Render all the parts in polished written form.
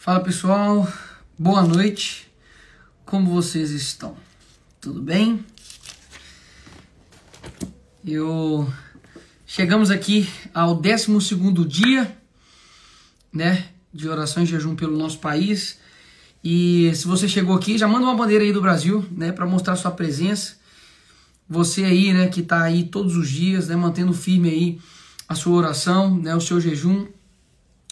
Fala pessoal, boa noite, como vocês estão? Tudo bem? Chegamos aqui ao 12º dia, né, de oração e jejum pelo nosso país. E se você chegou aqui, já manda uma bandeira aí do Brasil, né, para mostrar sua presença. Você aí, né, que tá aí todos os dias, né, mantendo firme aí a sua oração, né, o seu jejum,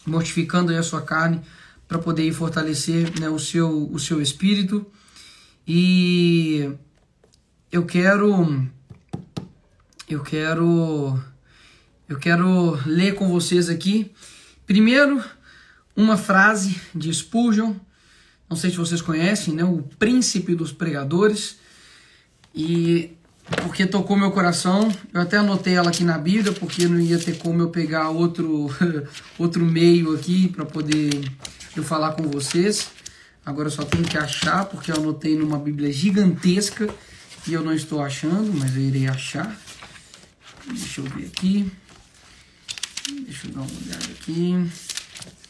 mortificando aí a sua carne, para poder fortalecer, né, o seu espírito. E eu quero ler com vocês aqui, primeiro, uma frase de Spurgeon. Não sei se vocês conhecem, né, o príncipe dos pregadores, e porque tocou meu coração, eu até anotei ela aqui na Bíblia, porque não ia ter como eu pegar outro meio aqui para poder eu falar com vocês. Agora eu só tenho que achar, porque eu anotei numa Bíblia gigantesca e eu não estou achando, mas eu irei achar. Deixa eu ver aqui. Deixa eu dar uma olhada aqui.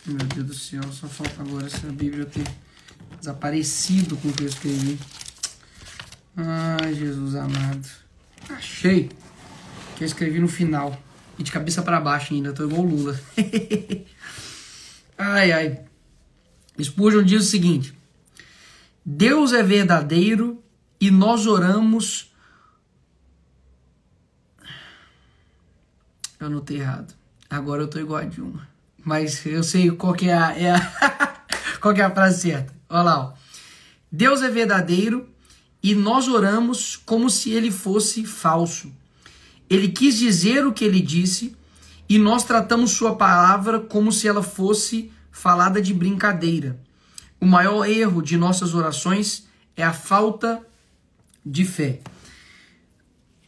Meu Deus do céu, só falta agora essa Bíblia ter desaparecido com o que eu escrevi. Ai, Jesus amado. Achei. Que eu escrevi no final. E de cabeça para baixo ainda, tô igual o Lula. Ai, ai. Spurgeon diz o seguinte: Deus é verdadeiro e nós oramos... Eu anotei errado. Agora eu tô igual a Dilma. Mas eu sei qual que é qual que é a frase certa. Olha lá, ó. Deus é verdadeiro e nós oramos como se ele fosse falso. Ele quis dizer o que ele disse e nós tratamos sua palavra como se ela fosse falada de brincadeira. O maior erro de nossas orações é a falta de fé.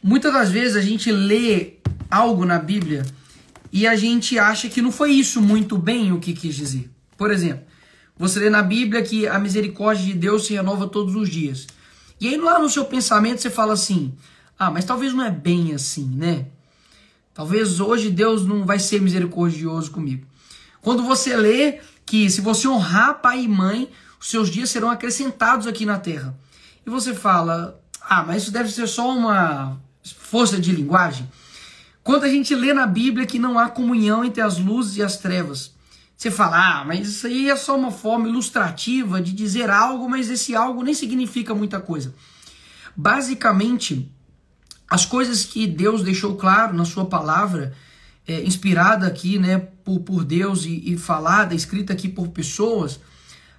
Muitas das vezes a gente lê algo na Bíblia e a gente acha que não foi isso muito bem o que quis dizer. Por exemplo, você lê na Bíblia que a misericórdia de Deus se renova todos os dias. E aí lá no seu pensamento você fala assim: ah, mas talvez não é bem assim, né? Talvez hoje Deus não vai ser misericordioso comigo. Quando você lê que se você honrar pai e mãe, os seus dias serão acrescentados aqui na terra. E você fala: ah, mas isso deve ser só uma força de linguagem. Quando a gente lê na Bíblia que não há comunhão entre as luzes e as trevas, você fala: ah, mas isso aí é só uma forma ilustrativa de dizer algo, mas esse algo nem significa muita coisa. Basicamente, as coisas que Deus deixou claro na sua palavra, inspirada aqui, né, por Deus e falada, escrita aqui por pessoas,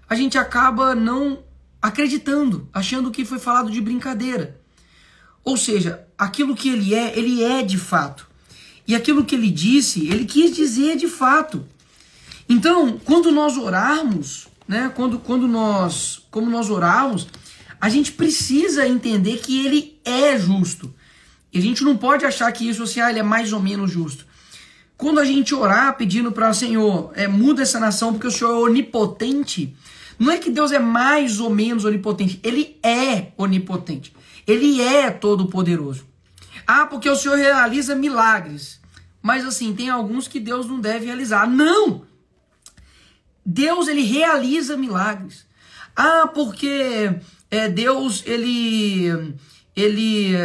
a gente acaba não acreditando, achando que foi falado de brincadeira. Ou seja, aquilo que ele é de fato. E aquilo que ele disse, ele quis dizer de fato. Então, quando nós orarmos, né, como nós orarmos, a gente precisa entender que ele é justo. E a gente não pode achar que isso assim, ele é mais ou menos justo. Quando a gente orar pedindo para o Senhor, muda essa nação porque o Senhor é onipotente, não é que Deus é mais ou menos onipotente, ele é onipotente. Ele é todo-poderoso. Ah, porque o Senhor realiza milagres. Mas assim, tem alguns que Deus não deve realizar. Não! Deus, ele realiza milagres. Ah, porque Deus, ele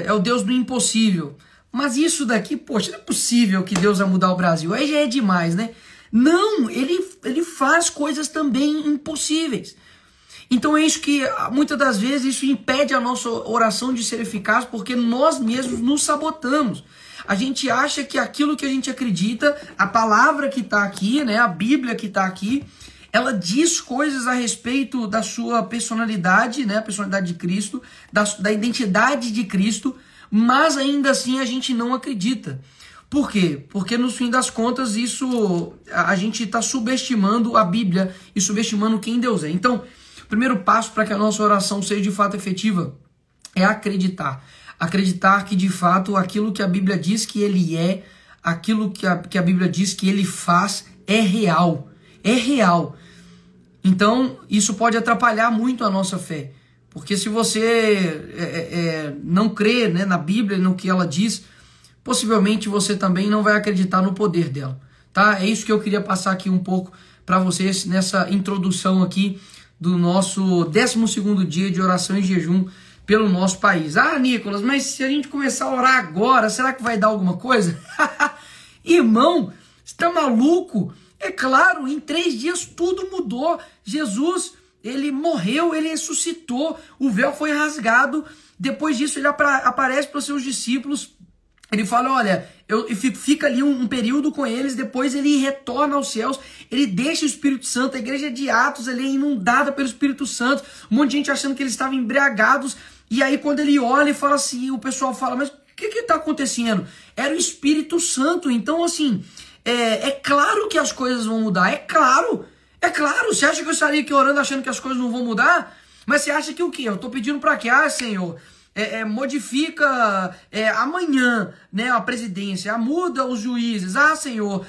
é o Deus do impossível. Mas isso daqui, poxa, não é possível que Deus vai mudar o Brasil. Aí já é demais, né? Não, ele faz coisas também impossíveis. Então é isso que, muitas das vezes, isso impede a nossa oração de ser eficaz, porque nós mesmos nos sabotamos. A gente acha que aquilo que a gente acredita, a palavra que está aqui, né, a Bíblia que está aqui, ela diz coisas a respeito da sua personalidade, né, a personalidade de Cristo, da identidade de Cristo, mas ainda assim a gente não acredita. Por quê? Porque no fim das contas a gente está subestimando a Bíblia e subestimando quem Deus é. Então, o primeiro passo para que a nossa oração seja de fato efetiva é acreditar. Acreditar que de fato aquilo que a Bíblia diz que ele é, aquilo que a Bíblia diz que ele faz é real. É real. Então, isso pode atrapalhar muito a nossa fé. Porque se você não crê, né, na Bíblia, no que ela diz, possivelmente você também não vai acreditar no poder dela. tá? É isso que eu queria passar aqui um pouco para vocês nessa introdução aqui do nosso 12º dia de oração e jejum pelo nosso país. Ah, Nicolas, mas se a gente começar a orar agora, será que vai dar alguma coisa? Irmão, você tá maluco? É claro, em 3 dias tudo mudou. Jesus, ele morreu, ele ressuscitou, o véu foi rasgado. Depois disso, ele aparece para os seus discípulos. Ele fala, olha, fica ali um período com eles, depois ele retorna aos céus, ele deixa o Espírito Santo, a igreja de Atos ali é inundada pelo Espírito Santo, um monte de gente achando que eles estavam embriagados, e aí quando ele olha e fala assim, o pessoal fala, mas o que está acontecendo? Era o Espírito Santo. Então assim, é claro que as coisas vão mudar, é claro, você acha que eu estaria aqui orando achando que as coisas não vão mudar? Mas você acha que o quê? Eu estou pedindo para quê? Ah, Senhor, modifica amanhã, né, a presidência, muda os juízes, ah, Senhor,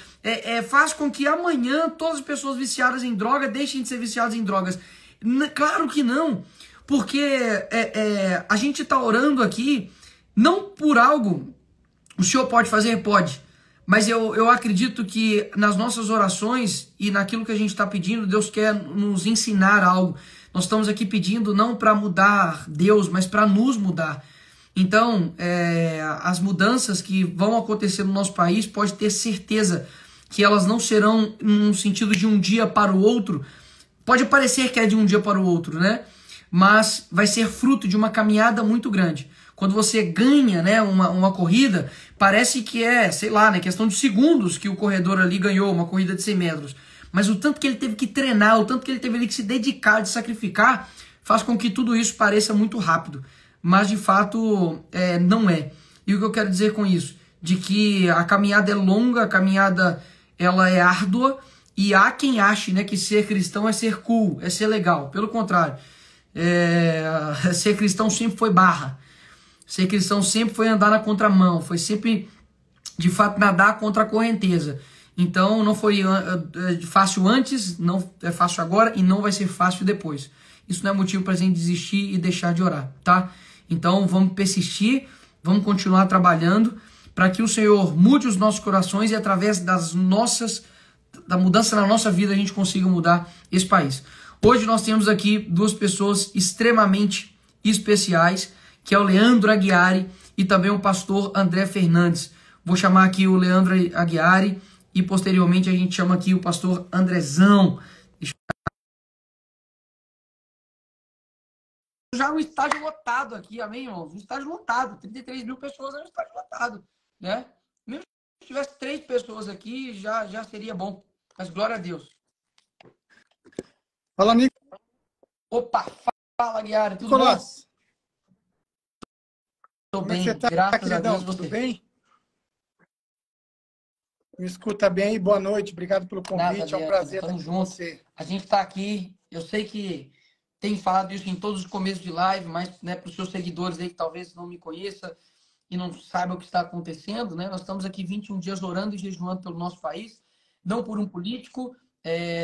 faz com que amanhã todas as pessoas viciadas em droga deixem de ser viciadas em drogas. Claro que não, porque a gente está orando aqui não por algo, o Senhor pode fazer? Pode, mas eu acredito que nas nossas orações e naquilo que a gente está pedindo, Deus quer nos ensinar algo. Nós estamos aqui pedindo não para mudar Deus, mas para nos mudar. Então, as mudanças que vão acontecer no nosso país, pode ter certeza que elas não serão no sentido de um dia para o outro. Pode parecer que é de um dia para o outro, né? Mas vai ser fruto de uma caminhada muito grande. Quando você ganha, né, uma corrida, parece que sei lá, né, questão de segundos que o corredor ali ganhou uma corrida de 100 metros. Mas o tanto que ele teve que treinar, o tanto que ele teve ali que se dedicar, de sacrificar, faz com que tudo isso pareça muito rápido. Mas, de fato, não é. E o que eu quero dizer com isso? De que a caminhada é longa, a caminhada ela é árdua, e há quem ache, né, que ser cristão é ser cool, é ser legal. Pelo contrário, ser cristão sempre foi barra. Ser cristão sempre foi andar na contramão, foi sempre, de fato, nadar contra a correnteza. Então não foi fácil antes, não é fácil agora e não vai ser fácil depois. Isso não é motivo para a gente desistir e deixar de orar, tá? Então vamos persistir, vamos continuar trabalhando para que o Senhor mude os nossos corações e através da mudança na nossa vida a gente consiga mudar esse país. Hoje nós temos aqui 2 pessoas extremamente especiais, que é o Leandro Aguiari e também o pastor André Fernandes. Vou chamar aqui o Leandro Aguiari e posteriormente a gente chama aqui o pastor Andrezão. Já um estádio lotado aqui, amém, irmãos? Um estádio lotado, 33 mil pessoas é um estádio lotado, né? Mesmo se tivesse 3 pessoas aqui, já seria bom. Mas glória a Deus. Fala, Nico. Opa, fala, Aguiari, tudo Nicolás. bom? Tô Como é bem, que você tá, graças queridão? a Deus, Tudo bem? Me escuta bem, boa noite, obrigado pelo convite, Nada, é um prazer estar tamo aqui com junto. você. A gente tá aqui, eu sei que tem falado isso em todos os começos de live, mas, né, para os seus seguidores aí que talvez não me conheça e não saiba o que está acontecendo, né? Nós estamos aqui 21 dias orando e jejuando pelo nosso país, não por um político,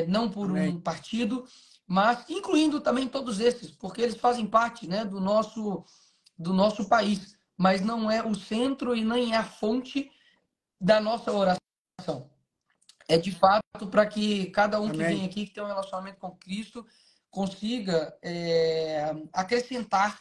não por Amém. um partido, mas incluindo também todos esses, porque eles fazem parte, né, do nosso país, mas não é o centro e nem é a fonte da nossa oração. É de fato para que cada um que Amém. vem aqui, que tem um relacionamento com Cristo, consiga acrescentar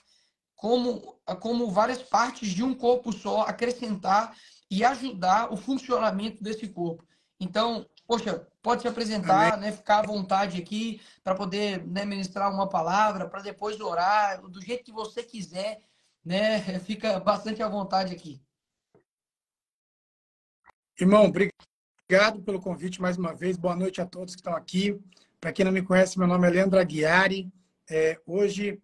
como várias partes de um corpo só, acrescentar e ajudar o funcionamento desse corpo. Então, poxa, pode se apresentar, né, ficar à vontade aqui para poder, né, ministrar uma palavra, para depois orar, do jeito que você quiser, né, fica bastante à vontade aqui. Irmão, obrigado pelo convite mais uma vez, boa noite a todos que estão aqui. Para quem não me conhece, meu nome é Leandro Aguiari. Hoje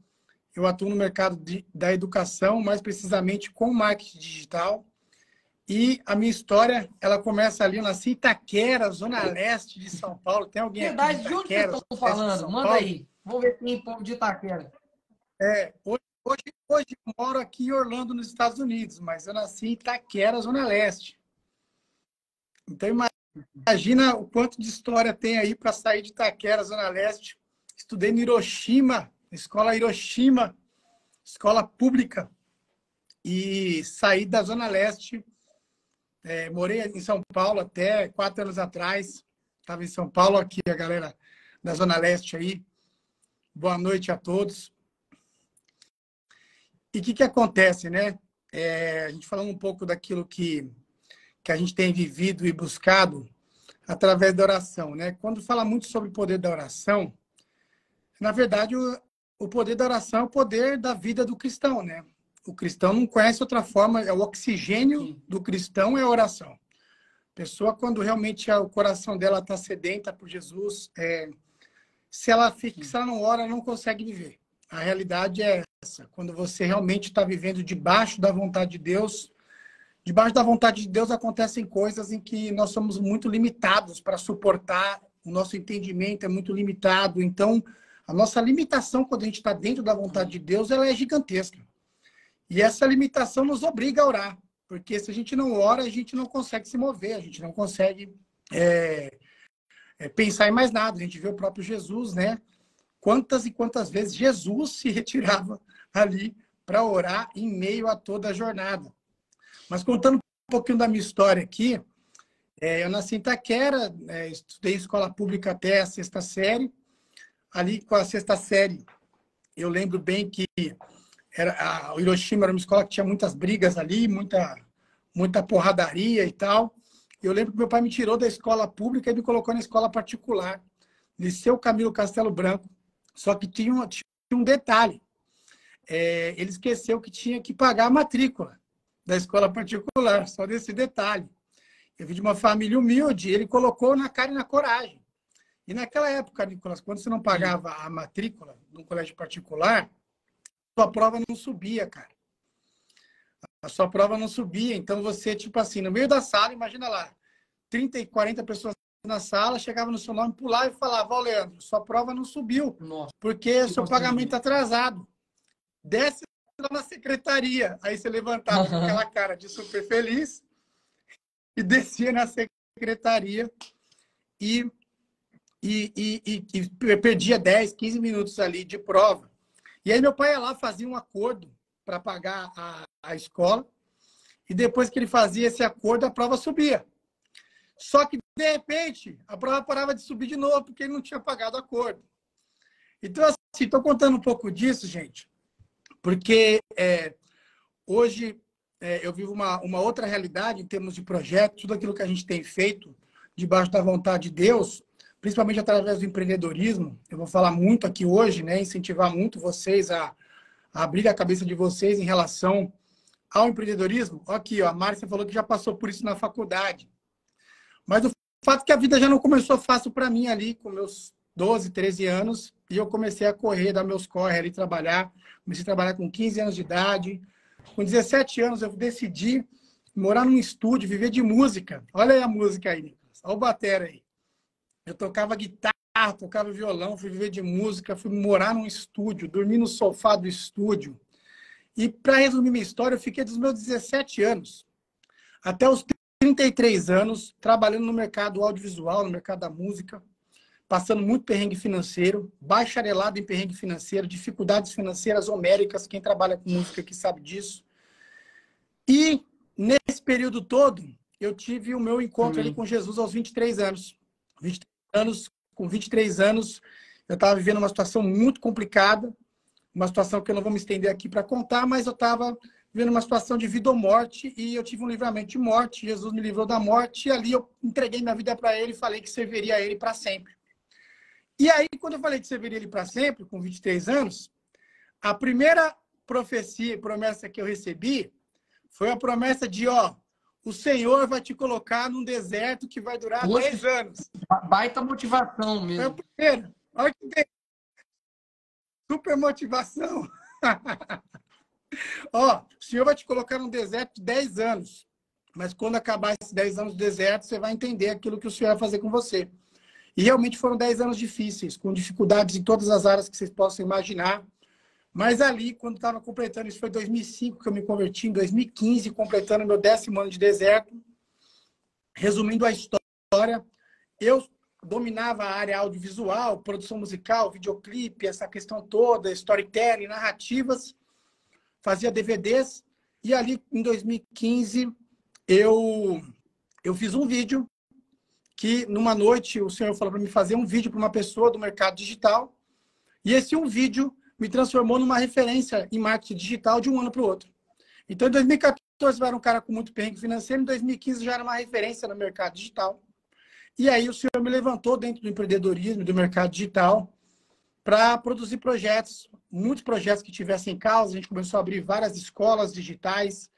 eu atuo no mercado da educação, mais precisamente com marketing digital. E a minha história, ela começa ali, eu nasci em Itaquera, zona leste de São Paulo. Tem alguém aqui de Verdade, de onde vocês Itaquera, estão zona leste de falando? São Manda Paulo? aí. Vamos ver se tem povo de Itaquera. Hoje eu moro aqui em Orlando, nos Estados Unidos, mas eu nasci em Itaquera, zona leste. Então imagina o quanto de história tem aí para sair de Itaquera, zona leste. Estudei no Hiroshima, escola Hiroshima, escola pública, e saí da zona leste Morei em São Paulo até 4 anos atrás. Estava em São Paulo, aqui a galera da Zona Leste aí. Boa noite a todos. E o que acontece, né? A gente falando um pouco daquilo que a gente tem vivido e buscado através da oração, né? Quando fala muito sobre o poder da oração, na verdade, o poder da oração é o poder da vida do cristão, né? O cristão não conhece outra forma, é o oxigênio do cristão é a oração. A pessoa, quando realmente o coração dela está sedenta por Jesus, se ela não ora, ela não consegue viver. A realidade é essa. Quando você realmente está vivendo debaixo da vontade de Deus, debaixo da vontade de Deus acontecem coisas em que nós somos muito limitados para suportar, o nosso entendimento é muito limitado. Então, a nossa limitação quando a gente está dentro da vontade de Deus, ela é gigantesca. E essa limitação nos obriga a orar, porque se a gente não ora, a gente não consegue se mover, a gente não consegue pensar em mais nada. A gente vê o próprio Jesus, né? Quantas e quantas vezes Jesus se retirava ali para orar em meio a toda a jornada. Mas contando um pouquinho da minha história aqui, eu nasci em Itaquera, estudei escola pública até a 6ª série. Ali com a 6ª série, eu lembro bem que o Hiroshima era uma escola que tinha muitas brigas ali, muita porradaria e tal. Eu lembro que meu pai me tirou da escola pública e me colocou na escola particular, Liceu Camilo Castelo Branco. Só que tinha um detalhe. Ele esqueceu que tinha que pagar a matrícula da escola particular, só desse detalhe. Eu vim de uma família humilde, ele colocou na cara e na coragem. E naquela época, Nicolas, quando você não pagava a matrícula no colégio particular, sua prova não subia, cara. A sua prova não subia. Então, você, tipo assim, no meio da sala, imagina lá, 30 e 40 pessoas na sala, chegava no seu nome, pulava e falava: ó, Leandro, sua prova não subiu, porque seu pagamento está atrasado. Desce lá na secretaria. Aí você levantava com aquela cara de super feliz e descia na secretaria e perdia 10, 15 minutos ali de prova. E aí meu pai ia lá, fazia um acordo para pagar a escola, e depois que ele fazia esse acordo, a prova subia. Só que, de repente, a prova parava de subir de novo, porque ele não tinha pagado o acordo. Então, assim, estou contando um pouco disso, gente, porque hoje eu vivo uma outra realidade em termos de projeto, tudo aquilo que a gente tem feito debaixo da vontade de Deus, principalmente através do empreendedorismo. Eu vou falar muito aqui hoje, né, incentivar muito vocês a abrir a cabeça de vocês em relação ao empreendedorismo. Aqui, ó, a Márcia falou que já passou por isso na faculdade. Mas o fato é que a vida já não começou fácil para mim ali, com meus 12, 13 anos, e eu comecei a correr, dar meus corre ali, trabalhar. Comecei a trabalhar com 15 anos de idade. Com 17 anos, eu decidi morar num estúdio, viver de música. Olha aí a música aí, Nicolas. Olha o batera aí. Eu tocava guitarra, tocava violão, fui viver de música, fui morar num estúdio, dormi no sofá do estúdio. E, para resumir minha história, eu fiquei dos meus 17 anos até os 33 anos trabalhando no mercado audiovisual, no mercado da música, passando muito perrengue financeiro, bacharelado em perrengue financeiro, dificuldades financeiras homéricas, quem trabalha com música aqui sabe disso. E, nesse período todo, eu tive o meu encontro ali com Jesus aos 23 anos. Com 23 anos, eu estava vivendo uma situação muito complicada, uma situação que eu não vou me estender aqui para contar, mas eu estava vivendo uma situação de vida ou morte, e eu tive um livramento de morte. Jesus me livrou da morte, e ali eu entreguei minha vida para ele e falei que serviria a ele para sempre. E aí, quando eu falei que serviria ele para sempre, com 23 anos, a primeira profecia e promessa que eu recebi foi a promessa de, o Senhor vai te colocar num deserto que vai durar 10 anos. Baita motivação mesmo. Foi a primeira. Olha que bem. Super motivação. O Senhor vai te colocar num deserto de 10 anos. Mas quando acabar esses 10 anos de deserto, você vai entender aquilo que o Senhor vai fazer com você. E realmente foram 10 anos difíceis, com dificuldades em todas as áreas que vocês possam imaginar. Mas ali, quando estava completando, isso foi em 2005 que eu me converti, em 2015, completando meu 10º ano de deserto. Resumindo a história, eu dominava a área audiovisual, produção musical, videoclipe, essa questão toda, storytelling, narrativas, fazia DVDs. E ali, em 2015, eu eu fiz um vídeo que, numa noite, o senhor falou para mim fazer um vídeo para uma pessoa do mercado digital. E esse um vídeo me transformou numa referência em marketing digital de um ano para o outro. Então, em 2014, eu era um cara com muito perrengue financeiro. Em 2015, já era uma referência no mercado digital. E aí, o senhor me levantou dentro do empreendedorismo, do mercado digital, para produzir projetos, muitos projetos que tivessem causa. A gente começou a abrir várias escolas digitais,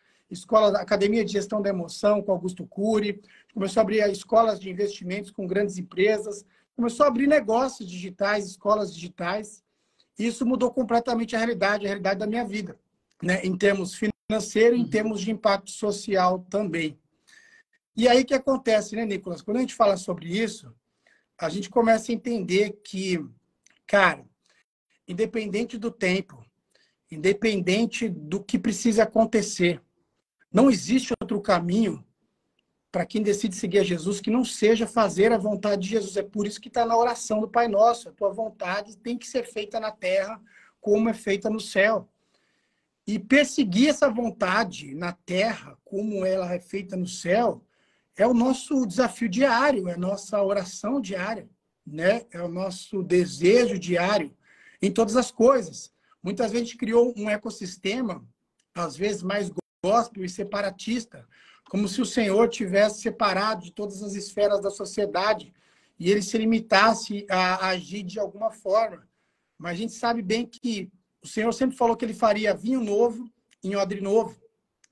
Academia de Gestão da Emoção com Augusto Cury, começou a abrir escolas de investimentos com grandes empresas, começou a abrir negócios digitais, escolas digitais. E isso mudou completamente a realidade da minha vida, né? Em termos financeiros, em termos de impacto social também. E aí o que acontece, né, Nicolas? Quando a gente fala sobre isso, a gente começa a entender que, cara, independente do tempo, independente do que precisa acontecer, não existe outro caminho para quem decide seguir a Jesus que não seja fazer a vontade de Jesus. É por isso que está na oração do Pai Nosso. A tua vontade tem que ser feita na terra como é feita no céu. E perseguir essa vontade na terra como ela é feita no céu é o nosso desafio diário, é a nossa oração diária, né? É o nosso desejo diário em todas as coisas. Muitas vezes a gente criou um ecossistema, às vezes mais gospel e separatista, como se o Senhor tivesse separado de todas as esferas da sociedade e ele se limitasse a agir de alguma forma. Mas a gente sabe bem que o Senhor sempre falou que ele faria vinho novo em odre novo.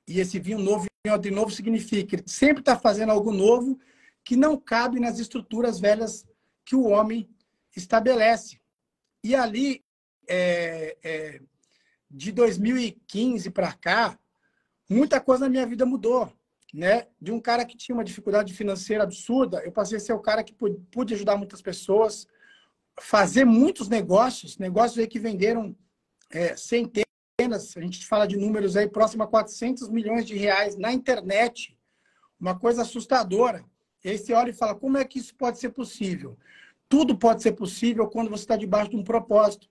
E esse vinho novo em odre novo significa que ele sempre está fazendo algo novo que não cabe nas estruturas velhas que o homem estabelece. E ali, de 2015 para cá, muita coisa na minha vida mudou, né? De um cara que tinha uma dificuldade financeira absurda, eu passei a ser o cara que pude ajudar muitas pessoas, fazer muitos negócios aí que venderam centenas, a gente fala de números aí próximo a 400 milhões de reais na internet, uma coisa assustadora. E aí você olha e fala, como é que isso pode ser possível? Tudo pode ser possível quando você está debaixo de um propósito.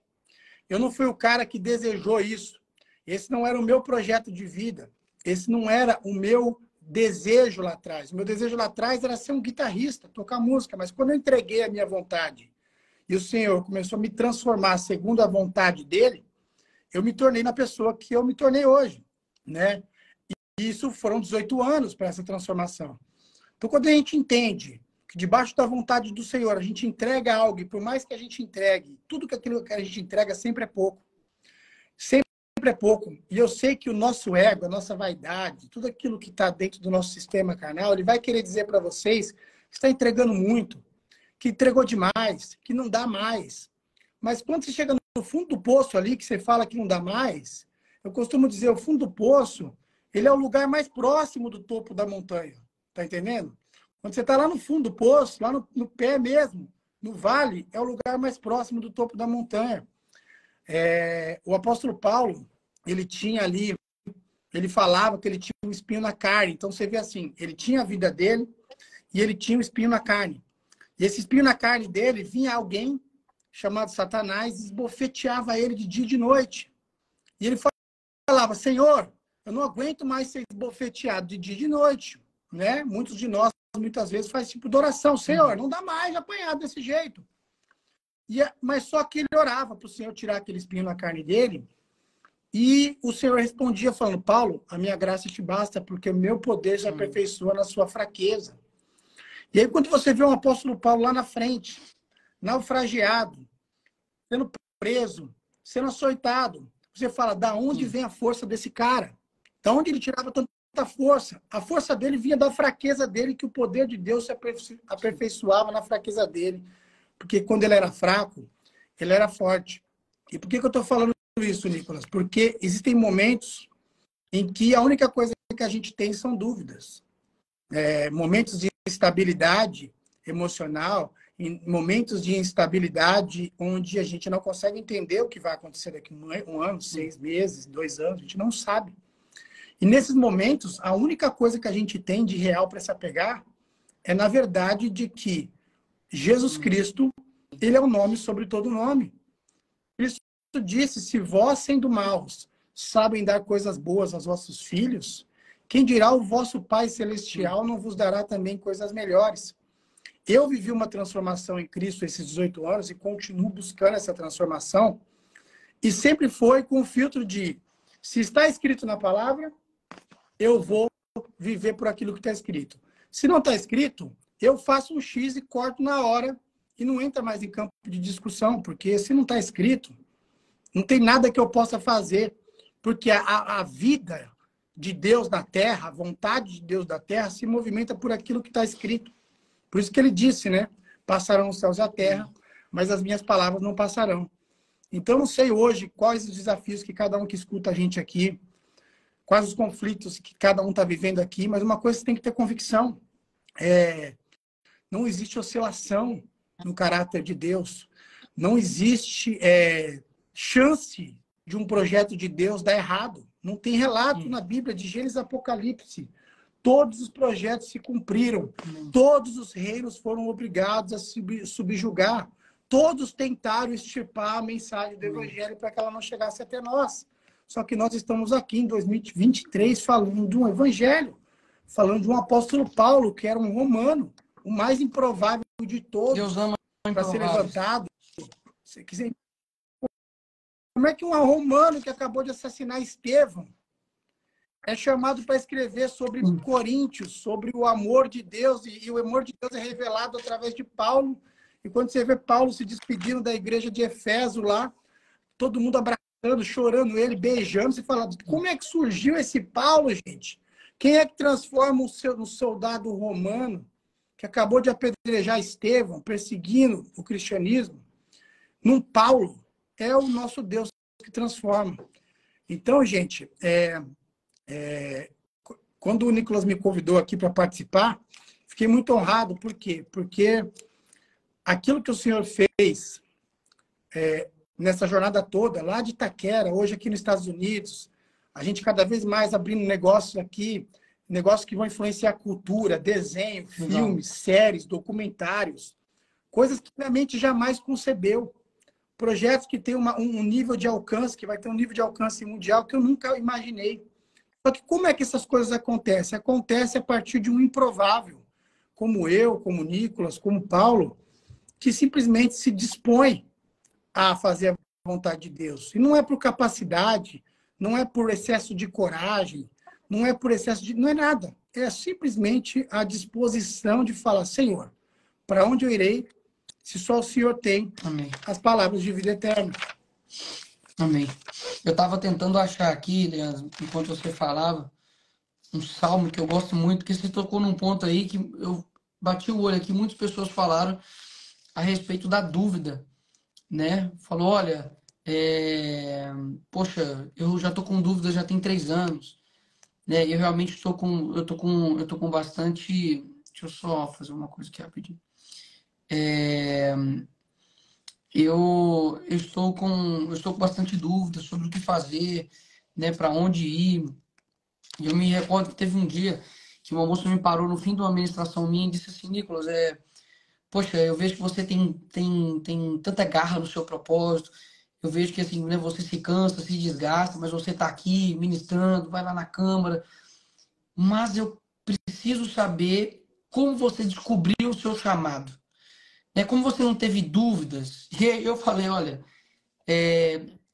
Eu não fui o cara que desejou isso. Esse não era o meu projeto de vida. Esse não era o meu desejo lá atrás. O meu desejo lá atrás era ser um guitarrista, tocar música. Mas quando eu entreguei a minha vontade e o Senhor começou a me transformar segundo a vontade dele, eu me tornei na pessoa que eu me tornei hoje, né? E isso foram 18 anos para essa transformação. Então, quando a gente entende que debaixo da vontade do Senhor a gente entrega algo, e por mais que a gente entregue, tudo que aquilo que a gente entrega sempre é pouco. Sempre é pouco. E eu sei que o nosso ego, a nossa vaidade, tudo aquilo que está dentro do nosso sistema carnal, ele vai querer dizer para vocês que está entregando muito, que entregou demais, que não dá mais. Mas quando você chega no fundo do poço ali, que você fala que não dá mais, eu costumo dizer, o fundo do poço, ele é o lugar mais próximo do topo da montanha. Tá entendendo? Quando você está lá no fundo do poço, lá no pé mesmo, no vale, é o lugar mais próximo do topo da montanha. O apóstolo Paulo, ele tinha ali, ele falava que ele tinha um espinho na carne. Então você vê assim, ele tinha a vida dele e ele tinha um espinho na carne. E esse espinho na carne dele, vinha alguém chamado Satanás e esbofeteava ele de dia e de noite. E ele falava, Senhor, eu não aguento mais ser esbofeteado de dia e de noite. Né? Muitos de nós, muitas vezes, faz tipo de oração. Senhor, não dá mais de apanhar desse jeito. Mas só que ele orava para o Senhor tirar aquele espinho na carne dele. E o Senhor respondia falando, Paulo, a minha graça te basta, porque o meu poder se aperfeiçoa na sua fraqueza. E aí, quando você vê um apóstolo Paulo lá na frente, naufragiado, sendo preso, sendo açoitado, você fala, da onde vem a força desse cara? Da onde ele tirava tanta força? A força dele vinha da fraqueza dele, que o poder de Deus se aperfeiçoava na fraqueza dele. Porque quando ele era fraco, ele era forte. E por que eu estou falando isso, Nicolas? Porque existem momentos em que a única coisa que a gente tem são dúvidas. Momentos de instabilidade emocional, em momentos de instabilidade onde a gente não consegue entender o que vai acontecer daqui um ano, 6 meses, 2 anos, a gente não sabe. E nesses momentos, a única coisa que a gente tem de real para se apegar é, na verdade, de que Jesus Cristo, ele é o nome sobre todo nome. Cristo disse, se vós, sendo maus, sabem dar coisas boas aos vossos filhos, quem dirá o vosso Pai Celestial não vos dará também coisas melhores? Eu vivi uma transformação em Cristo esses 18 anos e continuo buscando essa transformação. E sempre foi com o filtro de, se está escrito na palavra, eu vou viver por aquilo que está escrito. Se não está escrito, eu faço um X e corto na hora e não entra mais em campo de discussão, porque se não está escrito, não tem nada que eu possa fazer, porque a vida de Deus na terra, a vontade de Deus da terra, se movimenta por aquilo que está escrito. Por isso que ele disse, né? Passarão os céus e a terra, mas as minhas palavras não passarão. Então, não sei hoje quais os desafios que cada um que escuta a gente aqui, quais os conflitos que cada um está vivendo aqui, mas uma coisa você tem que ter convicção. Não existe oscilação no caráter de Deus. Não existe chance de um projeto de Deus dar errado. Não tem relato na Bíblia de Gênesis e Apocalipse. Todos os projetos se cumpriram. Todos os reinos foram obrigados a subjugar. Todos tentaram extirpar a mensagem do Evangelho para que ela não chegasse até nós. Só que nós estamos aqui em 2023 falando de um Evangelho, falando de um apóstolo Paulo, que era um romano, o mais improvável de todos para ser levantado. Como é que um romano que acabou de assassinar Estevão é chamado para escrever sobre Coríntios, sobre o amor de Deus, e o amor de Deus é revelado através de Paulo. E quando você vê Paulo se despedindo da igreja de Efeso lá, todo mundo abraçando, chorando ele, beijando, você fala, como é que surgiu esse Paulo, gente? Quem é que transforma um soldado romano que acabou de apedrejar Estevão, perseguindo o cristianismo, num Paulo? É o nosso Deus que transforma. Então, gente, quando o Nicolas me convidou aqui para participar, fiquei muito honrado. Por quê? Porque aquilo que o senhor fez nessa jornada toda, lá de Itaquera, hoje aqui nos Estados Unidos, a gente cada vez mais abrindo negócios aqui, negócios que vão influenciar a cultura, desenho, filmes, séries, documentários, coisas que minha mente jamais concebeu. Projetos que têm um nível de alcance, que vai ter um nível de alcance mundial que eu nunca imaginei. Só que como é que essas coisas acontecem? Acontece a partir de um improvável, como eu, como o Nicolas, como o Paulo, que simplesmente se dispõe a fazer a vontade de Deus. E não é por capacidade, não é por excesso de coragem, não é por excesso de... Não é nada. É simplesmente a disposição de falar, Senhor, para onde eu irei, se só o Senhor tem as palavras de vida eterna. Amém. Eu estava tentando achar aqui, Leandro, enquanto você falava, um salmo que eu gosto muito, que você tocou num ponto aí que eu bati o olho aqui, muitas pessoas falaram a respeito da dúvida, né? Falou, olha, poxa, eu já estou com dúvida, já tem 3 anos, né? Eu realmente estou com bastante... Deixa eu só fazer uma coisa aqui rapidinho. Eu estou com bastante dúvida sobre o que fazer, né? Para onde ir. E eu me recordo que teve um dia que uma moça me parou no fim de uma ministração minha e disse assim, Nicolas, poxa, eu vejo que você tem tanta garra no seu propósito. Eu vejo que assim, né, você se cansa, se desgasta, mas você está aqui ministrando, vai lá na Câmara. Mas eu preciso saber como você descobriu o seu chamado. Como você não teve dúvidas. E aí eu falei, olha,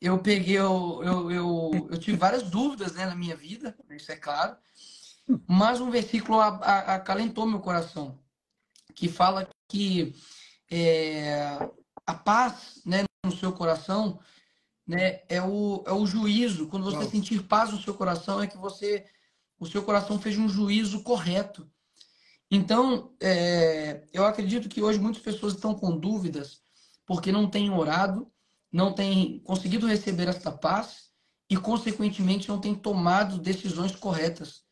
eu peguei, eu tive várias dúvidas, né, na minha vida, isso é claro, mas um versículo acalentou meu coração, que fala que a paz, né, no seu coração, né, é o juízo. Quando você sentir paz no seu coração, é que o seu coração fez um juízo correto. Então, eu acredito que hoje muitas pessoas estão com dúvidas porque não têm orado, não têm conseguido receber esta paz e, consequentemente, não têm tomado decisões corretas.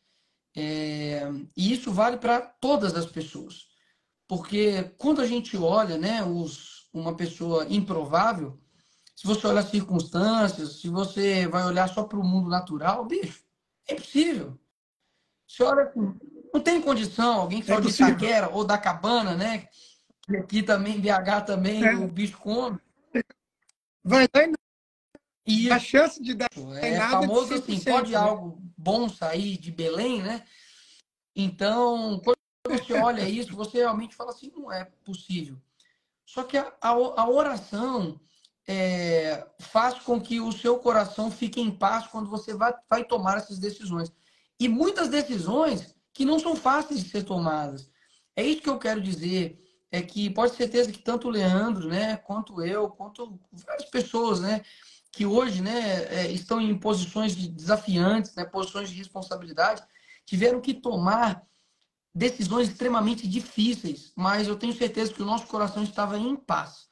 E isso vale para todas as pessoas. Porque quando a gente olha, né, uma pessoa improvável, se você olhar as circunstâncias, se você vai olhar só para o mundo natural, bicho, é impossível. Você olha, não tem condição, alguém que saiu de Itaquera ou da Cabana, né? Que aqui também, em BH também, o bicho come. Vai dar E a chance de dar é nada famoso de 100%, assim, pode né? algo bom sair de Belém, né? Então, quando você olha isso, você realmente fala assim, não é possível. Só que a oração faz com que o seu coração fique em paz quando você vai tomar essas decisões. E muitas decisões que não são fáceis de ser tomadas. É isso que eu quero dizer. É que pode ter certeza que tanto o Leandro, né, quanto eu, quanto várias pessoas, né, que hoje, né, estão em posições desafiantes, né, posições de responsabilidade, tiveram que tomar decisões extremamente difíceis, mas eu tenho certeza que o nosso coração estava em paz.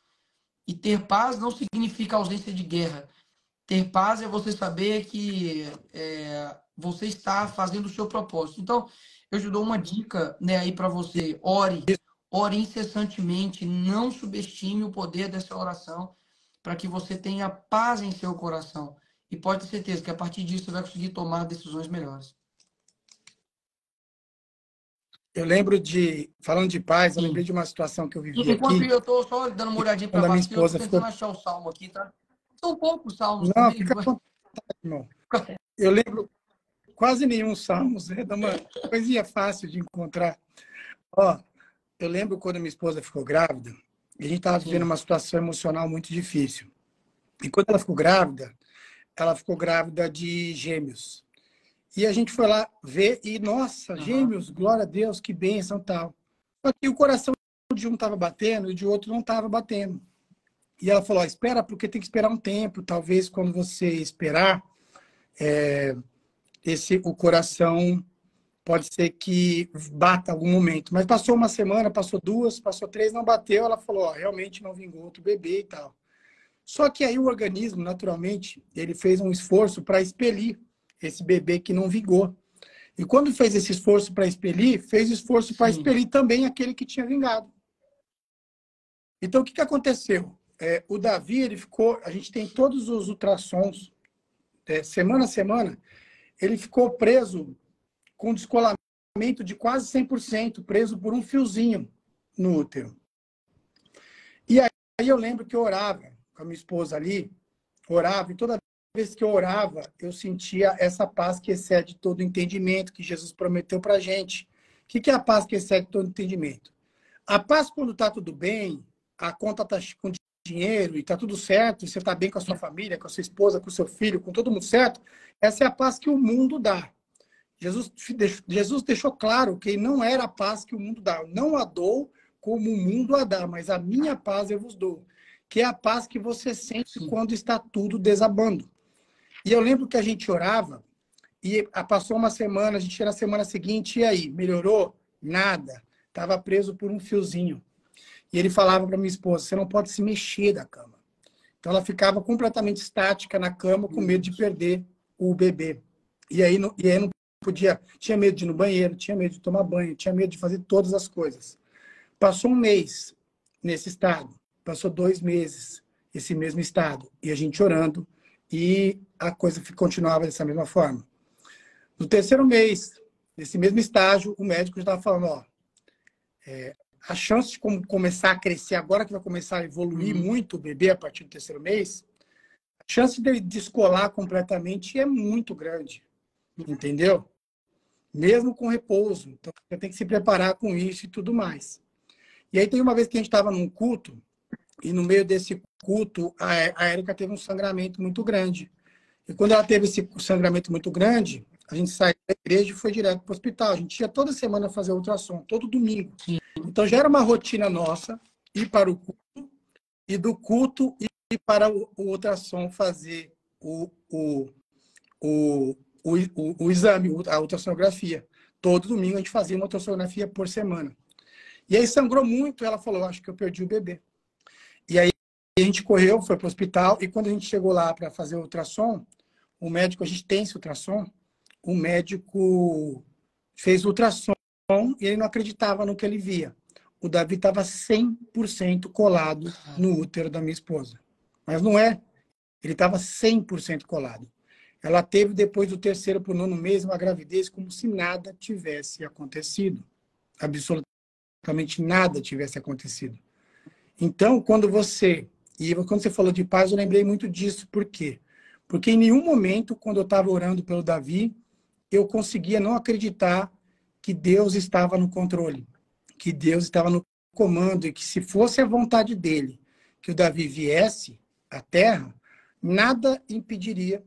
E ter paz não significa ausência de guerra. Ter paz é você saber que você está fazendo o seu propósito. Então, eu te dou uma dica, né, aí para você. Ore incessantemente, não subestime o poder dessa oração para que você tenha paz em seu coração. E pode ter certeza que a partir disso você vai conseguir tomar decisões melhores. Eu lembro falando de paz, eu lembrei Sim. de uma situação que eu vivi Enquanto aqui, eu estou só dando uma olhadinha para quando a minha baixo aqui, eu estou esposa ficou... tentando achar o salmo aqui, tá? São poucos salmos Não, também. fica à vontade, irmão. Eu lembro quase nenhum salmos, é uma coisinha fácil de encontrar. Ó, eu lembro quando minha esposa ficou grávida, e a gente estava vivendo Sim. uma situação emocional muito difícil. E quando ela ficou grávida de gêmeos. E a gente foi lá ver e, nossa, Uhum. gêmeos, glória a Deus, que bênção tal. Só que o coração de um estava batendo e de outro não estava batendo. E ela falou, ó, espera, porque tem que esperar um tempo. Talvez quando você esperar, o coração pode ser que bata algum momento. Mas passou uma semana, passou duas, passou três, não bateu. Ela falou, ó, realmente não vingou outro bebê e tal. Só que aí o organismo, naturalmente, ele fez um esforço para expelir esse bebê que não vingou. E quando fez esse esforço para expelir, fez esforço para Sim. expelir também aquele que tinha vingado. Então, o que aconteceu? O Davi, ele ficou... A gente tem todos os ultrassons, semana a semana, ele ficou preso com descolamento de quase 100%, preso por um fiozinho no útero. E aí eu lembro que eu orava com a minha esposa ali, orava, e toda vez que eu orava, eu sentia essa paz que excede todo entendimento que Jesus prometeu para a gente. O que é a paz que excede todo entendimento? A paz quando está tudo bem, a conta está com dinheiro e está tudo certo, você está bem com a sua família, com a sua esposa, com o seu filho, com todo mundo certo, essa é a paz que o mundo dá. Jesus deixou claro que não era a paz que o mundo dá. Eu não a dou como o mundo a dá, mas a minha paz eu vos dou. Que é a paz que você sente quando está tudo desabando. E eu lembro que a gente orava, e passou uma semana, a gente ia na semana seguinte, e aí? Melhorou? Nada. Estava preso por um fiozinho. E ele falava para minha esposa, você não pode se mexer da cama. Então ela ficava completamente estática na cama, com medo de perder o bebê. E aí não podia, tinha medo de ir no banheiro, tinha medo de tomar banho, tinha medo de fazer todas as coisas. Passou um mês nesse estado, passou 2 meses esse mesmo estado, e a gente orando, e a coisa continuava dessa mesma forma. No terceiro mês, nesse mesmo estágio, o médico já estava falando, ó, a chance de começar a crescer agora que vai começar a evoluir muito o bebê a partir do terceiro mês, a chance dele descolar completamente é muito grande, entendeu? Mesmo com repouso. Então, você tem que se preparar com isso e tudo mais. E aí tem uma vez que a gente estava num culto, e no meio desse culto, a Érica teve um sangramento muito grande. E quando ela teve esse sangramento muito grande, a gente saiu da igreja e foi direto para o hospital. A gente ia toda semana fazer ultrassom, todo domingo. Sim. Então já era uma rotina nossa ir para o culto, e do culto ir para o ultrassom fazer o exame, a ultrassonografia. Todo domingo a gente fazia uma ultrassonografia por semana. E aí sangrou muito, ela falou, acho que eu perdi o bebê. E aí a gente correu, foi para o hospital, e quando a gente chegou lá para fazer o ultrassom, o médico, a gente tem esse ultrassom, o médico fez o ultrassom e ele não acreditava no que ele via. O Davi estava 100% colado no útero da minha esposa. Mas não é. Ele estava 100% colado. Ela teve, depois do terceiro para o 9º mês, uma gravidez como se nada tivesse acontecido. Absolutamente nada tivesse acontecido. Então, quando você falou de paz, eu lembrei muito disso. Por quê? Porque em nenhum momento, quando eu estava orando pelo Davi, eu conseguia não acreditar que Deus estava no controle, que Deus estava no comando e que se fosse a vontade dele que o Davi viesse à terra, nada impediria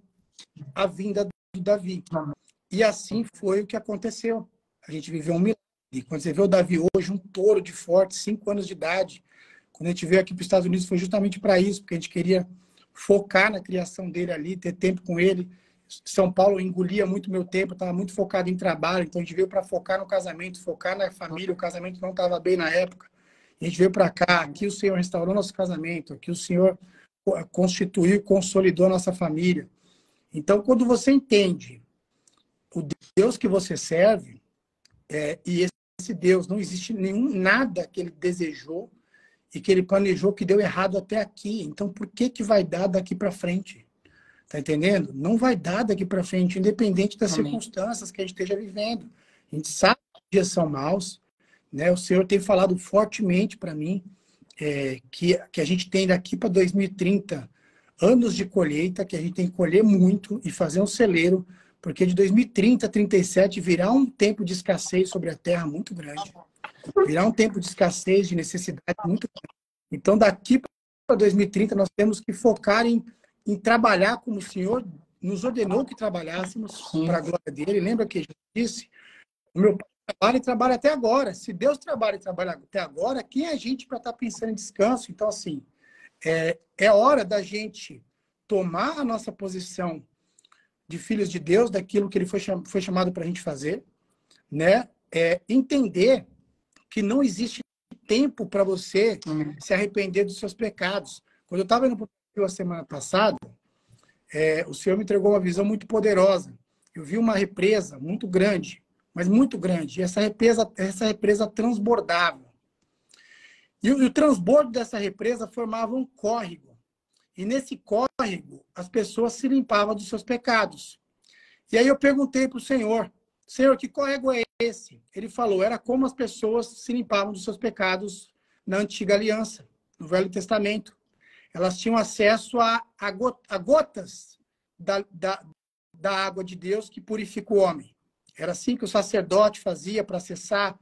a vinda do Davi. E assim foi o que aconteceu. A gente viveu um milagre. Quando você vê o Davi hoje, um touro de forte, 5 anos de idade, quando a gente veio aqui para os Estados Unidos foi justamente para isso, porque a gente queria focar na criação dele ali, ter tempo com ele. São Paulo engolia muito meu tempo, estava muito focado em trabalho, então a gente veio para focar no casamento, focar na família. O casamento não estava bem na época. A gente veio para cá, aqui o Senhor restaurou nosso casamento, aqui o Senhor constituiu, consolidou a nossa família. Então, quando você entende o Deus que você serve, e esse Deus não existe nada que ele desejou e que ele planejou que deu errado até aqui. Então, por que vai dar daqui para frente? Tá entendendo? Não vai dar daqui para frente, independente das circunstâncias que a gente esteja vivendo. A gente sabe que os dias são maus, né? O Senhor tem falado fortemente para mim que a gente tem daqui para 2030 anos de colheita, que a gente tem que colher muito e fazer um celeiro, porque de 2030 a 37 virá um tempo de escassez sobre a terra muito grande. Virá um tempo de escassez, de necessidade muito grande. Então, daqui para 2030, nós temos que focar em trabalhar como o Senhor nos ordenou que trabalhássemos para a glória dele. Lembra que Jesus disse? O meu pai trabalha e trabalha até agora. Se Deus trabalha e trabalha até agora, quem é a gente para estar pensando em descanso? Então, assim, é hora da gente tomar a nossa posição de filhos de Deus, daquilo que ele foi chamado para a gente fazer, né? Entender que não existe tempo para você se arrepender dos seus pecados. Quando eu estava indo para o Brasil a semana passada, o Senhor me entregou uma visão muito poderosa. Eu vi uma represa muito grande, mas muito grande. E essa represa transbordava. E o transbordo dessa represa formava um córrego. E nesse córrego, as pessoas se limpavam dos seus pecados. E aí eu perguntei para o Senhor, que córrego é esse? Ele falou, era como as pessoas se limpavam dos seus pecados na antiga aliança, no Velho Testamento. Elas tinham acesso a gotas da água de Deus que purifica o homem. Era assim que o sacerdote fazia para acessar,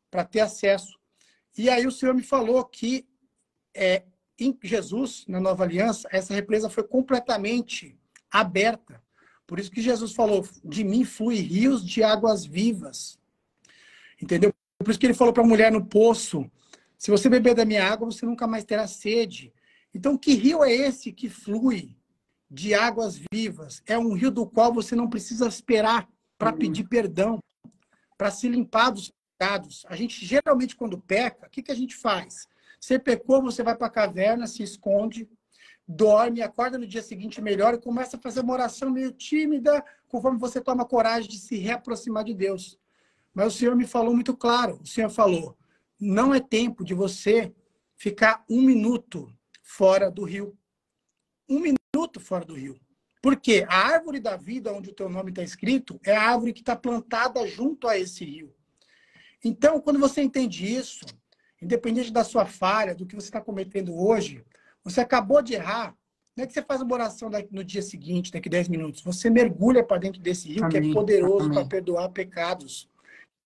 para ter acesso. E aí o Senhor me falou que em Jesus, na nova aliança, essa represa foi completamente aberta. Por isso que Jesus falou, de mim flui rios de águas vivas. Entendeu? Por isso que ele falou para a mulher no poço, se você beber da minha água, você nunca mais terá sede. Então, que rio é esse que flui de águas vivas? É um rio do qual você não precisa esperar para pedir perdão, para se limpar dos pecados. A gente, geralmente, quando peca, o que a gente faz? Você pecou, você vai para a caverna, se esconde, dorme, acorda no dia seguinte melhor e começa a fazer uma oração meio tímida, conforme você toma coragem de se reaproximar de Deus. Mas o Senhor me falou muito claro. O Senhor falou, não é tempo de você ficar 1 minuto fora do rio. 1 minuto fora do rio. Porque a árvore da vida, onde o teu nome está escrito, é a árvore que está plantada junto a esse rio. Então, quando você entende isso, independente da sua falha, do que você está cometendo hoje, você acabou de errar, não é que você faz uma oração no dia seguinte, daqui 10 minutos. Você mergulha para dentro desse rio, que é poderoso para perdoar pecados,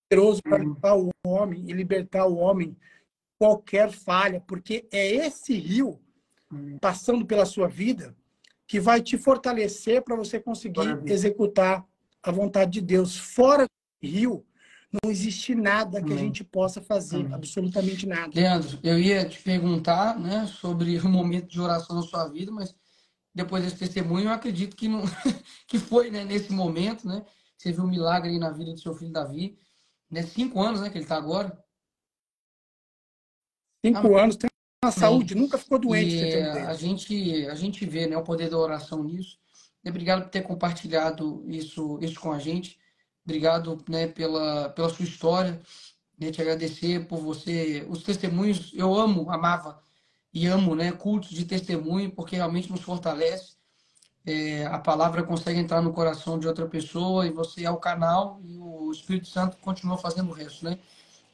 poderoso para limpar o homem e libertar o homem de qualquer falha, porque é esse rio passando pela sua vida que vai te fortalecer para você conseguir executar a vontade de Deus. Fora do rio, não existe nada que a gente possa fazer, absolutamente nada. Leandro, eu ia te perguntar, né, sobre o momento de oração na sua vida, mas depois desse testemunho, eu acredito que, não, que foi, né, nesse momento, né? Você viu um milagre aí na vida do seu filho Davi, né? 5 anos, né, que ele está agora. 5 anos, tem uma saúde, nunca ficou doente, você tem a gente vê, né, o poder da oração nisso. Obrigado por ter compartilhado isso com a gente. Obrigado, né, pela sua história. Te agradecer por você, os testemunhos. Eu amava e amo, né, cultos de testemunho, porque realmente nos fortalece. A palavra consegue entrar no coração de outra pessoa e você é o canal e o Espírito Santo continua fazendo o resto, né?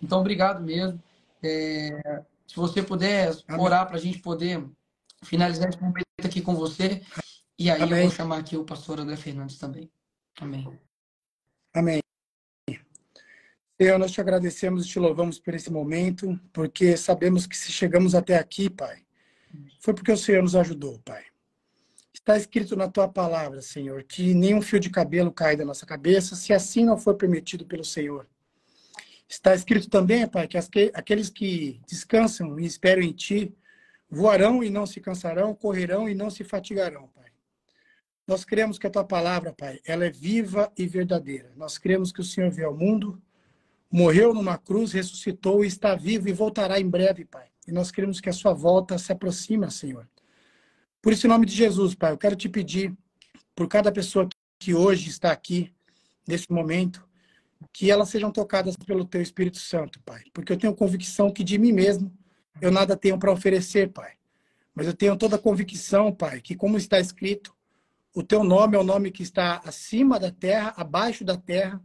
Então, obrigado mesmo. Se você puder orar para a gente poder finalizar esse momento aqui com você, e aí eu vou chamar aqui o pastor André Fernandes também. Amém. Amém. Senhor, nós te agradecemos e te louvamos por esse momento, porque sabemos que se chegamos até aqui, Pai, foi porque o Senhor nos ajudou, Pai. Está escrito na tua palavra, Senhor, que nenhum fio de cabelo cai da nossa cabeça, se assim não for permitido pelo Senhor. Está escrito também, Pai, que aqueles que descansam e esperam em ti voarão e não se cansarão, correrão e não se fatigarão, Pai. Nós cremos que a tua palavra, Pai, ela é viva e verdadeira. Nós cremos que o Senhor veio ao mundo, morreu numa cruz, ressuscitou e está vivo e voltará em breve, Pai. E nós cremos que a sua volta se aproxima, Senhor. Por isso, em nome de Jesus, Pai, eu quero te pedir por cada pessoa que hoje está aqui, nesse momento, que elas sejam tocadas pelo teu Espírito Santo, Pai. Porque eu tenho convicção que de mim mesmo eu nada tenho para oferecer, Pai. Mas eu tenho toda a convicção, Pai, que como está escrito, o teu nome é o nome que está acima da terra, abaixo da terra,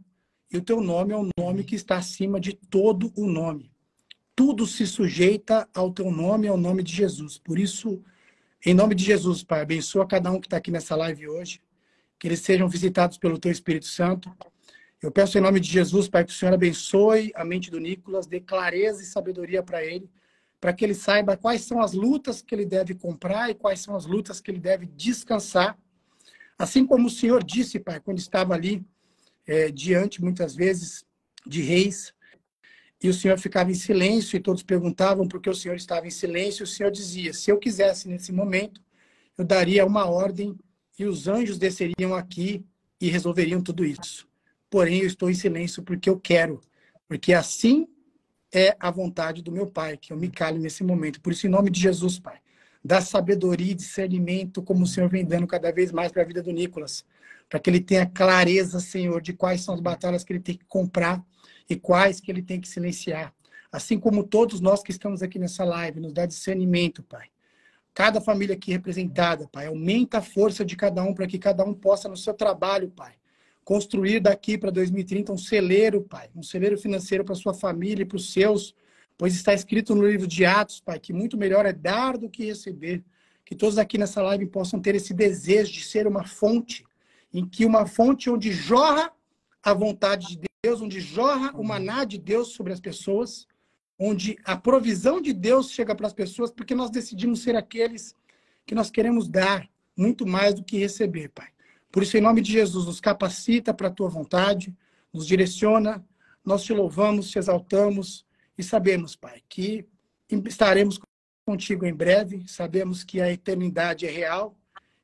e o teu nome é o nome que está acima de todo o nome. Tudo se sujeita ao teu nome, ao nome de Jesus. Por isso, em nome de Jesus, Pai, abençoa cada um que está aqui nessa live hoje, que eles sejam visitados pelo teu Espírito Santo. Eu peço em nome de Jesus, Pai, que o Senhor abençoe a mente do Nicolas, dê clareza e sabedoria para ele, para que ele saiba quais são as lutas que ele deve comprar e quais são as lutas que ele deve descansar. Assim como o Senhor disse, Pai, quando estava ali, diante, muitas vezes, de reis, e o Senhor ficava em silêncio, e todos perguntavam por que o Senhor estava em silêncio, e o Senhor dizia, se eu quisesse nesse momento, eu daria uma ordem, e os anjos desceriam aqui e resolveriam tudo isso. Porém, eu estou em silêncio porque eu quero, porque assim é a vontade do meu Pai, que eu me cale nesse momento. Por isso, em nome de Jesus, Pai, dá sabedoria e discernimento, como o Senhor vem dando cada vez mais para a vida do Nicolas, para que ele tenha clareza, Senhor, de quais são as batalhas que ele tem que comprar e quais que ele tem que silenciar. Assim como todos nós que estamos aqui nessa live, nos dá discernimento, Pai. Cada família aqui representada, Pai, aumenta a força de cada um para que cada um possa, no seu trabalho, Pai, construir daqui para 2030 um celeiro, Pai, um celeiro financeiro para sua família e para os seus, pois está escrito no livro de Atos, Pai, que muito melhor é dar do que receber. Que todos aqui nessa live possam ter esse desejo de ser uma fonte, uma fonte onde jorra a vontade de Deus, onde jorra o maná de Deus sobre as pessoas, onde a provisão de Deus chega para as pessoas, porque nós decidimos ser aqueles que nós queremos dar muito mais do que receber, Pai. Por isso, em nome de Jesus, nos capacita para a tua vontade, nos direciona, nós te louvamos, te exaltamos e sabemos, Pai, que estaremos contigo em breve, sabemos que a eternidade é real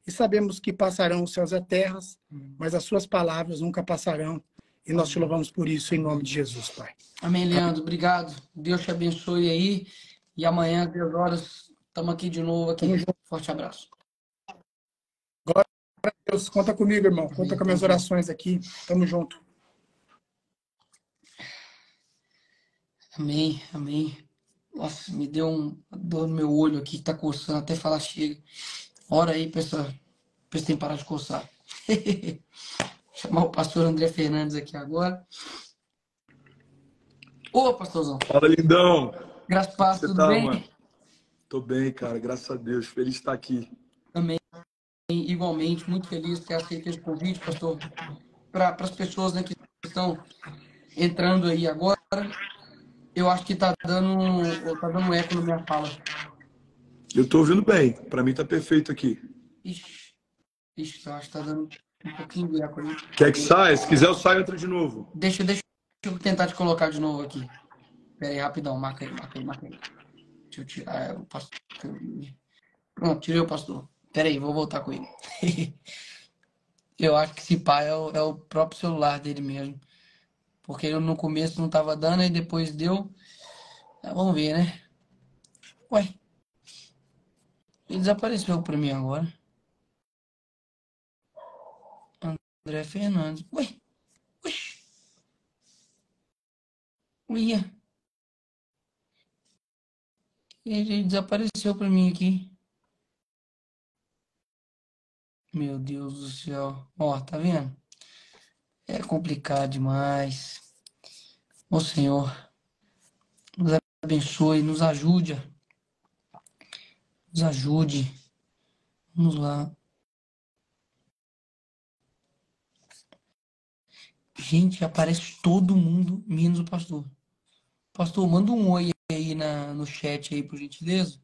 e sabemos que passarão os céus e a terra, mas as suas palavras nunca passarão. E nós te louvamos por isso, em nome de Jesus, Pai. Amém, Leandro. Obrigado. Deus te abençoe aí. E amanhã, às 10 horas, estamos aqui de novo. Aqui. Forte abraço. Glória a Deus. Conta comigo, irmão. Conta com minhas orações aqui. Tamo junto. Amém, amém. Nossa, me deu uma dor no meu olho aqui, que tá coçando até falar chega. Ora aí pra esse tempo parar de coçar. Chamar o pastor André Fernandes aqui agora. Ô, pastorzão. Fala, lindão. Graças a Deus, tudo tá, bem? mano? Tô bem, cara. Graças a Deus. Feliz de estar aqui. Amém. Igualmente, muito feliz de ter aceito esse convite, pastor. Para as pessoas, né, que estão entrando aí agora, eu acho que tá dando eco na minha fala. Eu tô ouvindo bem. Pra mim tá perfeito aqui. Ixi, eu acho que tá dando um pouquinho de eco aí. Quer que saia? Se quiser, eu saio e entro de novo. Deixa eu tentar te colocar de novo aqui. Pera aí, rapidão. Marca aí. Deixa eu tirar o pastor. Pronto, tirei o pastor. Pera aí, vou voltar com ele. Eu acho que esse pai é o próprio celular dele mesmo. Porque eu no começo não tava dando, e depois deu. Vamos ver, né? Ué. Ele desapareceu pra mim agora. André Fernandes. Ué. Oxi. Uia. Ele desapareceu pra mim aqui. Meu Deus do céu. Ó, tá vendo? É complicado demais. Ô Senhor, nos abençoe, nos ajude. Nos ajude. Vamos lá. Gente, aparece todo mundo, menos o pastor. Pastor, manda um oi aí no chat aí, por gentileza,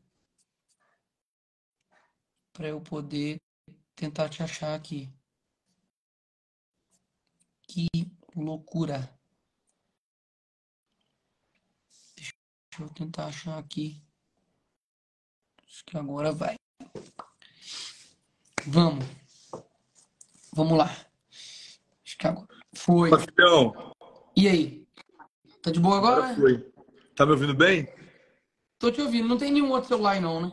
para eu poder tentar te achar aqui. Que loucura. Deixa eu tentar achar aqui. Acho que agora vai. Vamos. Vamos lá. Acho que agora foi. Papião, E aí? Tá de boa agora agora? foi. Tá me ouvindo bem? Tô te ouvindo. Não tem nenhum outro celular aí não, né?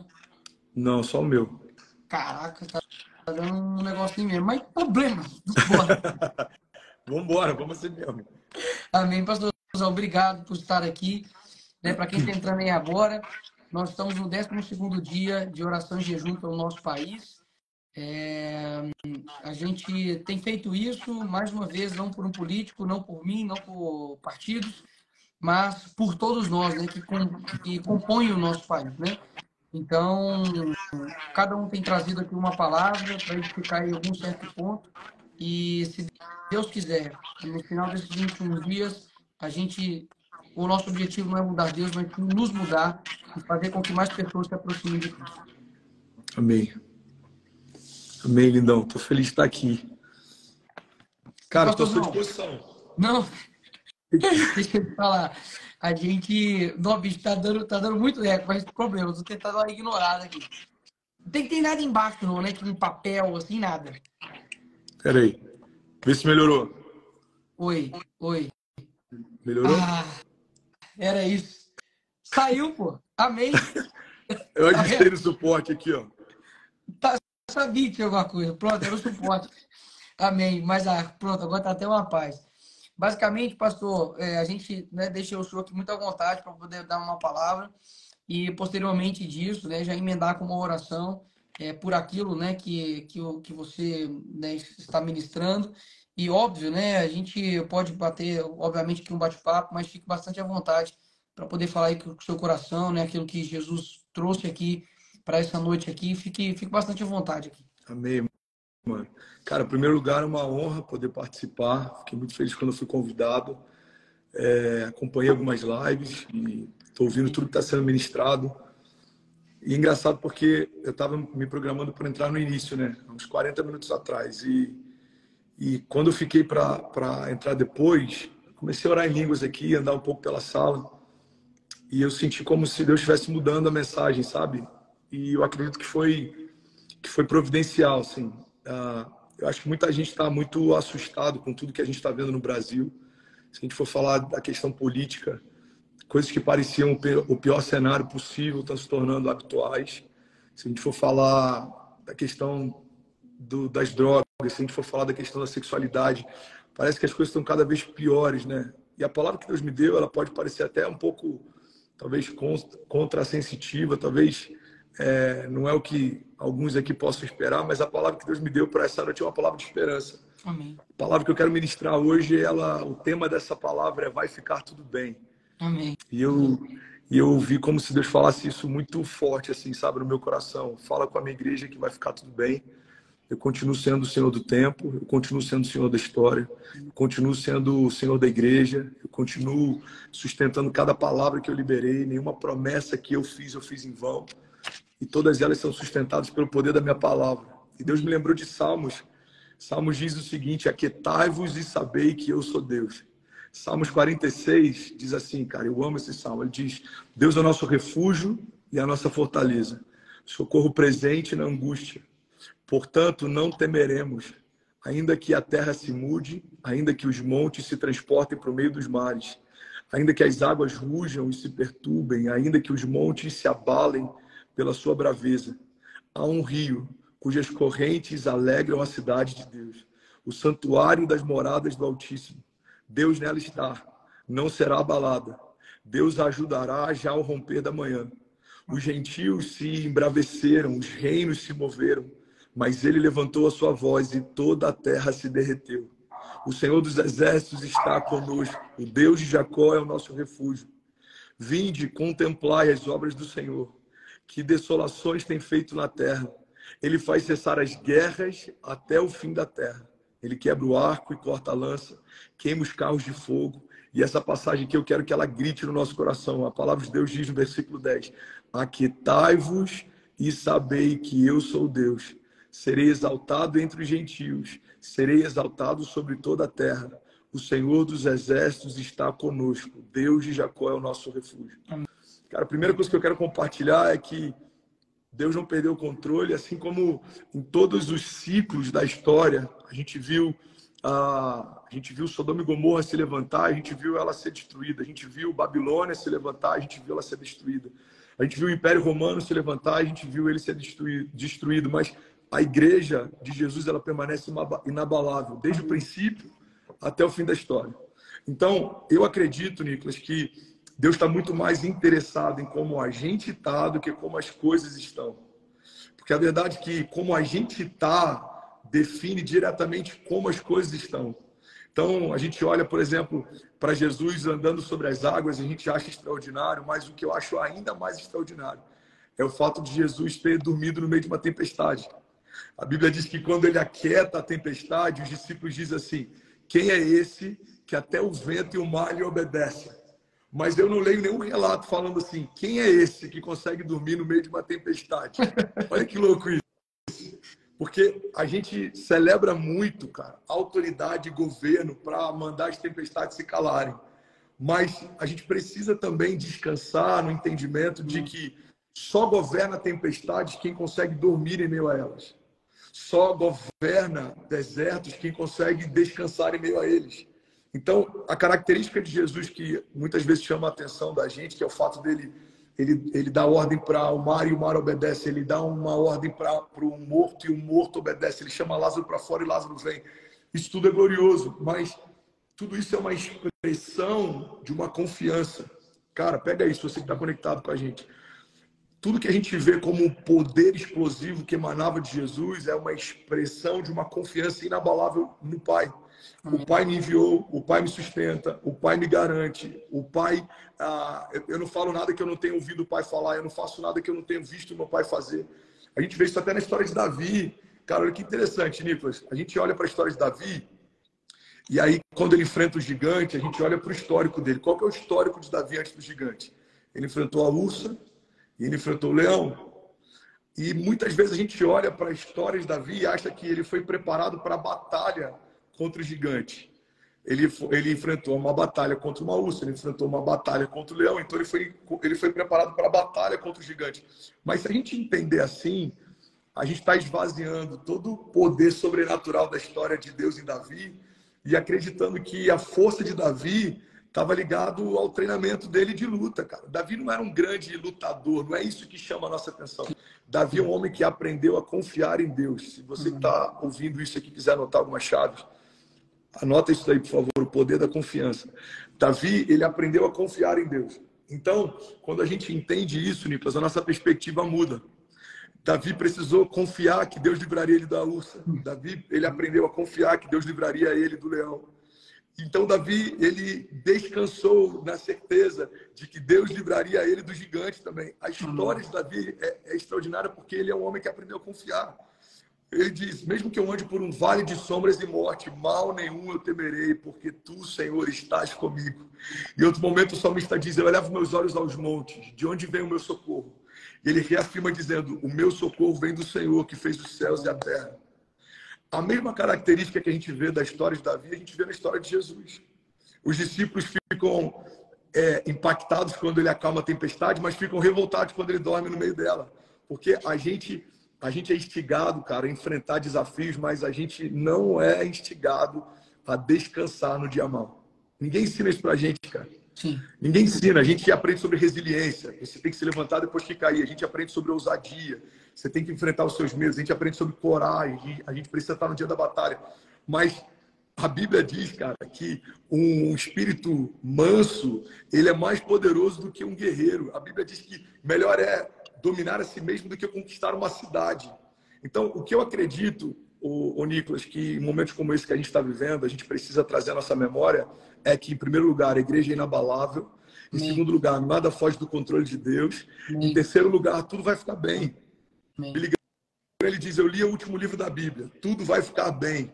Não, só o meu. Caraca, tá dando um negocinho mesmo. Mas problema. Bora. Vambora, vamos assim mesmo. Amém, pastorzão. Obrigado por estar aqui. Né? Para quem está entrando aí agora, nós estamos no 12º dia de oração e jejum pelo nosso país. A gente tem feito isso, mais uma vez, não por um político, não por mim, não por partidos, mas por todos nós, né, que compõem o nosso país, né? Então, cada um tem trazido aqui uma palavra para edificar em algum certo ponto, e se Deus quiser, no final desses 21 dias, o nosso objetivo não é mudar Deus, mas sim nos mudar e fazer com que mais pessoas se aproximem de Cristo. Amém. Amém, lindão. Tô feliz de estar aqui. Cara, tô à sua Pastorzão, disposição. não, deixa eu te falar. A gente. Não, bicho, tá dando muito eco, mas problema, eu tô tentando dar uma ignorada aqui. Não tem nada embaixo, não, né? Que um papel, assim, nada. Pera aí. Vê se melhorou. Oi, oi. Melhorou? Ah, era isso. Saiu, pô. Amém. Eu Tá ajustei vendo? no suporte aqui, ó. Sabia que tinha alguma coisa. Pronto, era o suporte. Amém. Mas, pronto, agora tá até uma paz. Basicamente, pastor, a gente, né, deixa o senhor aqui muito à vontade para poder dar uma palavra e, posteriormente disso, né, já emendar com uma oração por aquilo, né, que você, né, está ministrando. E, óbvio, né, a gente pode bater, obviamente, aqui um bate-papo, mas fique bastante à vontade para poder falar aí com o seu coração, né, aquilo que Jesus trouxe aqui para essa noite aqui. Fique bastante à vontade aqui. Amém, mano. Cara, em primeiro lugar, é uma honra poder participar. Fiquei muito feliz quando eu fui convidado. Acompanhei algumas lives e estou ouvindo tudo que está sendo ministrado. E é engraçado porque eu estava me programando para entrar no início, né? Uns 40 minutos atrás. E quando eu fiquei para entrar depois, comecei a orar em línguas aqui, andar um pouco pela sala. E eu senti como se Deus estivesse mudando a mensagem, sabe? E eu acredito que foi providencial, assim. Eu acho que muita gente está muito assustado com tudo que a gente está vendo no Brasil. Se a gente for falar da questão política, coisas que pareciam o pior cenário possível estão se tornando habituais. Se a gente for falar da questão das drogas, se a gente for falar da questão da sexualidade, parece que as coisas estão cada vez piores, né? E a palavra que Deus me deu, ela pode parecer até um pouco, talvez, contrasensitiva, talvez não é o que alguns aqui possam esperar, mas a palavra que Deus me deu para essa noite é uma palavra de esperança. Amém. A palavra que eu quero ministrar hoje, o tema dessa palavra é vai ficar tudo bem. Amém. E eu vi como se Deus falasse isso muito forte, assim, sabe, no meu coração. Fala com a minha igreja que vai ficar tudo bem. Eu continuo sendo o Senhor do tempo, eu continuo sendo o Senhor da história, eu continuo sendo o Senhor da igreja, eu continuo sustentando cada palavra que eu liberei, nenhuma promessa que eu fiz em vão. E todas elas são sustentadas pelo poder da minha palavra. E Deus me lembrou de Salmos. Salmos diz o seguinte: aquietai-vos e sabei que eu sou Deus. Salmos 46 diz assim, cara, eu amo esse salmo. Ele diz: Deus é o nosso refúgio e a nossa fortaleza, socorro presente na angústia. Portanto, não temeremos, ainda que a terra se mude, ainda que os montes se transportem para o meio dos mares, ainda que as águas rujam e se perturbem, ainda que os montes se abalem pela sua braveza. Há um rio cujas correntes alegram a cidade de Deus, o santuário das moradas do Altíssimo. Deus nela está, não será abalada. Deus a ajudará já ao romper da manhã. Os gentios se embraveceram, os reinos se moveram, mas ele levantou a sua voz e toda a terra se derreteu. O Senhor dos exércitos está conosco, o Deus de Jacó é o nosso refúgio. Vinde, contemplai as obras do Senhor, que desolações tem feito na terra. Ele faz cessar as guerras até o fim da terra. Ele quebra o arco e corta a lança, queima os carros de fogo. E essa passagem aqui eu quero que ela grite no nosso coração. A palavra de Deus diz no versículo 10: aquietai-vos e sabei que eu sou Deus. Serei exaltado entre os gentios, serei exaltado sobre toda a terra. O Senhor dos exércitos está conosco. Deus de Jacó é o nosso refúgio. Cara, a primeira coisa que eu quero compartilhar é que Deus não perdeu o controle, assim como em todos os ciclos da história. A gente viu Sodoma e Gomorra se levantar, a gente viu ela ser destruída. A gente viu Babilônia se levantar, a gente viu ela ser destruída. A gente viu o Império Romano se levantar, a gente viu ele ser destruído. Mas a igreja de Jesus, ela permanece inabalável, desde o princípio até o fim da história. Então, eu acredito, Nicolas, que Deus está muito mais interessado em como a gente está do que como as coisas estão. Porque a verdade é que como a gente está define diretamente como as coisas estão. Então, a gente olha, por exemplo, para Jesus andando sobre as águas, a gente acha extraordinário, mas o que eu acho ainda mais extraordinário é o fato de Jesus ter dormido no meio de uma tempestade. A Bíblia diz que quando ele aquieta a tempestade, os discípulos dizem assim: quem é esse que até o vento e o mar lhe obedecem? Mas eu não leio nenhum relato falando assim: quem é esse que consegue dormir no meio de uma tempestade? Olha que louco isso. Porque a gente celebra muito, cara, autoridade e governo para mandar as tempestades se calarem. Mas a gente precisa também descansar no entendimento de que só governa tempestades quem consegue dormir em meio a elas. Só governa desertos quem consegue descansar em meio a eles. Então, a característica de Jesus que muitas vezes chama a atenção da gente, que é o fato dele, ele dá ordem para o mar e o mar obedece. Ele dá uma ordem para o morto e o morto obedece. Ele chama Lázaro para fora e Lázaro vem. Isso tudo é glorioso, mas tudo isso é uma expressão de uma confiança. Cara, pega isso, você que está conectado com a gente. Tudo que a gente vê como um poder explosivo que emanava de Jesus é uma expressão de uma confiança inabalável no Pai. O Pai me enviou, o Pai me sustenta, o Pai me garante, o Pai... eu não falo nada que eu não tenha ouvido o Pai falar, eu não faço nada que eu não tenha visto o meu Pai fazer. A gente vê isso até na história de Davi. Cara, olha que interessante, Nicolas. A gente olha para a história de Davi e aí, quando ele enfrenta o gigante, a gente olha para o histórico dele. Qual que é o histórico de Davi antes do gigante? Ele enfrentou a ursa, e ele enfrentou o leão. E muitas vezes a gente olha para a história de Davi e acha que ele foi preparado para a batalha contra o gigante. Ele enfrentou uma batalha contra uma ursa, ele enfrentou uma batalha contra o leão, então ele foi preparado para a batalha contra o gigante. Mas se a gente entender assim, a gente está esvaziando todo o poder sobrenatural da história de Deus em Davi e acreditando que a força de Davi estava ligado ao treinamento dele de luta, cara. Davi não era um grande lutador, não é isso que chama a nossa atenção. Davi é um homem que aprendeu a confiar em Deus. Se você está ouvindo isso aqui e quiser anotar algumas chaves, anota isso aí, por favor, o poder da confiança. Davi, ele aprendeu a confiar em Deus. Então, quando a gente entende isso, Nicolas, a nossa perspectiva muda. Davi precisou confiar que Deus livraria ele da ursa. Davi, ele aprendeu a confiar que Deus livraria ele do leão. Então, Davi, ele descansou na certeza de que Deus livraria ele do gigante também. A história de Davi é extraordinária porque ele é um homem que aprendeu a confiar. Ele diz: mesmo que eu ande por um vale de sombras e morte, mal nenhum eu temerei, porque tu, Senhor, estás comigo. Em outro momento, o salmista diz: eu elevo meus olhos aos montes, de onde vem o meu socorro? E ele reafirma dizendo: o meu socorro vem do Senhor, que fez os céus e a terra. A mesma característica que a gente vê da história de Davi, a gente vê na história de Jesus. Os discípulos ficam impactados quando ele acalma a tempestade, mas ficam revoltados quando ele dorme no meio dela. Porque a gente é instigado, cara, a enfrentar desafios, mas a gente não é instigado a descansar no dia mau. Ninguém ensina isso pra gente, cara. Sim. Ninguém ensina. A gente aprende sobre resiliência. Você tem que se levantar depois que cair. A gente aprende sobre ousadia. Você tem que enfrentar os seus medos. A gente aprende sobre coragem. A gente precisa estar no dia da batalha. Mas a Bíblia diz, cara, que um espírito manso, ele é mais poderoso do que um guerreiro. A Bíblia diz que melhor é dominar a si mesmo do que conquistar uma cidade. Então, o que eu acredito, Nicolas, que em momentos como esse que a gente está vivendo, a gente precisa trazer a nossa memória, é que, em primeiro lugar, a igreja é inabalável. Em segundo lugar, nada foge do controle de Deus. Em terceiro lugar, tudo vai ficar bem. Ele diz: eu li o último livro da Bíblia, tudo vai ficar bem.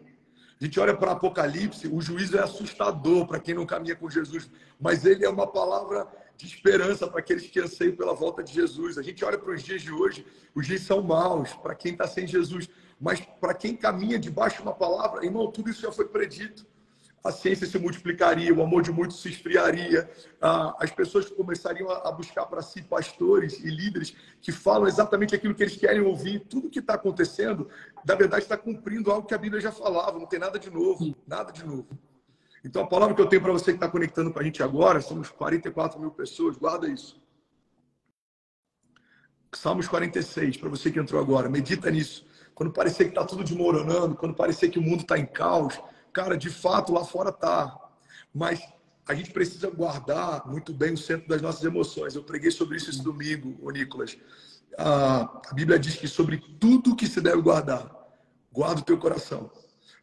A gente olha para Apocalipse, o juízo é assustador para quem não caminha com Jesus, mas ele é uma palavra de esperança para aqueles que anseiam pela volta de Jesus. A gente olha para os dias de hoje, os dias são maus para quem está sem Jesus, mas para quem caminha debaixo de uma palavra, irmão, tudo isso já foi predito. A ciência se multiplicaria, o amor de muitos se esfriaria, as pessoas começariam a buscar para si pastores e líderes que falam exatamente aquilo que eles querem ouvir. Tudo que está acontecendo, na verdade, está cumprindo algo que a Bíblia já falava, não tem nada de novo, nada de novo. Então, a palavra que eu tenho para você que está conectando com a gente agora, somos 44 mil pessoas, guarda isso. Salmos 46, para você que entrou agora, medita nisso. Quando parecer que está tudo desmoronando, quando parecer que o mundo está em caos, cara, de fato, lá fora tá. Mas a gente precisa guardar muito bem o centro das nossas emoções. Eu preguei sobre isso esse domingo, ô Nicolas. A Bíblia diz que sobre tudo que se deve guardar, guarda o teu coração,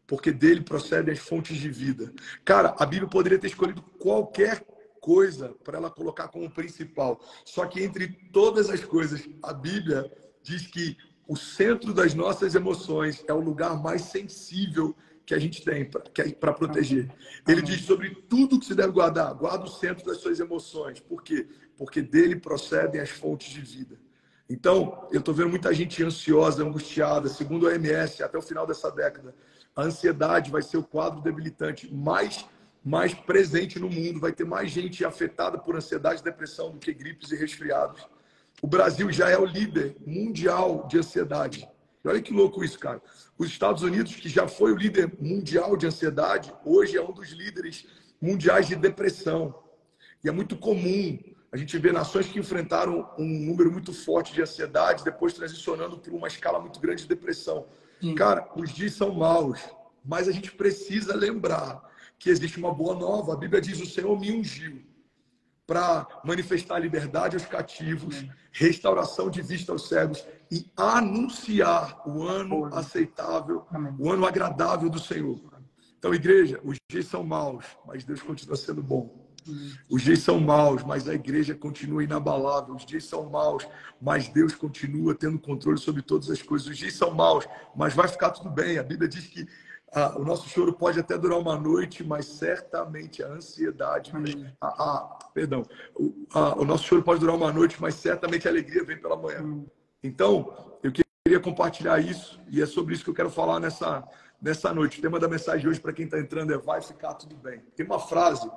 porque dele procedem as fontes de vida. Cara, a Bíblia poderia ter escolhido qualquer coisa para ela colocar como principal. Só que entre todas as coisas, a Bíblia diz que o centro das nossas emoções é o lugar mais sensível que a gente tem para proteger. Ele diz sobre tudo que se deve guardar, guarda o centro das suas emoções. Por quê? Porque dele procedem as fontes de vida. Então, eu estou vendo muita gente ansiosa, angustiada. Segundo a OMS, até o final dessa década, a ansiedade vai ser o quadro debilitante mais presente no mundo. Vai ter mais gente afetada por ansiedade e depressão do que gripes e resfriados. O Brasil já é o líder mundial de ansiedade. E olha que louco isso, cara. Os Estados Unidos, que já foi o líder mundial de ansiedade, hoje é um dos líderes mundiais de depressão. E é muito comum a gente ver nações que enfrentaram um número muito forte de ansiedade, depois transicionando por uma escala muito grande de depressão. Sim. Cara, os dias são maus, mas a gente precisa lembrar que existe uma boa nova. A Bíblia diz: o Senhor me ungiu para manifestar liberdade aos cativos, restauração de vista aos cegos e anunciar o ano aceitável, o ano agradável do Senhor. Então, igreja, os dias são maus, mas Deus continua sendo bom. Os dias são maus, mas a igreja continua inabalável. Os dias são maus, mas Deus continua tendo controle sobre todas as coisas. Os dias são maus, mas vai ficar tudo bem. A Bíblia diz que o nosso choro pode até durar uma noite, mas certamente a ansiedade... o nosso choro pode durar uma noite, mas certamente a alegria vem pela manhã. Então, eu queria compartilhar isso, e é sobre isso que eu quero falar nessa noite. O tema da mensagem de hoje, para quem está entrando, é: vai ficar tudo bem. Tem uma frase,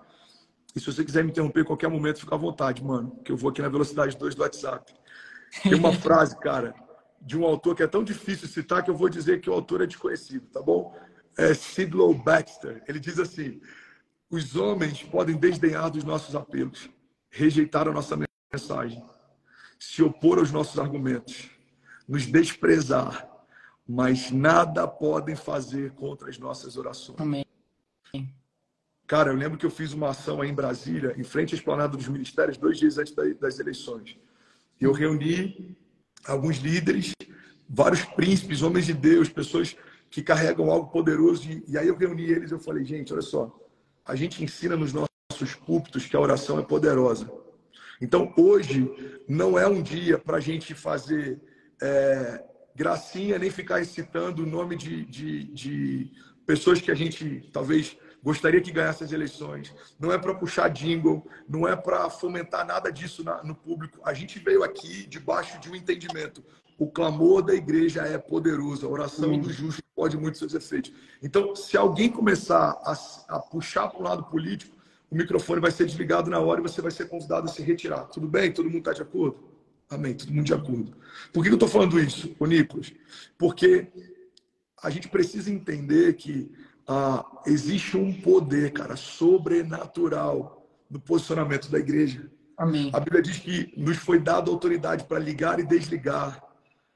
e se você quiser me interromper em qualquer momento, fica à vontade, mano, que eu vou aqui na velocidade 2 do WhatsApp. Tem uma frase, cara, de um autor que é tão difícil citar que eu vou dizer que o autor é desconhecido, tá bom? É Sidlow Baxter. Ele diz assim: os homens podem desdenhar dos nossos apelos, rejeitar a nossa mensagem, se opor aos nossos argumentos, nos desprezar, mas nada podem fazer contra as nossas orações. Amém. Cara, eu lembro que eu fiz uma ação aí em Brasília, em frente à Esplanada dos Ministérios, 2 dias antes das eleições. Eu reuni alguns líderes, vários príncipes, homens de Deus, pessoas que carregam algo poderoso. E aí eu reuni eles e eu falei: gente, olha só, a gente ensina nos nossos púlpitos que a oração é poderosa. Então, hoje não é um dia para a gente fazer gracinha, nem ficar recitando o nome de pessoas que a gente talvez gostaria que ganhasse as eleições. Não é para puxar jingle, não é para fomentar nada disso no público. A gente veio aqui debaixo de um entendimento: o clamor da igreja é poderoso, a oração do justo pode muito seus efeitos. Então, se alguém começar a puxar para um lado político, o microfone vai ser desligado na hora e você vai ser convidado a se retirar. Tudo bem? Todo mundo está de acordo? Amém, todo mundo de acordo. Por que eu estou falando isso, ô Nicolas? Porque a gente precisa entender que existe um poder, cara, sobrenatural no posicionamento da igreja. Amém. A Bíblia diz que nos foi dada autoridade para ligar e desligar.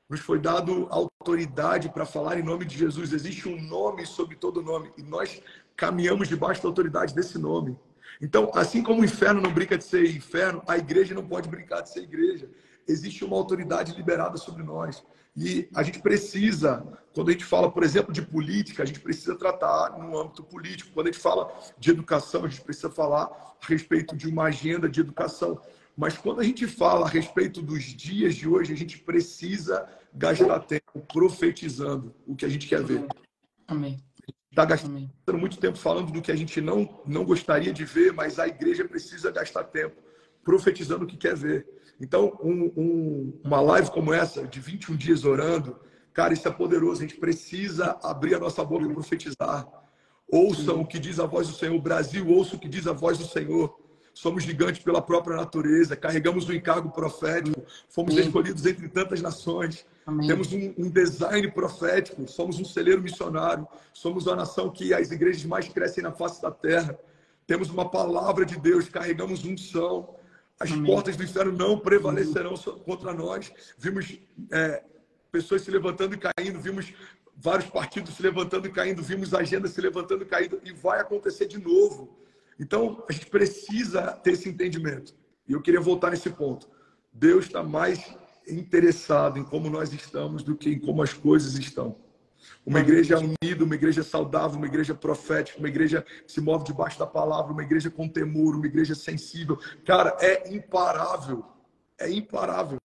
Nos foi dado autoridade para falar em nome de Jesus. Existe um nome sobre todo nome. E nós caminhamos debaixo da autoridade desse nome. Então, assim como o inferno não brinca de ser inferno, a igreja não pode brincar de ser igreja. Existe uma autoridade liberada sobre nós. E a gente precisa, quando a gente fala, por exemplo, de política, a gente precisa tratar no âmbito político. Quando a gente fala de educação, a gente precisa falar a respeito de uma agenda de educação. Mas quando a gente fala a respeito dos dias de hoje, a gente precisa gastar tempo profetizando o que a gente quer ver. Amém. está gastando muito tempo falando do que a gente não gostaria de ver, mas a igreja precisa gastar tempo profetizando o que quer ver. Então, uma live como essa, de 21 dias orando, cara, isso é poderoso. A gente precisa abrir a nossa boca e profetizar. Ouçam o que diz a voz do Senhor. O Brasil, ouça o que diz a voz do Senhor. Somos gigantes pela própria natureza. Carregamos o encargo profético. Fomos escolhidos entre tantas nações. Amém. Temos um design profético. Somos um celeiro missionário. Somos a nação que as igrejas mais crescem na face da terra. Temos uma palavra de Deus. Carregamos unção. As portas do inferno não prevalecerão contra nós. Vimos pessoas se levantando e caindo. Vimos vários partidos se levantando e caindo. Vimos agendas se levantando e caindo. E vai acontecer de novo. Então, a gente precisa ter esse entendimento. E eu queria voltar nesse ponto. Deus está mais interessado em como nós estamos do que em como as coisas estão. Uma igreja unida, uma igreja saudável, uma igreja profética, uma igreja que se move debaixo da palavra, uma igreja com temor, uma igreja sensível. Cara, é imparável. É imparável.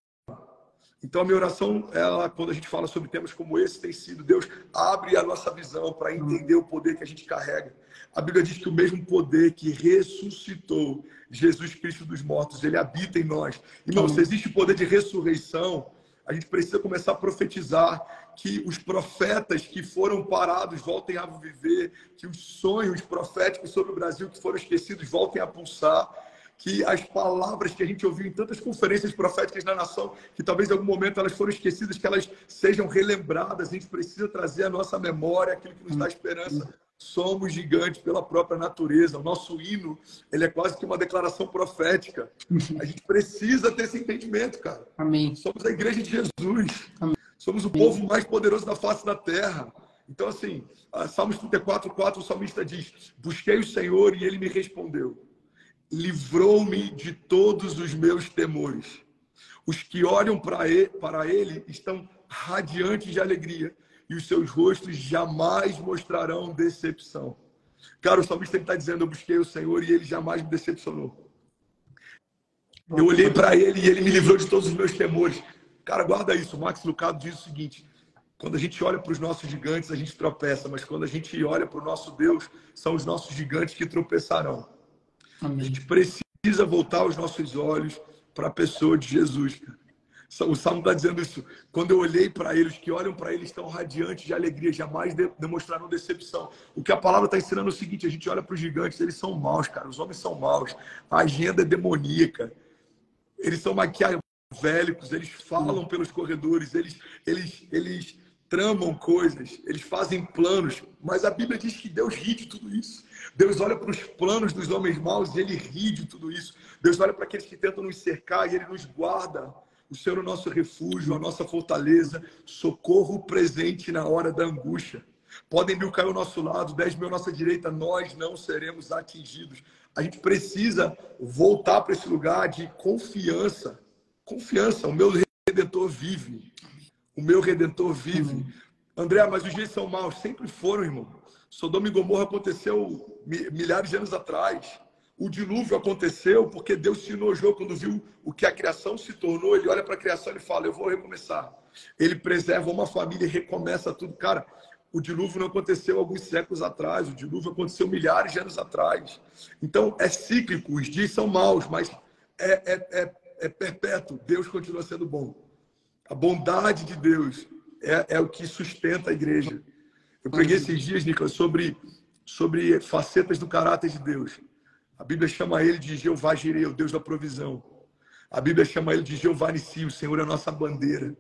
Então, a minha oração, quando a gente fala sobre temas como esse, tem sido: Deus, abre a nossa visão para entender o poder que a gente carrega. A Bíblia diz que o mesmo poder que ressuscitou Jesus Cristo dos mortos, ele habita em nós. Irmão, se existe poder de ressurreição, a gente precisa começar a profetizar que os profetas que foram parados voltem a viver, que os sonhos proféticos sobre o Brasil que foram esquecidos voltem a pulsar, que as palavras que a gente ouviu em tantas conferências proféticas na nação, que talvez em algum momento elas foram esquecidas, que elas sejam relembradas. A gente precisa trazer à nossa memória aquilo que nos dá esperança. Somos gigantes pela própria natureza. O nosso hino, ele é quase que uma declaração profética. A gente precisa ter esse entendimento, cara. Amém. Somos a igreja de Jesus. Amém. Somos o povo mais poderoso da face da terra. Então, assim, Salmos 34:4, o salmista diz: busquei o Senhor e ele me respondeu. Livrou-me de todos os meus temores. Os que olham para ele estão radiantes de alegria, e os seus rostos jamais mostrarão decepção. Cara, o salmista está dizendo: eu busquei o Senhor e ele jamais me decepcionou. Eu olhei para ele e ele me livrou de todos os meus temores. Cara, guarda isso. O Max Lucado diz o seguinte: quando a gente olha para os nossos gigantes, a gente tropeça, mas quando a gente olha para o nosso Deus, são os nossos gigantes que tropeçarão. Amém. A gente precisa voltar os nossos olhos para a pessoa de Jesus. O Salmo está dizendo isso. Quando eu olhei para ele, os que olham para ele estão radiantes de alegria, jamais demonstraram decepção. O que a palavra está ensinando é o seguinte: a gente olha para os gigantes, eles são maus, cara. Os homens são maus. A agenda é demoníaca. Eles são maquiavélicos, eles falam pelos corredores, eles tramam coisas, eles fazem planos. Mas a Bíblia diz que Deus ri de tudo isso. Deus olha para os planos dos homens maus e ele ri de tudo isso. Deus olha para aqueles que tentam nos cercar e ele nos guarda. O Senhor é o nosso refúgio, a nossa fortaleza, socorro presente na hora da angústia. Podem 1000 cair ao nosso lado, 10.000 à nossa direita, nós não seremos atingidos. A gente precisa voltar para esse lugar de confiança. Confiança, o meu Redentor vive. O meu Redentor vive. André, mas os dias são maus. Sempre foram, irmão. Sodoma e Gomorra aconteceu milhares de anos atrás. O dilúvio aconteceu porque Deus se enojou quando viu o que a criação se tornou. Ele olha para a criação e fala: eu vou recomeçar. Ele preserva uma família e recomeça tudo. Cara, o dilúvio não aconteceu alguns séculos atrás. O dilúvio aconteceu milhares de anos atrás. Então, é cíclico. Os dias são maus, mas é perpétuo. Deus continua sendo bom. A bondade de Deus é o que sustenta a igreja. Eu preguei esses dias, Nicolas, sobre facetas do caráter de Deus. A Bíblia chama ele de Jeová Jireh, o Deus da provisão. A Bíblia chama ele de Jeová Nissi, o Senhor é a nossa bandeira.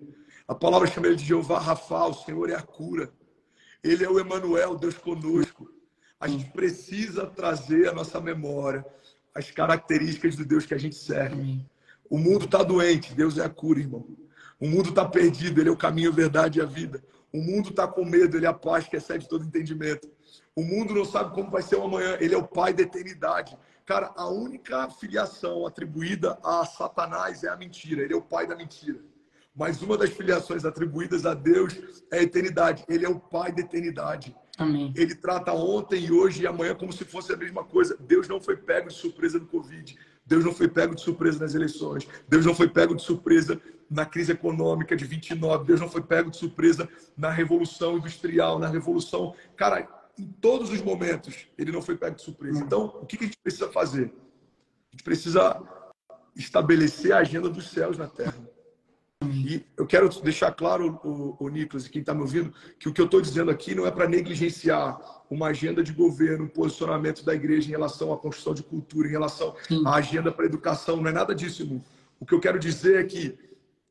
A palavra chama ele de Jeová Rafa, o Senhor é a cura. Ele é o Emanuel, Deus conosco. A gente precisa trazer à nossa memória as características do Deus que a gente serve. O mundo está doente, Deus é a cura, irmão. O mundo está perdido, ele é o caminho, a verdade e a vida. O mundo está com medo, ele é a paz que excede todo entendimento. O mundo não sabe como vai ser o amanhã, ele é o Pai da eternidade. Cara, a única filiação atribuída a Satanás é a mentira, ele é o pai da mentira. Mas uma das filiações atribuídas a Deus é a eternidade, ele é o Pai da eternidade. Amém. Ele trata ontem e hoje e amanhã como se fosse a mesma coisa. Deus não foi pego de surpresa no Covid. Deus não foi pego de surpresa nas eleições. Deus não foi pego de surpresa na crise econômica de 29. Deus não foi pego de surpresa na Revolução Industrial, na Revolução... Cara, em todos os momentos, ele não foi pego de surpresa. Então, o que a gente precisa fazer? A gente precisa estabelecer a agenda dos céus na terra. E eu quero deixar claro, o Nicolas e quem está me ouvindo, que o que eu estou dizendo aqui não é para negligenciar uma agenda de governo, um posicionamento da igreja em relação à construção de cultura, em relação à agenda para a educação. Não é nada disso, irmão. O que eu quero dizer é que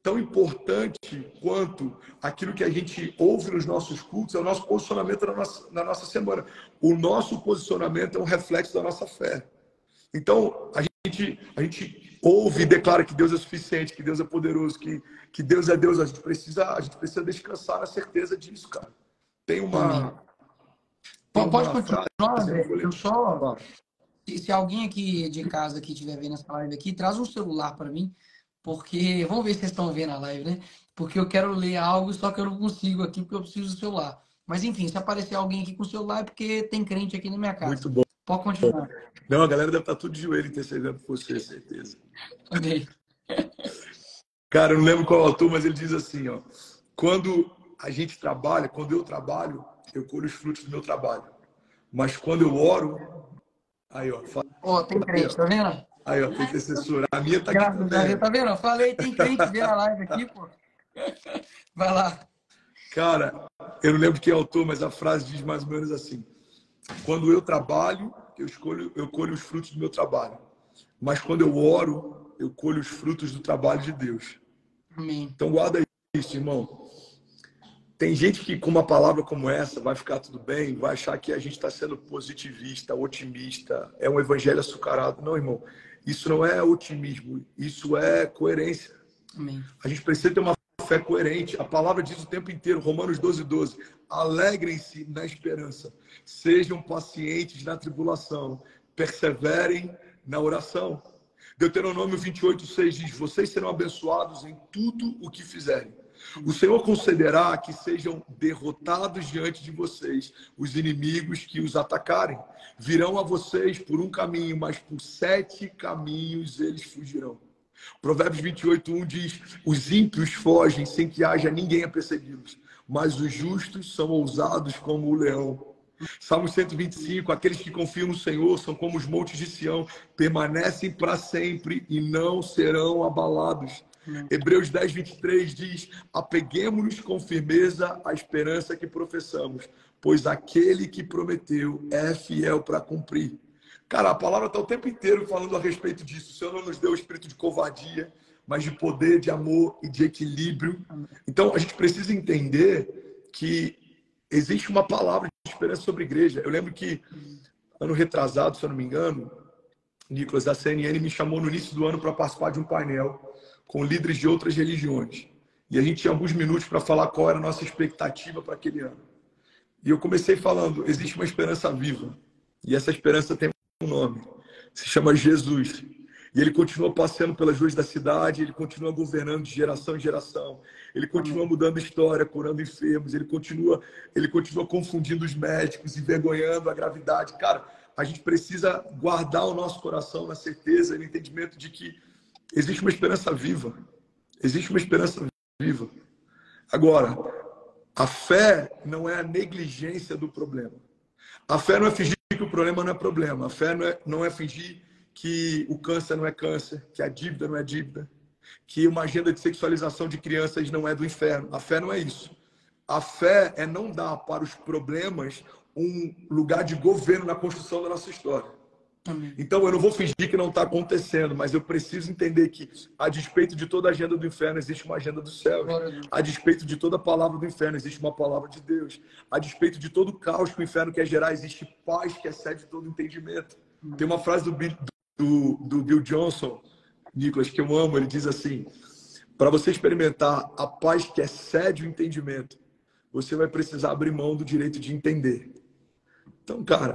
tão importante quanto aquilo que a gente ouve nos nossos cultos é o nosso posicionamento na nossa semana. O nosso posicionamento é um reflexo da nossa fé. Então, a gente ouve e declara que Deus é suficiente, que Deus é poderoso, que Deus é Deus. A gente precisa descansar na certeza disso, cara. Tem uma... Pode continuar, André. Eu só... Se alguém aqui de casa que estiver vendo essa live aqui, traz um celular para mim, porque... Vamos ver se vocês estão vendo a live, né? Porque eu quero ler algo, só que eu não consigo aqui, porque eu preciso do celular. Mas, enfim, se aparecer alguém aqui com o celular, é porque tem crente aqui na minha casa. Muito bom. Pode continuar. Não, a galera deve estar tudo de joelho intercedendo por você, certeza. Amém. Cara, eu não lembro qual autor, mas ele diz assim, ó. Quando a gente trabalha, quando eu trabalho, eu colho os frutos do meu trabalho. Mas quando eu oro... Aí, ó. Ó, tem crente, tá vendo? Aí, ó, tem intercessora. A minha tá aqui também. Tá vendo? Eu falei, tem crente vendo a live aqui, pô. Vai lá. Cara, eu não lembro quem é o autor, mas a frase diz mais ou menos assim. Quando eu trabalho, eu colho os frutos do meu trabalho. Mas quando eu oro, eu colho os frutos do trabalho de Deus. Amém. Então guarda isso, irmão. Tem gente que com uma palavra como essa vai ficar tudo bem, vai achar que a gente está sendo positivista, otimista, é um evangelho açucarado. Não, irmão. Isso não é otimismo, isso é coerência. Amém. A gente precisa ter uma fé coerente. A palavra diz o tempo inteiro, Romanos 12:12. Alegrem-se na esperança, sejam pacientes na tribulação, perseverem na oração. Deuteronômio 28:6 diz, vocês serão abençoados em tudo o que fizerem. O Senhor concederá que sejam derrotados diante de vocês os inimigos que os atacarem. Virão a vocês por um caminho, mas por 7 caminhos eles fugirão. Provérbios 28:1 diz, os ímpios fogem sem que haja ninguém a persegui-los, mas os justos são ousados como o leão. Salmo 125, aqueles que confiam no Senhor são como os montes de Sião, permanecem para sempre e não serão abalados. Hebreus 10:23 diz, apeguemo-nos com firmeza à esperança que professamos, pois aquele que prometeu é fiel para cumprir. Cara, a palavra está o tempo inteiro falando a respeito disso. O Senhor não nos deu o espírito de covardia, mas de poder, de amor e de equilíbrio. Então, a gente precisa entender que existe uma palavra de esperança sobre a igreja. Eu lembro que, ano retrasado, se eu não me engano, Nicolas, da CNN, me chamou no início do ano para participar de um painel com líderes de outras religiões. E a gente tinha alguns minutos para falar qual era a nossa expectativa para aquele ano. E eu comecei falando, existe uma esperança viva. E essa esperança tem um nome. Se chama Jesus. E ele continua passeando pelas ruas da cidade, ele continua governando de geração em geração. Ele continua mudando história, curando enfermos. Ele continua confundindo os médicos, envergonhando a gravidade. Cara, a gente precisa guardar o nosso coração na certeza e no entendimento de que existe uma esperança viva. Existe uma esperança viva. Agora, a fé não é a negligência do problema. A fé não é fingir que o problema não é problema. A fé não é fingir que o câncer não é câncer, que a dívida não é dívida, que uma agenda de sexualização de crianças não é do inferno. A fé não é isso. A fé é não dar para os problemas um lugar de governo na construção da nossa história. Então, eu não vou fingir que não está acontecendo, mas eu preciso entender que, a despeito de toda a agenda do inferno, existe uma agenda dos céus. A despeito de toda a palavra do inferno, existe uma palavra de Deus. A despeito de todo o caos que o inferno quer gerar, existe paz que excede todo entendimento. Tem uma frase do Bill Johnson, Nicolas, que eu amo, ele diz assim, para você experimentar a paz que excede o entendimento, você vai precisar abrir mão do direito de entender. Então, cara,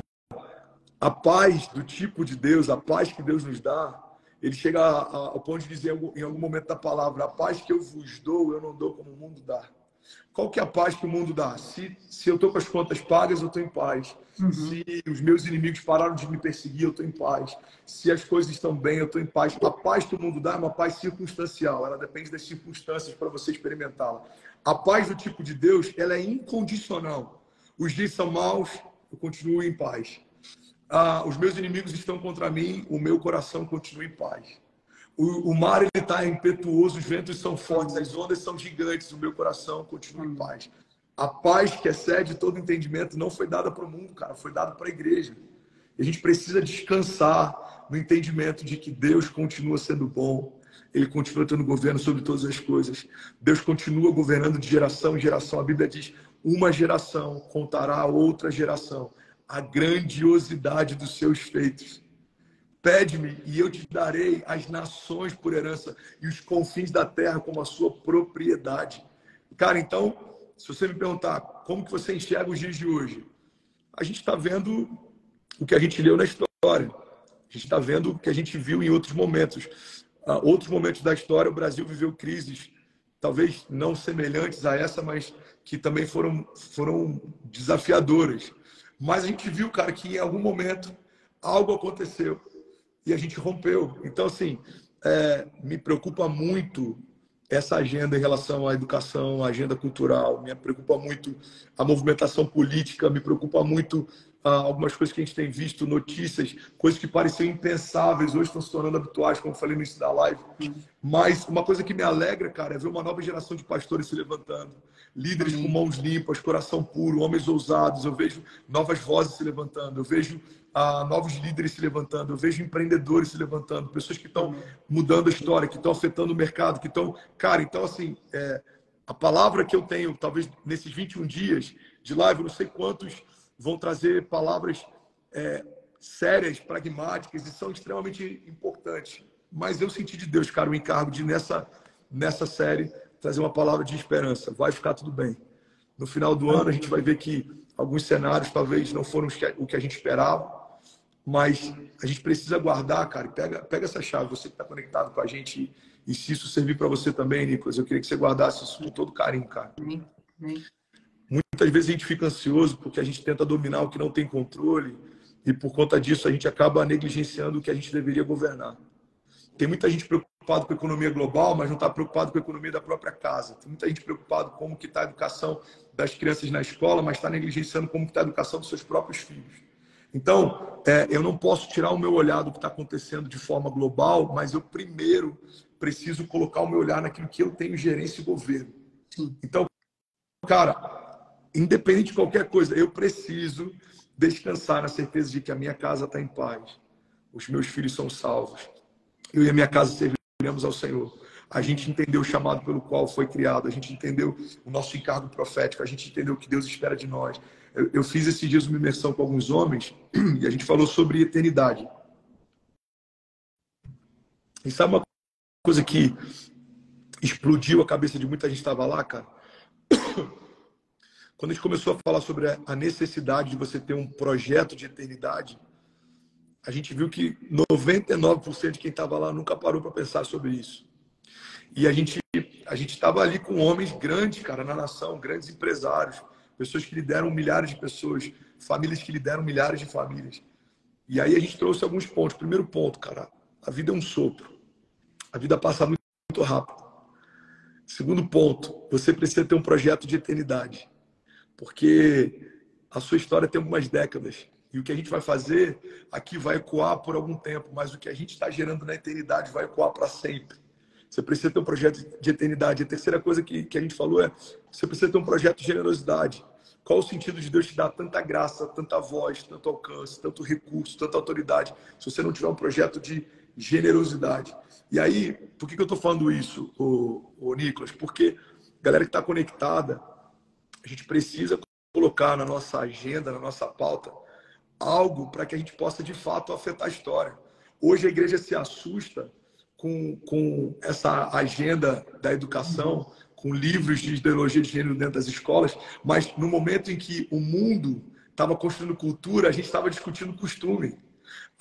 a paz do tipo de Deus, a paz que Deus nos dá, ele chega ao ponto de dizer em algum momento da palavra, a paz que eu vos dou, eu não dou como o mundo dá. Qual que é a paz que o mundo dá? Se eu estou com as contas pagas, eu estou em paz. Se os meus inimigos pararam de me perseguir, eu estou em paz. Se as coisas estão bem, eu estou em paz. A paz que o mundo dá é uma paz circunstancial. Ela depende das circunstâncias para você experimentá-la. A paz do tipo de Deus, ela é incondicional. Os dias são maus, eu continuo em paz. Os meus inimigos estão contra mim, o meu coração continua em paz. O mar ele está impetuoso, os ventos são fortes, as ondas são gigantes, o meu coração continua em paz. A paz que excede todo entendimento não foi dada para o mundo, cara, foi dada para a igreja. E a gente precisa descansar no entendimento de que Deus continua sendo bom, Ele continua tendo governo sobre todas as coisas. Deus continua governando de geração em geração. A Bíblia diz, uma geração contará a outra geração a grandiosidade dos seus feitos. Pede-me e eu te darei as nações por herança e os confins da terra como a sua propriedade. Cara, então, se você me perguntar como que você enxerga os dias de hoje, a gente está vendo o que a gente leu na história. A gente está vendo o que a gente viu em outros momentos. Outros momentos da história, o Brasil viveu crises, talvez não semelhantes a essa, mas que também foram desafiadoras. Mas a gente viu, cara, que em algum momento algo aconteceu e a gente rompeu. Então, assim, me preocupa muito essa agenda em relação à educação, à agenda cultural, me preocupa muito a movimentação política, me preocupa muito algumas coisas que a gente tem visto, notícias, coisas que pareciam impensáveis, hoje estão se tornando habituais, como eu falei no início da live. Mas uma coisa que me alegra, cara, é ver uma nova geração de pastores se levantando, líderes com mãos limpas, coração puro, homens ousados. Eu vejo novas vozes se levantando, eu vejo novos líderes se levantando, eu vejo empreendedores se levantando, pessoas que estão mudando a história, que estão afetando o mercado, que estão... Cara, então, assim, a palavra que eu tenho, talvez nesses 21 dias de live, eu não sei quantos vão trazer palavras sérias, pragmáticas, e são extremamente importantes. Mas eu senti de Deus, cara, o encargo de, nessa série, trazer uma palavra de esperança. Vai ficar tudo bem. No final do ano, a gente vai ver que alguns cenários talvez não foram o que a gente esperava, mas a gente precisa guardar, cara. Pega essa chave, você que está conectado com a gente, e se isso servir para você também, Nicolas, eu queria que você guardasse isso com todo carinho, cara. Muitas vezes a gente fica ansioso porque a gente tenta dominar o que não tem controle e por conta disso a gente acaba negligenciando o que a gente deveria governar. Tem muita gente preocupada com a economia global, mas não está preocupado com a economia da própria casa. Tem muita gente preocupada com como que está a educação das crianças na escola, mas está negligenciando como que está a educação dos seus próprios filhos. Então, eu não posso tirar o meu olhar do que está acontecendo de forma global, mas eu primeiro preciso colocar o meu olhar naquilo que eu tenho gerência e governo. Então, cara, independente de qualquer coisa, eu preciso descansar na certeza de que a minha casa está em paz. Os meus filhos são salvos. Eu e a minha casa serviremos ao Senhor. A gente entendeu o chamado pelo qual foi criado. A gente entendeu o nosso encargo profético. A gente entendeu o que Deus espera de nós. Eu fiz esses dias uma imersão com alguns homens e a gente falou sobre eternidade. E sabe uma coisa que explodiu a cabeça de muita gente que estava lá, cara? Quando a gente começou a falar sobre a necessidade de você ter um projeto de eternidade, a gente viu que 99% de quem estava lá nunca parou para pensar sobre isso. E a gente estava ali com homens grandes, cara, na nação, grandes empresários, pessoas que lideram milhares de pessoas, famílias que lideram milhares de famílias. E aí a gente trouxe alguns pontos. Primeiro ponto, cara, a vida é um sopro. A vida passa muito, muito rápido. Segundo ponto, você precisa ter um projeto de eternidade. Porque a sua história tem algumas décadas. E o que a gente vai fazer aqui vai ecoar por algum tempo, mas o que a gente está gerando na eternidade vai ecoar para sempre. Você precisa ter um projeto de eternidade. A terceira coisa que a gente falou é você precisa ter um projeto de generosidade. Qual o sentido de Deus te dar tanta graça, tanta voz, tanto alcance, tanto recurso, tanta autoridade, se você não tiver um projeto de generosidade? E aí, por que eu estou falando isso, Nicolas? Porque a galera que está conectada, a gente precisa colocar na nossa agenda, na nossa pauta, algo para que a gente possa, de fato, afetar a história. Hoje a igreja se assusta com essa agenda da educação, com livros de ideologia de gênero dentro das escolas, mas no momento em que o mundo estava construindo cultura, a gente estava discutindo costume.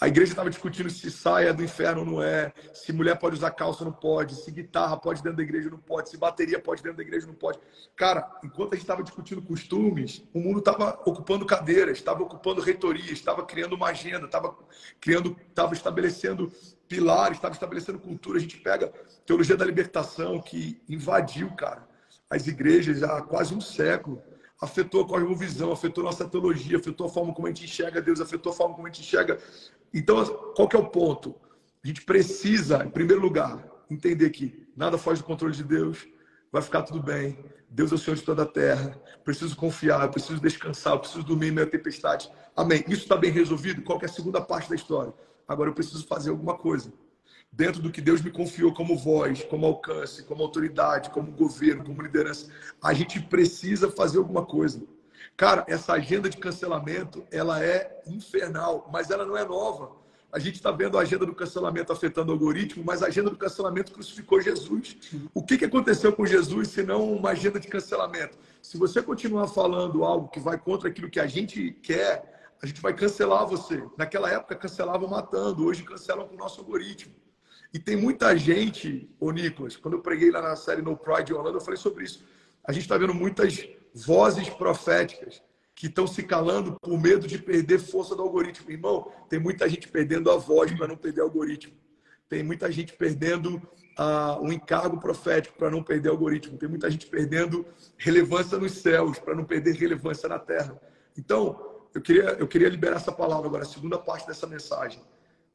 A igreja estava discutindo se saia é do inferno ou não é, se mulher pode usar calça ou não pode, se guitarra pode dentro da igreja ou não pode, se bateria pode dentro da igreja ou não pode. Cara, enquanto a gente estava discutindo costumes, o mundo estava ocupando cadeiras, estava ocupando reitorias, estava criando uma agenda, estava estabelecendo pilares, estava estabelecendo cultura. A gente pega a teologia da libertação, que invadiu, cara, as igrejas há quase um século. afetou a cosmovisão, afetou a nossa teologia, afetou a forma como a gente enxerga Deus, afetou a forma como a gente enxerga. Então, qual que é o ponto? A gente precisa, em primeiro lugar, entender que nada foge do controle de Deus, vai ficar tudo bem. Deus é o Senhor de toda a terra. Preciso confiar, preciso descansar, preciso dormir em meio à tempestade. Amém. Isso está bem resolvido? Qual que é a segunda parte da história? Agora eu preciso fazer alguma coisa. Dentro do que Deus me confiou como voz, como alcance, como autoridade, como governo, como liderança, a gente precisa fazer alguma coisa. Cara, essa agenda de cancelamento, ela é infernal, mas ela não é nova. A gente está vendo a agenda do cancelamento afetando o algoritmo, mas a agenda do cancelamento crucificou Jesus. O que aconteceu com Jesus, se não uma agenda de cancelamento? Se você continuar falando algo que vai contra aquilo que a gente quer, a gente vai cancelar você. Naquela época, cancelavam matando, hoje cancelam com o nosso algoritmo. E tem muita gente, ô Nicolas, quando eu preguei lá na série No Pride de Orlando, eu falei sobre isso. A gente está vendo muitas vozes proféticas que estão se calando por medo de perder força do algoritmo. Irmão, tem muita gente perdendo a voz para não perder o algoritmo. Tem muita gente perdendo um encargo profético para não perder o algoritmo. Tem muita gente perdendo relevância nos céus para não perder relevância na terra. Então, eu queria liberar essa palavra agora, a segunda parte dessa mensagem.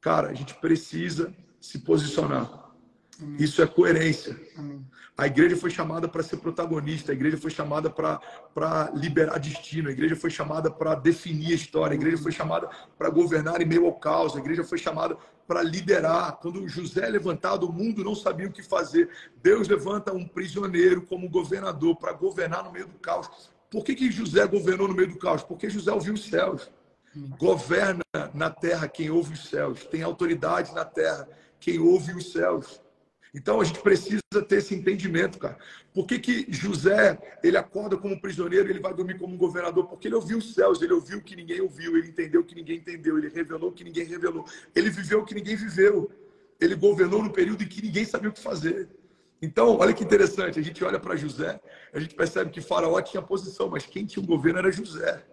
Cara, a gente precisa se posicionar. Amém. Isso é coerência. Amém. A igreja foi chamada para ser protagonista, a igreja foi chamada para liberar destino, a igreja foi chamada para definir a história, a igreja foi chamada para governar em meio ao caos, a igreja foi chamada para liderar. Quando José é levantado, o mundo não sabia o que fazer. Deus levanta um prisioneiro como governador para governar no meio do caos. Por que José governou no meio do caos? Porque José ouviu os céus. Governa na terra quem ouve os céus. Tem autoridade na terra quem ouve os céus. Então a gente precisa ter esse entendimento, cara. Por que José, ele acorda como prisioneiro e ele vai dormir como governador? Porque ele ouviu os céus, ele ouviu o que ninguém ouviu, ele entendeu o que ninguém entendeu, ele revelou o que ninguém revelou, ele viveu o que ninguém viveu, ele governou no período em que ninguém sabia o que fazer. Então, olha que interessante, a gente olha para José, a gente percebe que Faraó tinha posição, mas quem tinha o governo era José.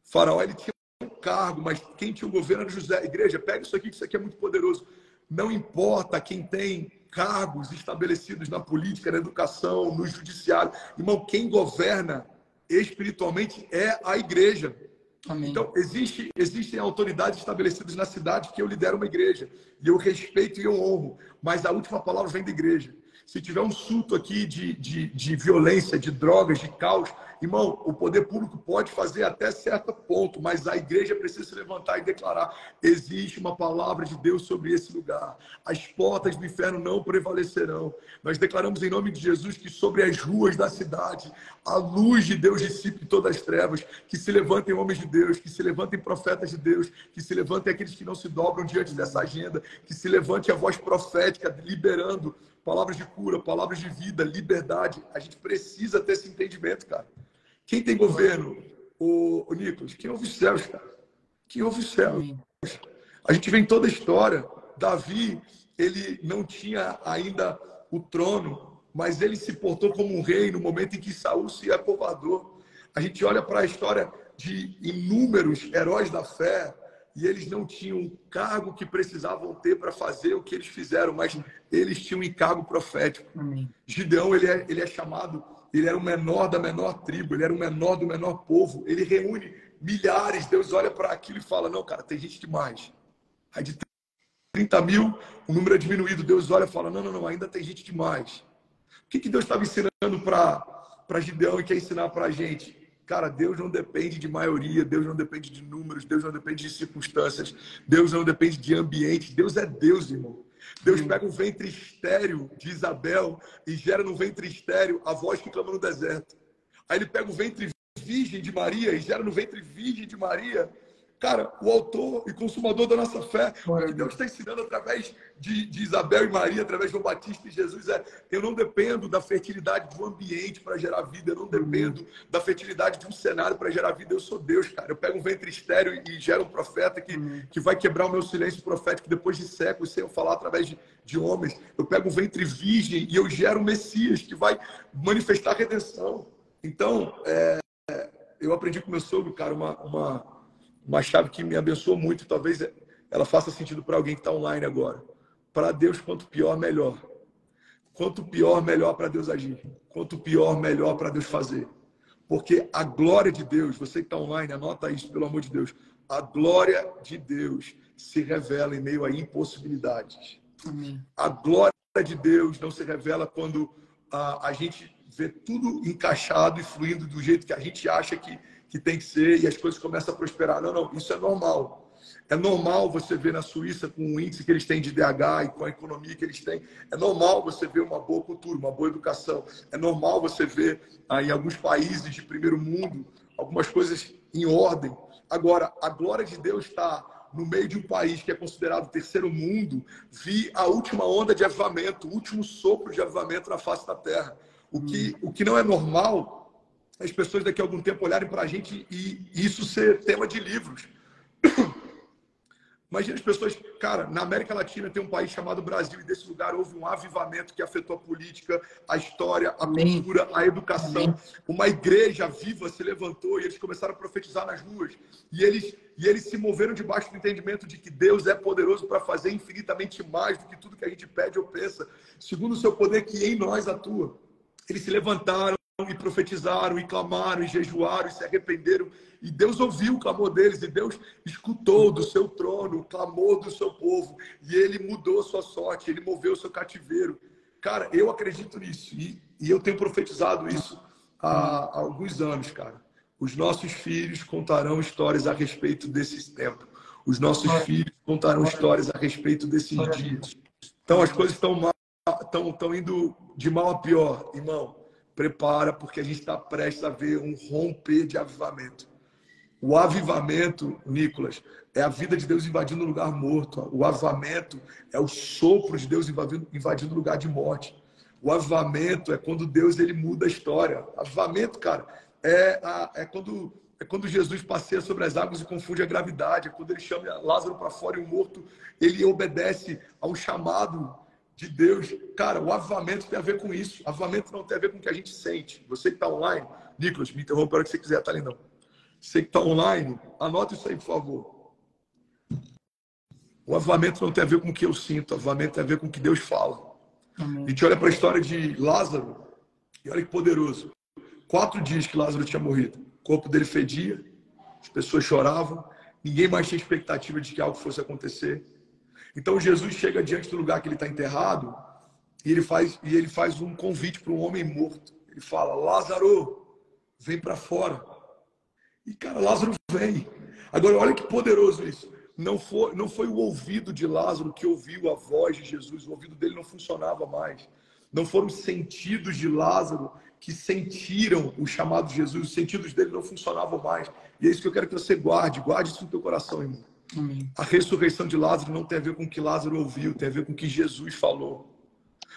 Faraó, ele tinha um cargo, mas quem tinha o governo era José. Igreja, pega isso aqui, que isso aqui é muito poderoso. Não importa quem tem cargos estabelecidos na política, na educação, no judiciário. Irmão, quem governa espiritualmente é a igreja. Amém. Então, existem autoridades estabelecidas na cidade que eu lidero uma igreja. E eu respeito e eu honro. Mas a última palavra vem da igreja. Se tiver um surto aqui de violência, de drogas, de caos, irmão, o poder público pode fazer até certo ponto, mas a igreja precisa se levantar e declarar: existe uma palavra de Deus sobre esse lugar. As portas do inferno não prevalecerão. Nós declaramos em nome de Jesus que sobre as ruas da cidade, a luz de Deus dissipe todas as trevas, que se levantem homens de Deus, que se levantem profetas de Deus, que se levantem aqueles que não se dobram diante dessa agenda, que se levante a voz profética, liberando palavras de cura, palavras de vida, liberdade. A gente precisa ter esse entendimento, cara. Quem tem governo, o Nicolas? Quem ouve os céus, cara? Quem ouve os céus? A gente vê em toda a história. Davi, ele não tinha ainda o trono, mas ele se portou como um rei no momento em que Saul se acovardou. A gente olha para a história de inúmeros heróis da fé, e eles não tinham o cargo que precisavam ter para fazer o que eles fizeram, mas eles tinham um encargo profético. Amém. Gideão, ele é chamado, ele era o menor da menor tribo, ele era o menor do menor povo, ele reúne milhares. Deus olha para aquilo e fala: não, cara, tem gente demais. Aí de 30 mil, o número é diminuído. Deus olha e fala: não, ainda tem gente demais. O que Deus estava ensinando para Gideão e quer ensinar para a gente? Cara, Deus não depende de maioria, Deus não depende de números, Deus não depende de circunstâncias, Deus não depende de ambiente. Deus é Deus, irmão. Deus pega o ventre estéril de Isabel e gera no ventre estéril a voz que clama no deserto. Aí ele pega o ventre virgem de Maria e gera no ventre virgem de Maria, cara, o autor e consumador da nossa fé. O que Deus está ensinando através de Isabel e Maria, através de João Batista e Jesus eu não dependo da fertilidade do ambiente para gerar vida, eu não dependo da fertilidade de um cenário para gerar vida. Eu sou Deus, cara. Eu pego um ventre estéril e gero um profeta que vai quebrar o meu silêncio profético depois de séculos, sem eu falar através de homens. Eu pego um ventre virgem e eu gero um Messias que vai manifestar a redenção. Então, eu aprendi com meu sogro, cara, uma chave que me abençoou muito. Talvez ela faça sentido para alguém que está online agora. Para Deus, quanto pior, melhor. Quanto pior, melhor para Deus agir. Quanto pior, melhor para Deus fazer. Porque a glória de Deus, você que está online, anota isso, pelo amor de Deus. A glória de Deus se revela em meio a impossibilidades. Amém. A glória de Deus não se revela quando a gente vê tudo encaixado e fluindo do jeito que a gente acha que tem que ser e as coisas começam a prosperar. Não, não, isso é normal. É normal você ver na Suíça, com o índice que eles têm de DH e com a economia que eles têm, é normal você ver uma boa cultura, uma boa educação. É normal você ver em alguns países de primeiro mundo algumas coisas em ordem. Agora, a glória de Deus está no meio de um país que é considerado terceiro mundo, vi a última onda de avivamento, o último sopro de avivamento na face da terra. O que não é normal é as pessoas daqui a algum tempo olharem para a gente e isso ser tema de livros. Imagina as pessoas, cara, na América Latina tem um país chamado Brasil e desse lugar houve um avivamento que afetou a política, a história, a cultura, a educação. Uma igreja viva se levantou e eles começaram a profetizar nas ruas. E eles se moveram debaixo do entendimento de que Deus é poderoso para fazer infinitamente mais do que tudo que a gente pede ou pensa, segundo o seu poder que em nós atua. Eles se levantaram e profetizaram, e clamaram, e jejuaram, e se arrependeram. E Deus ouviu o clamor deles, e Deus escutou do seu trono o clamor do seu povo. E Ele mudou a sua sorte, Ele moveu o seu cativeiro. Cara, eu acredito nisso. E eu tenho profetizado isso há alguns anos, cara. Os nossos filhos contarão histórias a respeito desses tempos. Os nossos filhos contarão histórias a respeito desses dias. Então, as coisas estão indo de mal a pior, irmão. Prepara, porque a gente está prestes a ver um romper de avivamento. O avivamento, Nicolas, é a vida de Deus invadindo o lugar morto. O avivamento é o sopro de Deus invadindo o lugar de morte. O avivamento é quando Deus ele muda a história. Avivamento, cara, é quando Jesus passeia sobre as águas e confunde a gravidade. É quando ele chama Lázaro para fora e o morto, ele obedece a um chamado de Deus. Cara, o avivamento tem a ver com isso. O avivamento não tem a ver com o que a gente sente. Você que está online, Nicolas, me interrompa a hora que você quiser, tá, lindão? Você que está online, anota isso aí, por favor. O avivamento não tem a ver com o que eu sinto. O avivamento tem a ver com o que Deus fala. Amém. A gente olha para a história de Lázaro e olha que poderoso. 4 dias que Lázaro tinha morrido. O corpo dele fedia, as pessoas choravam, ninguém mais tinha expectativa de que algo fosse acontecer. Então Jesus chega diante do lugar que ele está enterrado e ele faz um convite para um homem morto. Ele fala: Lázaro, vem para fora. E, cara, Lázaro vem. Agora, olha que poderoso isso. Não foi o ouvido de Lázaro que ouviu a voz de Jesus. O ouvido dele não funcionava mais. Não foram os sentidos de Lázaro que sentiram o chamado de Jesus. Os sentidos dele não funcionavam mais. E é isso que eu quero que você guarde. Guarde isso no teu coração, irmão. Amém. A ressurreição de Lázaro não tem a ver com o que Lázaro ouviu, tem a ver com o que Jesus falou.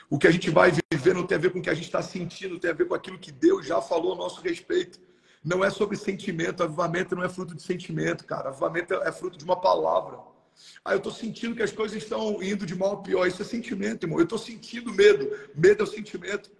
O que a gente vai viver não tem a ver com o que a gente está sentindo, tem a ver com aquilo que Deus já falou a nosso respeito. Não é sobre sentimento, avivamento não é fruto de sentimento, cara. Avivamento é fruto de uma palavra. Eu estou sentindo que as coisas estão indo de mal a pior. Isso é sentimento, irmão. Eu estou sentindo medo. Medo é o sentimento.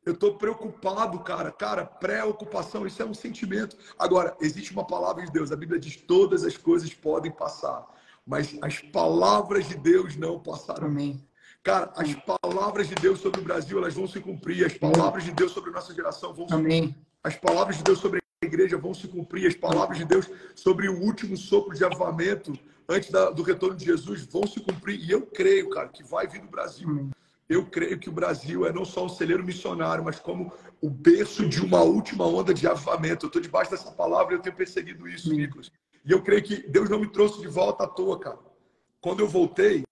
Eu estou preocupado, cara. Cara, preocupação, isso é um sentimento. Agora, existe uma palavra de Deus. A Bíblia diz: todas as coisas podem passar, mas as palavras de Deus não passarão. Amém. Cara, as palavras de Deus sobre o Brasil, elas vão se cumprir. As palavras de Deus sobre a nossa geração vão se cumprir. As palavras de Deus sobre a igreja vão se cumprir. As palavras de Deus sobre o último sopro de avivamento antes do retorno de Jesus vão se cumprir. E eu creio, cara, que vai vir do Brasil. Amém. Eu creio que o Brasil é não só um celeiro missionário, mas como o berço de uma última onda de avivamento. Eu estou debaixo dessa palavra e eu tenho perseguido isso, Nicolas. E eu creio que Deus não me trouxe de volta à toa, cara. Quando eu voltei,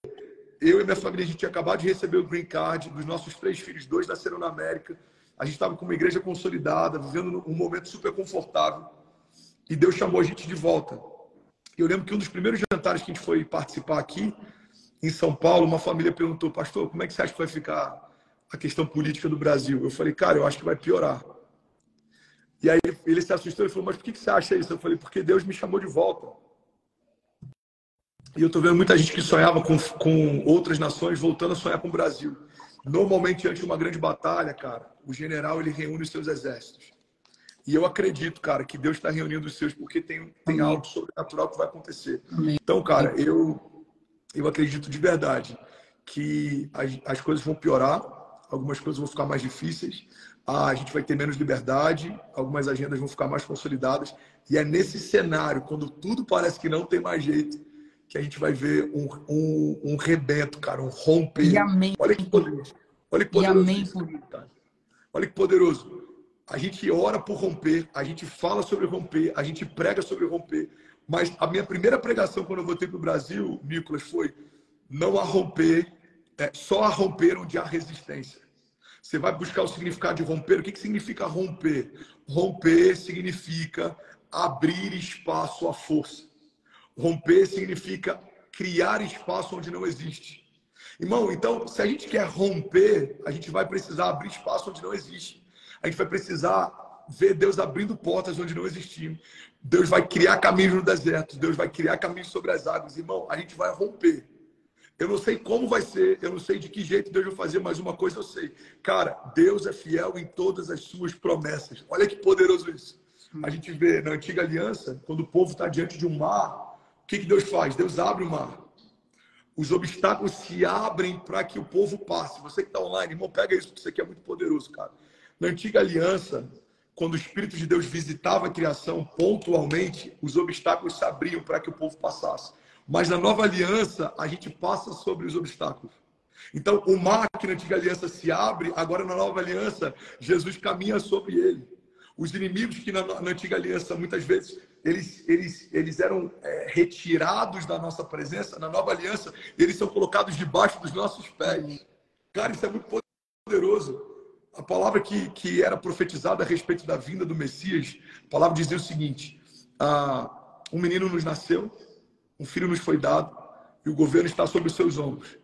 eu e minha família, a gente tinha acabado de receber o green card dos nossos 3 filhos, 2 nasceram na América. A gente estava com uma igreja consolidada, vivendo um momento super confortável. E Deus chamou a gente de volta. Eu lembro que um dos primeiros jantares que a gente foi participar aqui, em São Paulo, uma família perguntou: pastor, como é que você acha que vai ficar a questão política do Brasil? Eu falei: cara, eu acho que vai piorar. E aí ele se assustou e falou: mas por que você acha isso? Eu falei: porque Deus me chamou de volta. E eu estou vendo muita gente que sonhava com outras nações voltando a sonhar com o Brasil. Normalmente, antes de uma grande batalha, cara, o general ele reúne os seus exércitos. E eu acredito, cara, que Deus está reunindo os seus porque tem algo sobrenatural que vai acontecer. Amém. Então, cara, eu acredito de verdade que as coisas vão piorar, algumas coisas vão ficar mais difíceis, a gente vai ter menos liberdade, algumas agendas vão ficar mais consolidadas. E é nesse cenário, quando tudo parece que não tem mais jeito, que a gente vai ver um rebento, cara, um romper. E amém. Olha que poderoso. Olha que poderoso isso, cara. Olha que poderoso. A gente ora por romper, a gente fala sobre romper, a gente prega sobre romper. Mas a minha primeira pregação quando eu voltei para o Brasil, Nicolas, foi não a romper, só a romper onde há resistência. Você vai buscar o significado de romper. O que significa romper? Romper significa abrir espaço à força. Romper significa criar espaço onde não existe. Irmão, então, se a gente quer romper, a gente vai precisar abrir espaço onde não existe. A gente vai precisar ver Deus abrindo portas onde não existiam. Deus vai criar caminhos no deserto. Deus vai criar caminhos sobre as águas. Irmão, a gente vai romper. Eu não sei como vai ser, eu não sei de que jeito Deus vai fazer, mas uma coisa eu sei. Cara, Deus é fiel em todas as suas promessas. Olha que poderoso isso. A gente vê na antiga aliança, quando o povo está diante de um mar, o que Deus faz? Deus abre o mar. Os obstáculos se abrem para que o povo passe. Você que está online, irmão, pega isso, porque isso aqui é muito poderoso, cara. Na antiga aliança, quando o Espírito de Deus visitava a criação pontualmente, os obstáculos se abriam para que o povo passasse. Mas na nova aliança, a gente passa sobre os obstáculos. Então, o mar que na antiga aliança se abre, agora na nova aliança, Jesus caminha sobre ele. Os inimigos que na antiga aliança, muitas vezes, eles eram retirados da nossa presença, na nova aliança, eles são colocados debaixo dos nossos pés. Cara, isso é muito poderoso. A palavra que era profetizada a respeito da vinda do Messias, a palavra dizia o seguinte: um menino nos nasceu, um filho nos foi dado, e o governo está sobre os seus ombros.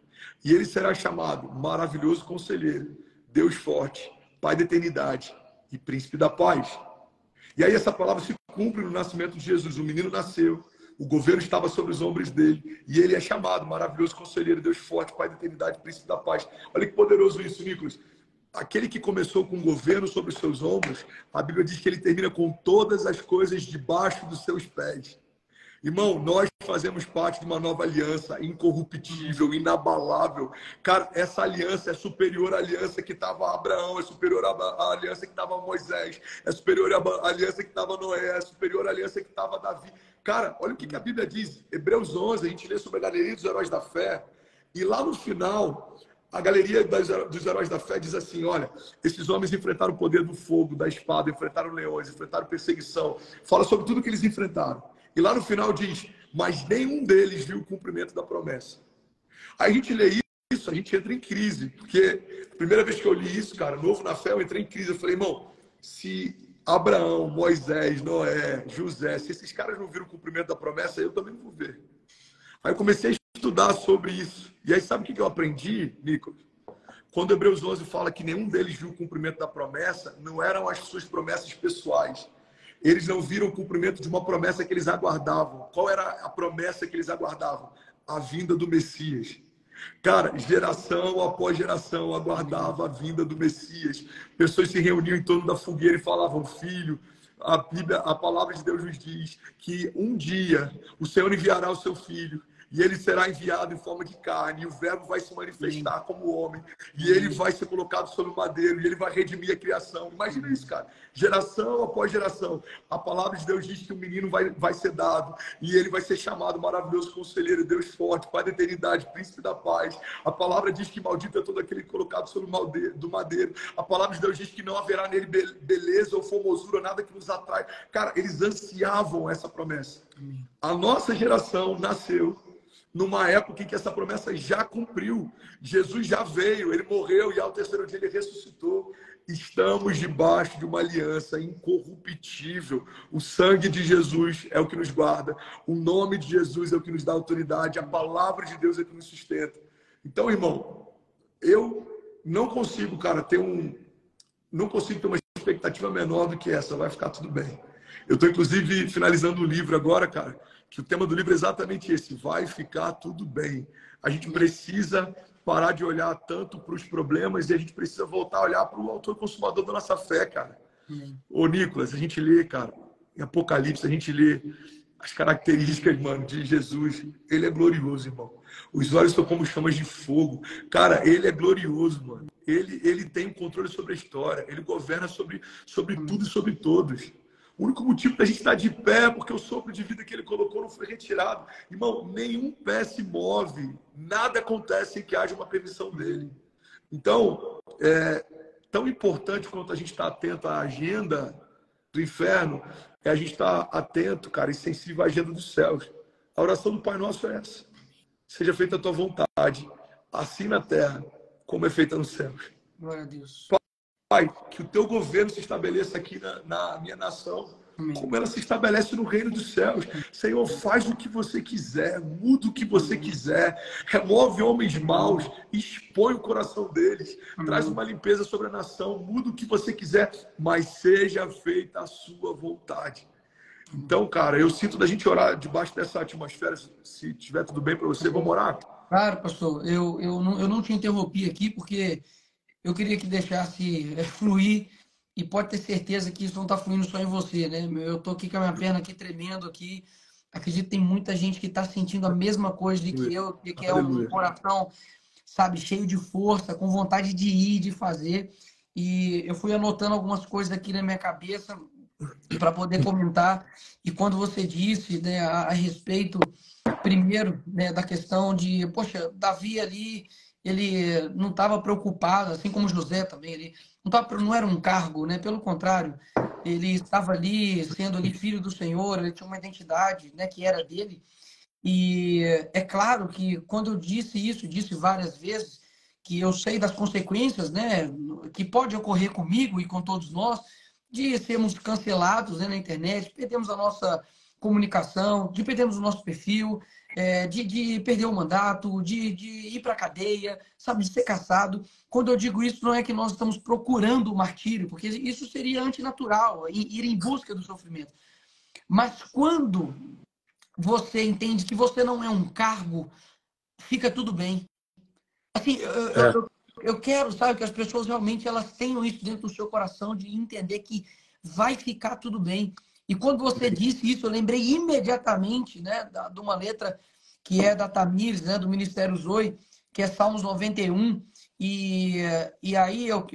E ele será chamado Maravilhoso Conselheiro, Deus Forte, Pai da Eternidade e Príncipe da Paz. E aí essa palavra se cumpre no nascimento de Jesus. O menino nasceu, o governo estava sobre os ombros dele, e ele é chamado Maravilhoso Conselheiro, Deus Forte, Pai da Eternidade e Príncipe da Paz. Olha que poderoso isso, Nicolas. Aquele que começou com o governo sobre os seus ombros, a Bíblia diz que ele termina com todas as coisas debaixo dos seus pés. Irmão, nós fazemos parte de uma nova aliança incorruptível, inabalável. Cara, essa aliança é superior à aliança que estava Abraão, é superior à aliança que estava Moisés, é superior à aliança que estava Noé, é superior à aliança que estava Davi. Cara, olha o que a Bíblia diz. Hebreus 11, a gente lê sobre a galeria dos heróis da fé. E lá no final, a galeria dos heróis da fé diz assim: olha, esses homens enfrentaram o poder do fogo, da espada, enfrentaram leões, enfrentaram perseguição. Fala sobre tudo que eles enfrentaram. E lá no final diz: mas nenhum deles viu o cumprimento da promessa. Aí a gente lê isso, a gente entra em crise. Porque a primeira vez que eu li isso, cara, novo na fé, eu entrei em crise. Eu falei: irmão, se Abraão, Moisés, Noé, José, se esses caras não viram o cumprimento da promessa, eu também não vou ver. Aí eu comecei a estudar sobre isso. E aí sabe o que eu aprendi, Nicolas? Quando Hebreus 11 fala que nenhum deles viu o cumprimento da promessa, não eram as suas promessas pessoais. Eles não viram o cumprimento de uma promessa que eles aguardavam. Qual era a promessa que eles aguardavam? A vinda do Messias. Cara, geração após geração aguardava a vinda do Messias. Pessoas se reuniam em torno da fogueira e falavam: filho, a palavra de Deus nos diz que um dia o Senhor enviará o seu filho. E ele será enviado em forma de carne, e o verbo vai se manifestar como homem, e ele vai ser colocado sobre o madeiro, e ele vai redimir a criação. Imagina isso, cara. Geração após geração. A palavra de Deus diz que o menino vai ser dado, e ele vai ser chamado Maravilhoso Conselheiro, Deus Forte, Pai da Eternidade, Príncipe da Paz. A palavra diz que maldito é todo aquele colocado sobre o madeiro. A palavra de Deus diz que não haverá nele beleza ou formosura, nada que nos atrai. Cara, eles ansiavam essa promessa. A nossa geração nasceu numa época em que essa promessa já cumpriu. Jesus já veio, ele morreu e ao terceiro dia ele ressuscitou. Estamos debaixo de uma aliança incorruptível. O sangue de Jesus é o que nos guarda. O nome de Jesus é o que nos dá autoridade. A palavra de Deus é o que nos sustenta. Então, irmão, eu não consigo, cara, não consigo ter uma expectativa menor do que essa. Vai ficar tudo bem. Eu estou, inclusive, finalizando o livro agora, cara, que o tema do livro é exatamente esse: vai ficar tudo bem. A gente precisa parar de olhar tanto para os problemas e a gente precisa voltar a olhar para o autor consumador da nossa fé, cara. Ô, Nicolas, a gente lê, cara, em Apocalipse, a gente lê as características, mano, de Jesus. Ele é glorioso, irmão. Os olhos são como chamas de fogo. Cara, ele é glorioso, mano. Ele tem o controle sobre a história. Ele governa sobre tudo e sobre todos. O único motivo da gente estar de pé é porque o sopro de vida que ele colocou não foi retirado. Irmão, nenhum pé se move. Nada acontece sem que haja uma permissão dele. Então, é tão importante quanto a gente estar atento à agenda do inferno, é a gente estar atento, cara, e sensível à agenda dos céus. A oração do Pai Nosso é essa. Seja feita a tua vontade, assim na terra, como é feita nos céus. Glória a Deus. Pai, que o teu governo se estabeleça aqui na minha nação, como ela se estabelece no reino dos céus. Senhor, faz o que você quiser, muda o que você quiser, remove homens maus, expõe o coração deles, traz uma limpeza sobre a nação, muda o que você quiser, mas seja feita a sua vontade. Então, cara, eu sinto da gente orar debaixo dessa atmosfera. Se tiver tudo bem para você, vamos orar? Claro, pastor. Eu não te interrompi aqui porque eu queria que deixasse fluir, e pode ter certeza que isso não está fluindo só em você, né? Eu estou aqui com a minha perna aqui tremendo aqui. Acredito que tem muita gente que está sentindo a mesma coisa de que eu, de que é um coração, sabe, cheio de força, com vontade de ir, de fazer. E eu fui anotando algumas coisas aqui na minha cabeça para poder comentar. E quando você disse, né, a respeito, primeiro, né, da questão de, poxa, Davi ali, ele não estava preocupado, assim como José também, ele não era um cargo, né? Pelo contrário, ele estava ali, sendo ali filho do Senhor, ele tinha uma identidade, né, que era dele. E é claro que quando eu disse isso, disse várias vezes, que eu sei das consequências, né, que pode ocorrer comigo e com todos nós, de sermos cancelados, né, na internet, perdemos a nossa comunicação, de perdermos o nosso perfil, de perder o mandato, de ir para a cadeia, sabe, de ser caçado. Quando eu digo isso, não é que nós estamos procurando o martírio, porque isso seria antinatural, ir em busca do sofrimento. Mas quando você entende que você não é um cargo, fica tudo bem. Assim, eu quero, sabe, que as pessoas realmente elas tenham isso dentro do seu coração, de entender que vai ficar tudo bem. E quando você disse isso, eu lembrei imediatamente, né, de uma letra que é da Tamires, né, do Ministério Zoe, que é Salmos 91. E aí eu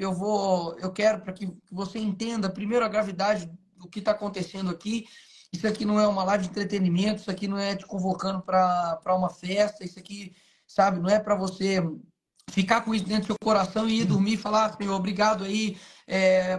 quero para que você entenda primeiro a gravidade do que está acontecendo aqui. Isso aqui não é uma live de entretenimento, isso aqui não é te convocando para uma festa, isso aqui, sabe, não é para você ficar com isso dentro do seu coração e ir dormir e falar, Senhor, obrigado aí,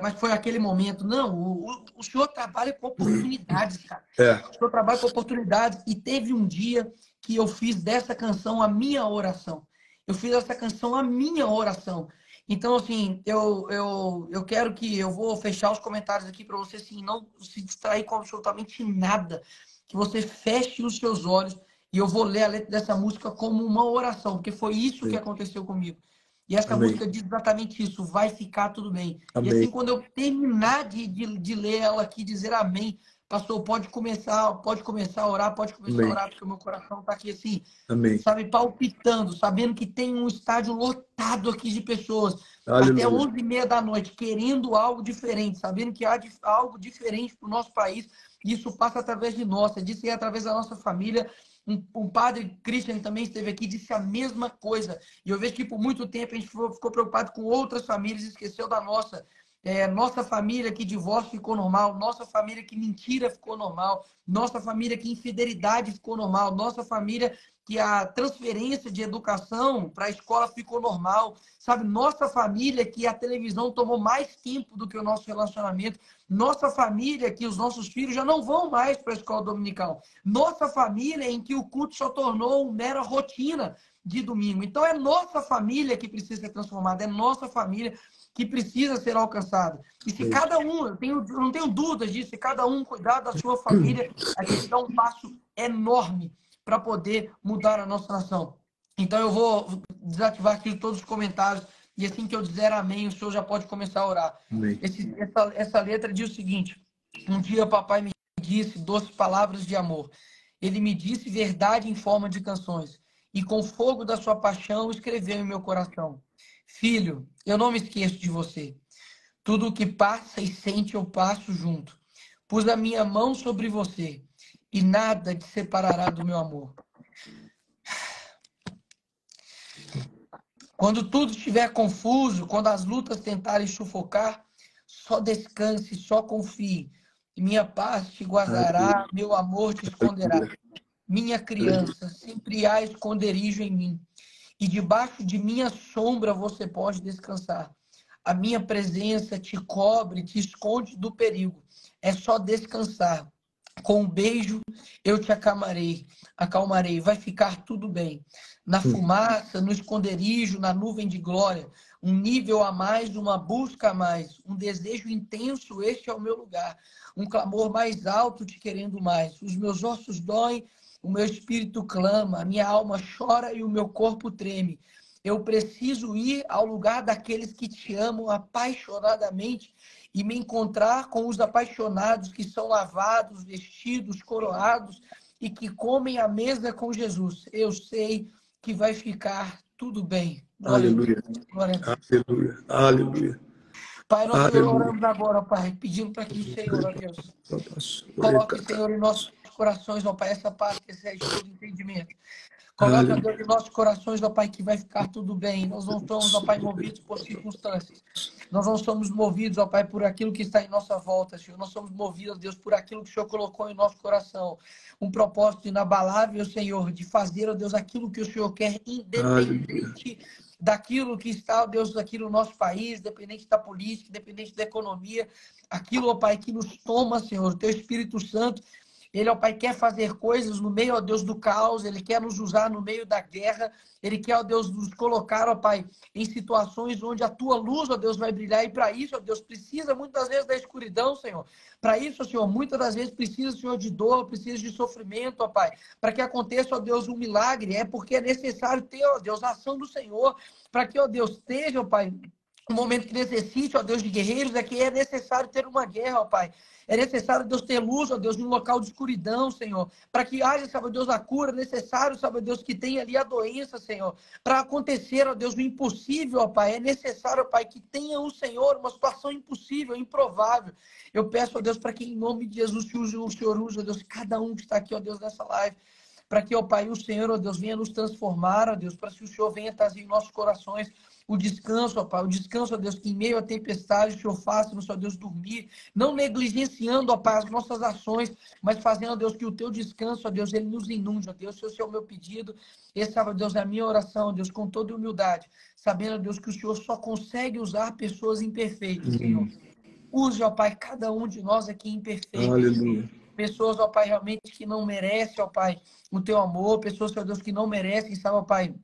mas foi aquele momento. Não, o Senhor trabalha com oportunidades, cara. O Senhor trabalha com oportunidades, e teve um dia que eu fiz dessa canção a minha oração. Eu fiz essa canção a minha oração. Então, assim, eu quero que... Eu vou fechar os comentários aqui para você, assim, não se distrair com absolutamente nada. Que você feche os seus olhos, e eu vou ler a letra dessa música como uma oração, porque foi isso que aconteceu comigo. E essa música diz exatamente isso: vai ficar tudo bem. E assim, quando eu terminar de ler ela aqui, dizer amém, pastor, pode começar a orar, a orar, porque o meu coração está aqui assim, sabe, palpitando, sabendo que tem um estádio lotado aqui de pessoas, até 11h30 da noite, querendo algo diferente, sabendo que há algo diferente para o nosso país, e isso passa através de nós, disse que é através da nossa família. Um padre Christian também esteve aqui, disse a mesma coisa. E eu vejo que por muito tempo a gente ficou preocupado com outras famílias e esqueceu da nossa. Nossa família que divórcio ficou normal, nossa família que mentira ficou normal, nossa família que infidelidade ficou normal, nossa família que a transferência de educação para a escola ficou normal, sabe? Nossa família que a televisão tomou mais tempo do que o nosso relacionamento, nossa família que os nossos filhos já não vão mais para a escola dominical, nossa família em que o culto só tornou uma mera rotina de domingo. Então é nossa família que precisa ser transformada, é nossa família que precisa ser alcançada. E se cada um, eu não tenho dúvidas disso, se cada um cuidar da sua família, a gente dá um passo enorme para poder mudar a nossa nação. Então eu vou desativar aqui todos os comentários, e assim que eu dizer amém, o senhor já pode começar a orar. Essa letra diz o seguinte: um dia papai me disse doces palavras de amor. Ele me disse verdade em forma de canções, e com fogo da sua paixão escreveu em meu coração: filho, eu não me esqueço de você. Tudo o que passa e sente eu passo junto. Pus a minha mão sobre você e nada te separará do meu amor. Quando tudo estiver confuso, quando as lutas tentarem sufocar, só descanse, só confie. Minha paz te guardará, meu amor te esconderá. Minha criança, sempre há esconderijo em mim. E debaixo de minha sombra você pode descansar. A minha presença te cobre, te esconde do perigo. É só descansar. Com um beijo eu te acalmarei, vai ficar tudo bem. Na fumaça, no esconderijo, na nuvem de glória, um nível a mais, uma busca a mais, um desejo intenso, este é o meu lugar. Um clamor mais alto te querendo mais. Os meus ossos doem, o meu espírito clama, a minha alma chora e o meu corpo treme. Eu preciso ir ao lugar daqueles que te amam apaixonadamente e me encontrar com os apaixonados que são lavados, vestidos, coroados e que comem à mesa com Jesus. Eu sei que vai ficar tudo bem. Glória Aleluia. a Deus. Glória a Deus. Aleluia. Aleluia. Pai, nós Aleluia. oramos agora, Pai, pedindo para que o Senhor, ó Deus, coloque, Senhor, em nossos corações, ó Pai, essa paz que excede todo entendimento. Coloque, ó Deus, em nossos corações, ó Pai, que vai ficar tudo bem. Nós não somos, ó Pai, movidos por circunstâncias. Nós não somos movidos, ó Pai, por aquilo que está em nossa volta, Senhor. Nós somos movidos, Deus, por aquilo que o Senhor colocou em nosso coração. Um propósito inabalável, Senhor, de fazer, ó Deus, aquilo que o Senhor quer, independente daquilo que está, ó Deus, aqui no nosso país, independente da política, independente da economia. Aquilo, ó Pai, que nos toma, Senhor, o Teu Espírito Santo. Ele, ó Pai, quer fazer coisas no meio, ó Deus, do caos. Ele quer nos usar no meio da guerra. Ele quer, ó Deus, nos colocar, ó Pai, em situações onde a Tua luz, ó Deus, vai brilhar. E para isso, ó Deus, precisa muitas vezes da escuridão, Senhor. Para isso, Senhor, muitas das vezes precisa, Senhor, de dor, precisa de sofrimento, ó Pai. Para que aconteça, ó Deus, um milagre. É porque é necessário ter, ó Deus, a ação do Senhor. Para que, ó Deus, esteja, ó Pai, um momento que necessite, ó Deus, de guerreiros, é que é necessário ter uma guerra, ó Pai. É necessário, Deus, ter luz, ó Deus, num local de escuridão, Senhor. Para que haja, sabe, Deus, a cura. É necessário, sabe, Deus, que tenha ali a doença, Senhor. Para acontecer, ó Deus, o impossível, ó Pai. É necessário, ó Pai, que tenha o Senhor uma situação impossível, improvável. Eu peço, ó Deus, para que em nome de Jesus o Senhor use, ó Deus, cada um que está aqui, ó Deus, nessa live. Para que, ó Pai, o Senhor, ó Deus, venha nos transformar, ó Deus, para que o Senhor venha trazer em nossos corações o descanso, ó Pai, o descanso, ó Deus, que em meio à tempestade o Senhor faça-nos, ó Deus, dormir, não negligenciando, ó Pai, as nossas ações, mas fazendo, ó Deus, que o Teu descanso, ó Deus, ele nos inunde, ó Deus, esse é o meu pedido, esse, ó Deus, é a minha oração, ó Deus, com toda humildade, sabendo, ó Deus, que o Senhor só consegue usar pessoas imperfeitas, Senhor. Use, ó Pai, cada um de nós aqui imperfeito. Aleluia. Pessoas, ó Pai, realmente que não merecem, ó Pai, o Teu amor, pessoas, ó Deus, que não merecem, sabe, ó Pai,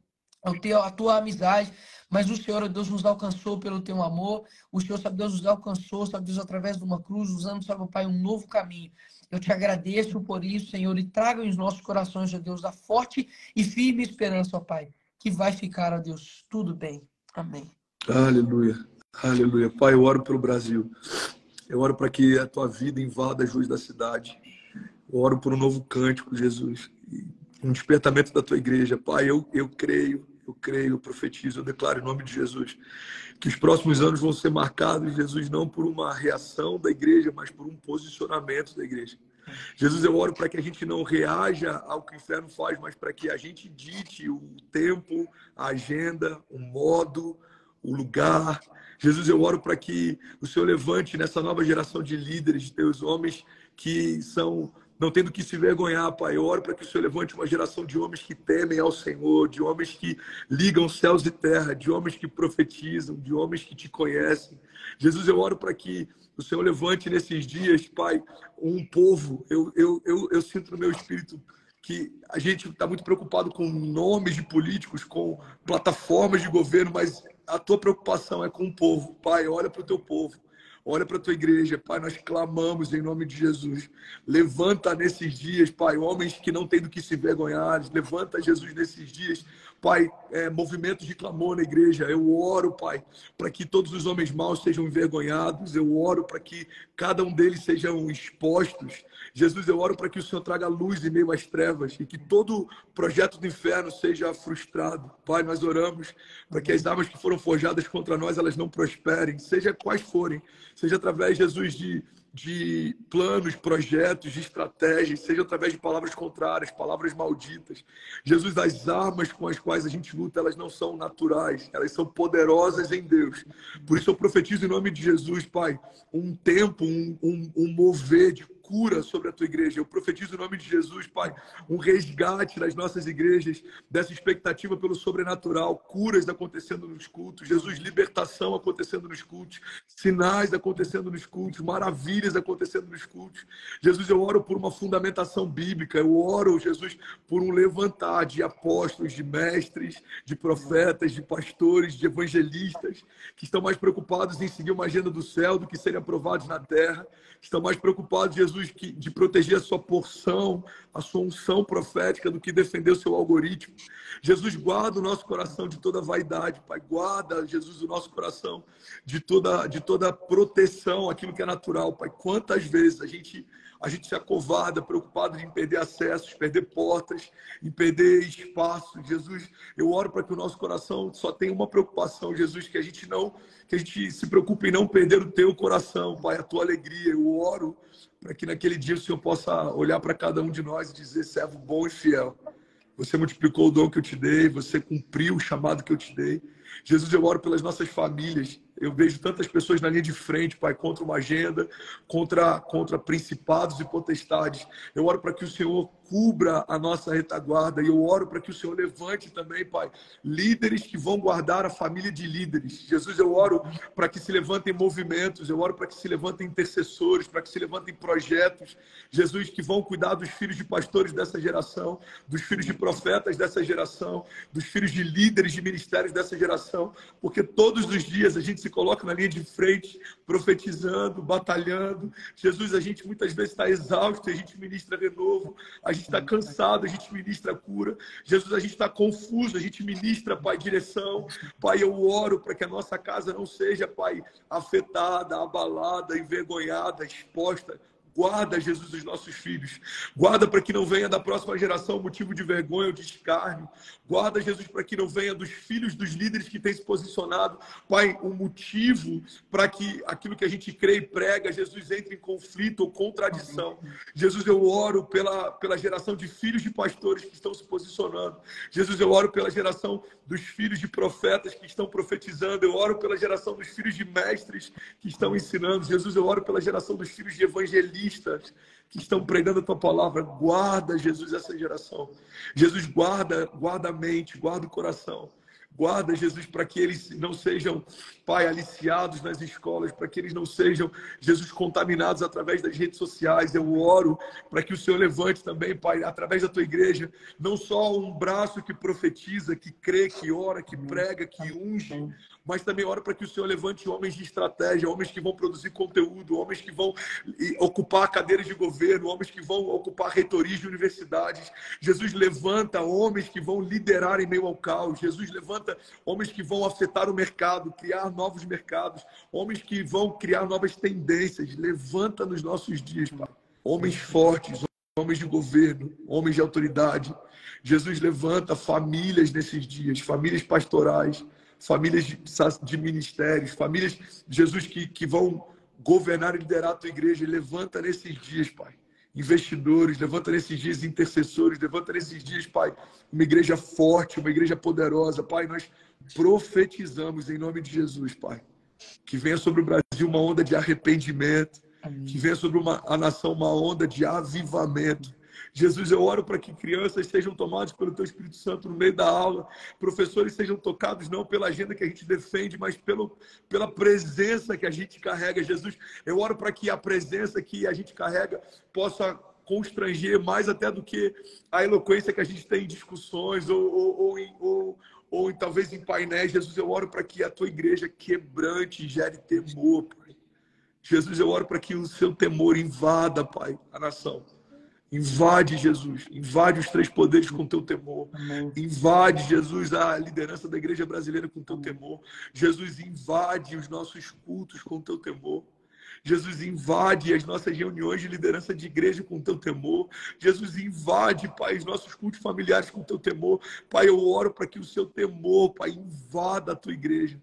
a Tua amizade, mas o Senhor, ó Deus, nos alcançou pelo Teu amor, o Senhor, sabe, Deus, nos alcançou, sabe, Deus, através de uma cruz, usando, sabe, ó Pai, um novo caminho. Eu te agradeço por isso, Senhor, e traga em nossos corações, ó Deus, a forte e firme esperança, ó Pai, que vai ficar, ó Deus, tudo bem. Amém. Aleluia. Aleluia. Pai, eu oro pelo Brasil. Eu oro para que a Tua vida invada as ruas da cidade. Eu oro por um novo cântico, Jesus. Um despertamento da Tua igreja. Pai, eu creio, eu profetizo, eu declaro em nome de Jesus que os próximos anos vão ser marcados, Jesus, não por uma reação da igreja, mas por um posicionamento da igreja. Jesus, eu oro para que a gente não reaja ao que o inferno faz, mas para que a gente dite o tempo, a agenda, o modo, o lugar. Jesus, eu oro para que o Senhor levante nessa nova geração de líderes, de Teus homens que não tendo que se vergonhar, Pai. Eu oro para que o Senhor levante uma geração de homens que temem ao Senhor, de homens que ligam céus e terra, de homens que profetizam, de homens que Te conhecem. Jesus, eu oro para que o Senhor levante nesses dias, Pai, um povo. Eu sinto no meu espírito que a gente está muito preocupado com nomes de políticos, com plataformas de governo, mas a Tua preocupação é com o povo. Pai, olha para o Teu povo. Olha para a Tua igreja, Pai, nós clamamos em nome de Jesus. Levanta nesses dias, Pai, homens que não têm do que se envergonhar. Levanta, Jesus, nesses dias, Pai, movimentos de clamor na igreja. Eu oro, Pai, para que todos os homens maus sejam envergonhados. Eu oro para que cada um deles sejam expostos. Jesus, eu oro para que o Senhor traga luz em meio às trevas e que todo projeto do inferno seja frustrado. Pai, nós oramos para que as armas que foram forjadas contra nós, elas não prosperem, seja quais forem. Seja através, Jesus, de de planos, projetos, de estratégias, seja através de palavras contrárias, palavras malditas. Jesus, as armas com as quais a gente luta, elas não são naturais, elas são poderosas em Deus. Por isso eu profetizo em nome de Jesus, Pai, um tempo, um mover de cura sobre a tua igreja. Eu profetizo em nome de Jesus, Pai, um resgate das nossas igrejas, dessa expectativa pelo sobrenatural, curas acontecendo nos cultos, Jesus, libertação acontecendo nos cultos, sinais acontecendo nos cultos, maravilhas acontecendo nos cultos. Jesus, eu oro por uma fundamentação bíblica, eu oro, Jesus, por um levantar de apóstolos, de mestres, de profetas, de pastores, de evangelistas, que estão mais preocupados em seguir uma agenda do céu do que serem aprovados na terra, estão mais preocupados, Jesus, de proteger a sua porção, a sua unção profética do que defender o seu algoritmo. Jesus, guarda o nosso coração de toda vaidade, Pai. Guarda, Jesus, o nosso coração de toda proteção, aquilo que é natural, Pai. Quantas vezes a gente se acovarda, preocupado em perder acessos, perder portas, em perder espaço. Jesus, eu oro para que o nosso coração só tenha uma preocupação, Jesus, que a gente se preocupe em não perder o teu coração, Pai, a tua alegria. Eu oro para que naquele dia o Senhor possa olhar para cada um de nós e dizer: servo bom e fiel. Você multiplicou o dom que eu te dei, você cumpriu o chamado que eu te dei. Jesus, eu oro pelas nossas famílias. Eu vejo tantas pessoas na linha de frente, Pai, contra uma agenda, contra principados e potestades. Eu oro para que o Senhor cubra a nossa retaguarda. E eu oro para que o Senhor levante também, Pai, líderes que vão guardar a família de líderes. Jesus, eu oro para que se levantem movimentos. Eu oro para que se levantem intercessores, para que se levantem projetos. Jesus, que vão cuidar dos filhos de pastores dessa geração, dos filhos de profetas dessa geração, dos filhos de líderes de ministérios dessa geração. Porque todos os dias a gente se coloca na linha de frente, profetizando, batalhando. Jesus, a gente muitas vezes está exausto, a gente ministra renovo, a gente está cansado, a gente ministra cura. Jesus, a gente está confuso, a gente ministra, Pai, direção. Pai, eu oro para que a nossa casa não seja, Pai, afetada, abalada, envergonhada, exposta. Guarda, Jesus, os nossos filhos. Guarda para que não venha da próxima geração motivo de vergonha ou de escárnio. Guarda, Jesus, para que não venha dos filhos dos líderes que têm se posicionado, Pai, um motivo para que aquilo que a gente crê e prega, Jesus, entre em conflito ou contradição. Jesus, eu oro pela geração de filhos de pastores que estão se posicionando. Jesus, eu oro pela geração dos filhos de profetas que estão profetizando. Eu oro pela geração dos filhos de mestres que estão ensinando. Jesus, eu oro pela geração dos filhos de evangelistas que estão pregando a tua palavra. Guarda, Jesus, essa geração. Jesus, guarda a mente, guarda o coração. Guarda, Jesus, para que eles não sejam, Pai, aliciados nas escolas, para que eles não sejam, Jesus, contaminados através das redes sociais. Eu oro para que o Senhor levante também, Pai, através da tua igreja, não só um braço que profetiza, que crê, que ora, que prega, que unge, mas também oro para que o Senhor levante homens de estratégia, homens que vão produzir conteúdo, homens que vão ocupar cadeiras de governo, homens que vão ocupar reitorias de universidades. Jesus, levanta homens que vão liderar em meio ao caos. Jesus, levanta homens que vão afetar o mercado, criar novos mercados, homens que vão criar novas tendências. Levanta nos nossos dias, Pai. Homens fortes, homens de governo, homens de autoridade. Jesus, levanta famílias nesses dias, famílias pastorais, famílias de ministérios, famílias, Jesus, que vão governar e liderar a tua igreja. Levanta nesses dias, Pai, investidores, levanta nesses dias intercessores, levanta nesses dias, Pai, uma igreja forte, uma igreja poderosa. Pai, nós profetizamos em nome de Jesus, Pai, que venha sobre o Brasil uma onda de arrependimento, que venha sobre a nação uma onda de avivamento. Jesus, eu oro para que crianças sejam tomadas pelo Teu Espírito Santo no meio da aula, professores sejam tocados não pela agenda que a gente defende, mas pela presença que a gente carrega. Jesus, eu oro para que a presença que a gente carrega possa constranger mais até do que a eloquência que a gente tem em discussões ou talvez em painéis. Jesus, eu oro para que a Tua igreja quebrante e gere temor, Pai. Jesus, eu oro para que o Seu temor invada, Pai, a nação. Invade, Jesus. Invade os três poderes com Teu temor. Invade, Jesus, a liderança da igreja brasileira com Teu temor. Jesus, invade os nossos cultos com Teu temor. Jesus, invade as nossas reuniões de liderança de igreja com Teu temor. Jesus, invade, Pai, os nossos cultos familiares com Teu temor. Pai, eu oro para que o Seu temor, Pai, invada a Tua igreja.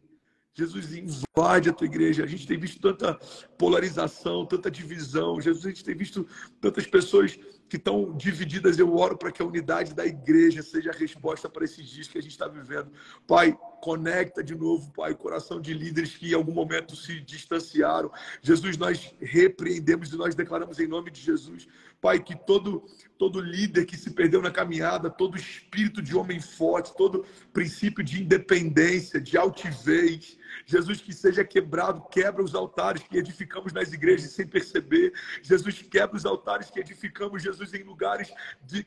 Jesus, invade guarde a tua igreja. A gente tem visto tanta polarização, tanta divisão. Jesus, a gente tem visto tantas pessoas que estão divididas. Eu oro para que a unidade da igreja seja a resposta para esses dias que a gente está vivendo. Pai, conecta de novo, Pai, o coração de líderes que em algum momento se distanciaram. Jesus, nós repreendemos e nós declaramos em nome de Jesus, Pai, que todo líder que se perdeu na caminhada, todo espírito de homem forte, todo princípio de independência, de altivez, Jesus, que seja quebrado, quebra os altares que edificamos nas igrejas sem perceber. Jesus, quebra os altares que edificamos, Jesus, em lugares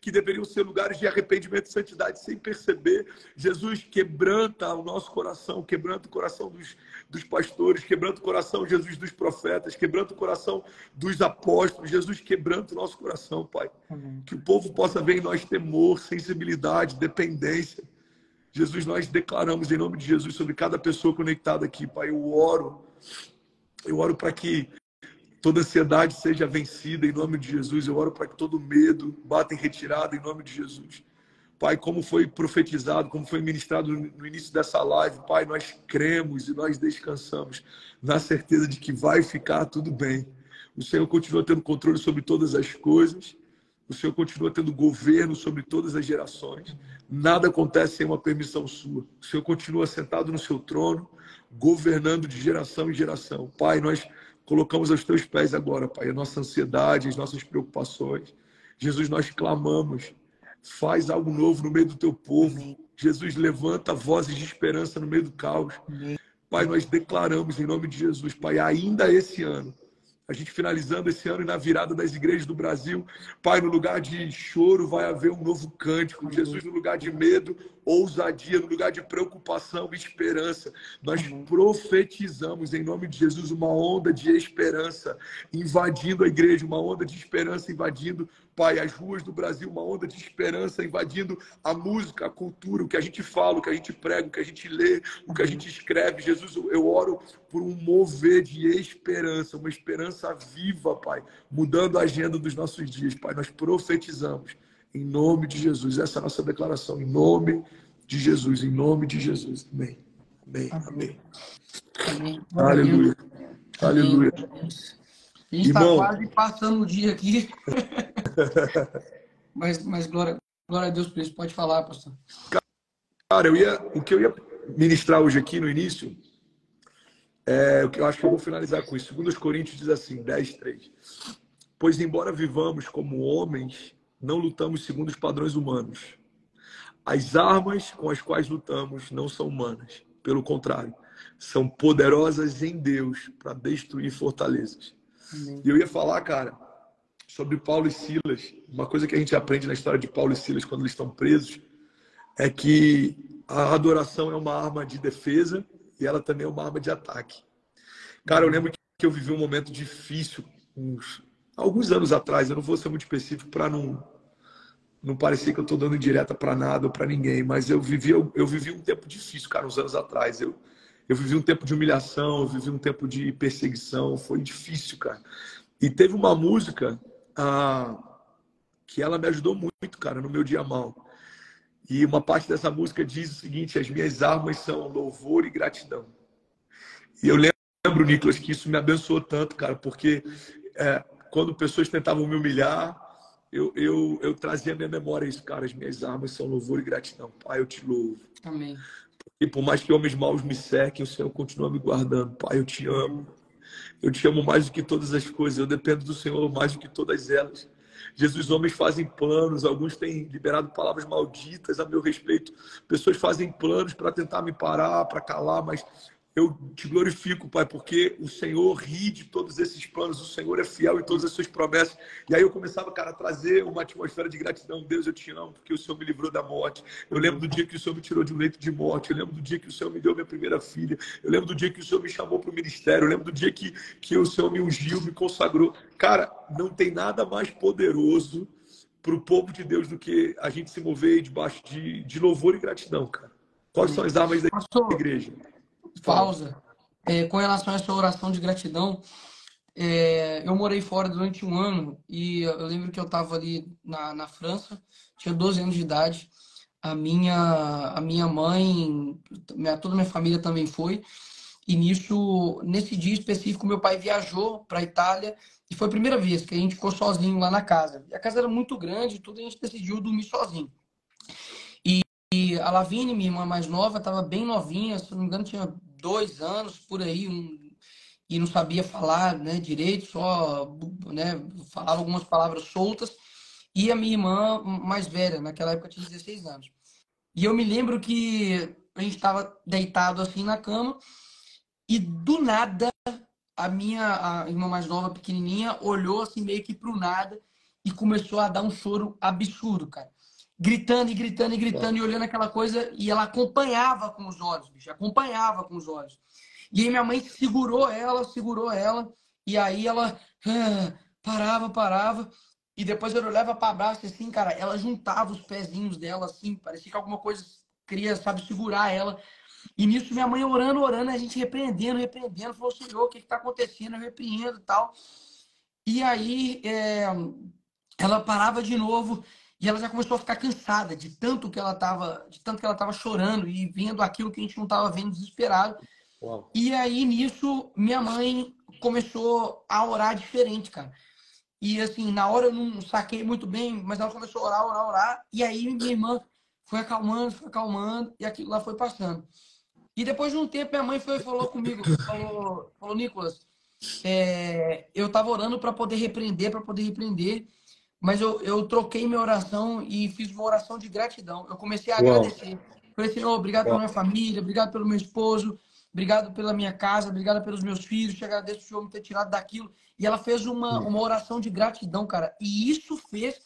que deveriam ser lugares de arrependimento e santidade sem perceber. Jesus, quebranta o nosso coração, quebranta o coração dos pastores, quebranta o coração, Jesus, dos profetas, quebranta o coração dos apóstolos. Jesus, quebranta o nosso coração, Pai. Amém. Que o povo possa ver em nós temor, sensibilidade, dependência. Jesus, nós declaramos em nome de Jesus sobre cada pessoa conectada aqui, Pai. Eu oro para que toda ansiedade seja vencida em nome de Jesus. Eu oro para que todo medo bata em retirada em nome de Jesus. Pai, como foi profetizado, como foi ministrado no início dessa live, Pai, nós cremos e nós descansamos na certeza de que vai ficar tudo bem. O Senhor continua tendo controle sobre todas as coisas. O Senhor continua tendo governo sobre todas as gerações. Nada acontece sem uma permissão sua. O Senhor continua sentado no seu trono, governando de geração em geração. Pai, nós colocamos aos teus pés agora, Pai, a nossa ansiedade, as nossas preocupações. Jesus, nós clamamos. Faz algo novo no meio do teu povo. Amém. Jesus, levanta vozes de esperança no meio do caos. Amém. Pai, nós declaramos em nome de Jesus, Pai, ainda esse ano, a gente finalizando esse ano e na virada das igrejas do Brasil, Pai, no lugar de choro vai haver um novo cântico. Amém. Jesus, no lugar de medo, ousadia, no lugar de preocupação, esperança. Nós profetizamos em nome de Jesus uma onda de esperança invadindo a igreja, uma onda de esperança invadindo, Pai, as ruas do Brasil, uma onda de esperança invadindo a música, a cultura, o que a gente fala, o que a gente prega, o que a gente lê, o que a gente escreve. Jesus, eu oro por um mover de esperança, uma esperança viva, Pai, mudando a agenda dos nossos dias, Pai. Nós profetizamos em nome de Jesus. Essa é a nossa declaração, em nome de Jesus, em nome de Jesus. Amém. Amém. Amém. Amém. Aleluia. Aleluia. A gente está quase passando o dia aqui. mas glória a Deus por isso. Pode falar, pastor. Cara, o que eu ia ministrar hoje aqui no início, o que eu acho que eu vou finalizar com isso. 2 Coríntios diz assim, 10:3. Pois embora vivamos como homens, não lutamos segundo os padrões humanos. As armas com as quais lutamos não são humanas. Pelo contrário, são poderosas em Deus para destruir fortalezas. E eu ia falar, cara, sobre Paulo e Silas. Uma coisa que a gente aprende na história de Paulo e Silas quando eles estão presos é que a adoração é uma arma de defesa e ela também é uma arma de ataque. Cara, eu lembro que eu vivi um momento difícil alguns anos atrás. Eu não vou ser muito específico para não parecer que eu estou dando indireta para nada ou para ninguém, mas eu vivi um tempo difícil, cara, uns anos atrás. Eu vivi um tempo de humilhação, eu vivi um tempo de perseguição, foi difícil, cara. E teve uma música que ela me ajudou muito, cara, no meu dia mal. E uma parte dessa música diz o seguinte: as minhas armas são louvor e gratidão. E eu lembro, Nicolas, que isso me abençoou tanto, cara, porque quando pessoas tentavam me humilhar, eu trazia à minha memória isso, cara, as minhas armas são louvor e gratidão. Pai, eu te louvo. Amém. E por mais que homens maus me cerquem, o Senhor continua me guardando. Pai, eu te amo. Eu te amo mais do que todas as coisas. Eu dependo do Senhor mais do que todas elas. Jesus, homens fazem planos. Alguns têm liberado palavras malditas a meu respeito. Pessoas fazem planos para tentar me parar, para calar, mas eu te glorifico, Pai, porque o Senhor ri de todos esses planos. O Senhor é fiel em todas as suas promessas. E aí eu começava, cara, a trazer uma atmosfera de gratidão. Deus, eu te amo, porque o Senhor me livrou da morte. Eu lembro do dia que o Senhor me tirou de um leito de morte. Eu lembro do dia que o Senhor me deu minha primeira filha. Eu lembro do dia que o Senhor me chamou para o ministério. Eu lembro do dia que o Senhor me ungiu, me consagrou. Cara, não tem nada mais poderoso para o povo de Deus do que a gente se mover debaixo de louvor e gratidão, cara. Quais são as armas da igreja? Pausa. Com relação a essa oração de gratidão, eu morei fora durante um ano e eu lembro que eu estava ali na França, tinha 12 anos de idade. A minha mãe, toda a minha família também foi. E nisso, nesse dia específico, meu pai viajou para a Itália e foi a primeira vez que a gente ficou sozinho lá na casa. E a casa era muito grande e tudo, a gente decidiu dormir sozinho. E a Lavínia, minha irmã mais nova, estava bem novinha, se não me engano, tinha 2 anos por aí, e não sabia falar, né, direito, só, né, falava algumas palavras soltas. E a minha irmã mais velha, naquela época tinha 16 anos. E eu me lembro que a gente estava deitado assim na cama e do nada a irmã mais nova, pequenininha, olhou assim meio que pro nada e começou a dar um choro absurdo, cara. Gritando e gritando e gritando e olhando aquela coisa e ela acompanhava com os olhos, bicho, acompanhava com os olhos. E aí minha mãe segurou ela e aí ela parava, parava e depois eu olhava para baixo assim, cara, ela juntava os pezinhos dela assim, parecia que alguma coisa queria, sabe, segurar ela. E nisso minha mãe orando, orando, a gente repreendendo, repreendendo, falou, Senhor, o que está acontecendo? Eu repreendo e tal. E aí ela parava de novo e ela já começou a ficar cansada de tanto que ela estava chorando e vendo aquilo que a gente não estava vendo, desesperado. Uau. E aí nisso minha mãe começou a orar diferente, cara. E assim, na hora eu não saquei muito bem, mas ela começou a orar, orar, orar. E aí minha irmã foi acalmando e aquilo lá foi passando. E depois de um tempo, minha mãe foi e falou comigo, falou, Nicolas, eu estava orando para poder repreender, mas eu troquei minha oração e fiz uma oração de gratidão. Eu comecei a Uau. agradecer. Falei, Senhor, obrigado pela Uau. minha família, obrigado pelo meu esposo, obrigado pela minha casa, obrigado pelos meus filhos, te agradeço o Senhor me ter tirado daquilo. E ela fez uma oração de gratidão, cara. E isso fez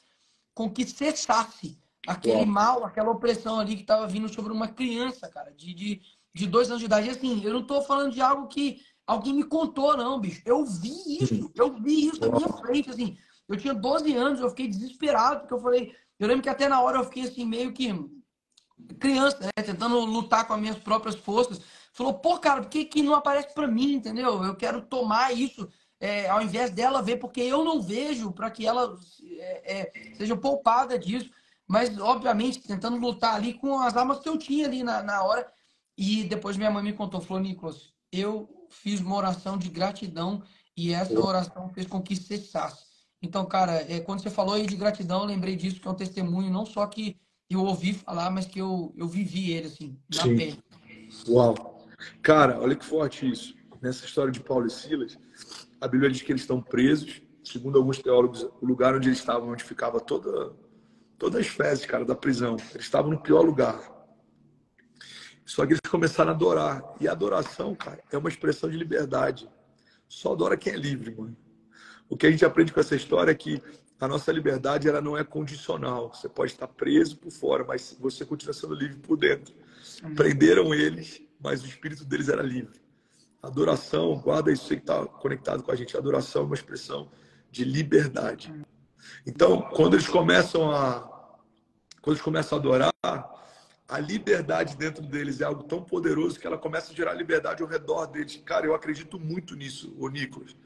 com que cessasse aquele Uau. mal, aquela opressão ali que estava vindo sobre uma criança, cara, de 2 anos de idade. E assim, eu não estou falando de algo que alguém me contou, não, bicho. Eu vi isso na minha Uau. frente, assim. Eu tinha 12 anos, eu fiquei desesperado, porque eu falei, eu lembro que até na hora eu fiquei assim, meio que criança, né, tentando lutar com as minhas próprias forças. Falou, pô, cara, por que que não aparece para mim, entendeu? Eu quero tomar isso, ao invés dela ver, porque eu não vejo, para que ela seja poupada disso. Mas, obviamente, tentando lutar ali com as armas que eu tinha ali na hora. E depois minha mãe me contou, falou, Nicolas, eu fiz uma oração de gratidão e essa Uau. oração fez com que cessasse. Então, cara, quando você falou aí de gratidão, eu lembrei disso, que é um testemunho, não só que eu ouvi falar, mas que eu vivi ele, assim, na Sim. pele. Uau. Cara, olha que forte isso. Nessa história de Paulo e Silas, a Bíblia diz que eles estão presos. Segundo alguns teólogos, o lugar onde eles estavam, onde ficava todas as fezes, cara, da prisão. Eles estavam no pior lugar. Só que eles começaram a adorar. E a adoração, cara, é uma expressão de liberdade. Só adora quem é livre, mano. O que a gente aprende com essa história é que a nossa liberdade ela não é condicional. Você pode estar preso por fora, mas você continua sendo livre por dentro. Prenderam eles, mas o espírito deles era livre. Adoração, guarda isso aí que está conectado com a gente. Adoração é uma expressão de liberdade. Então, quando eles começam a adorar, a liberdade dentro deles é algo tão poderoso que ela começa a gerar liberdade ao redor deles. Cara, eu acredito muito nisso, ô Nicolas.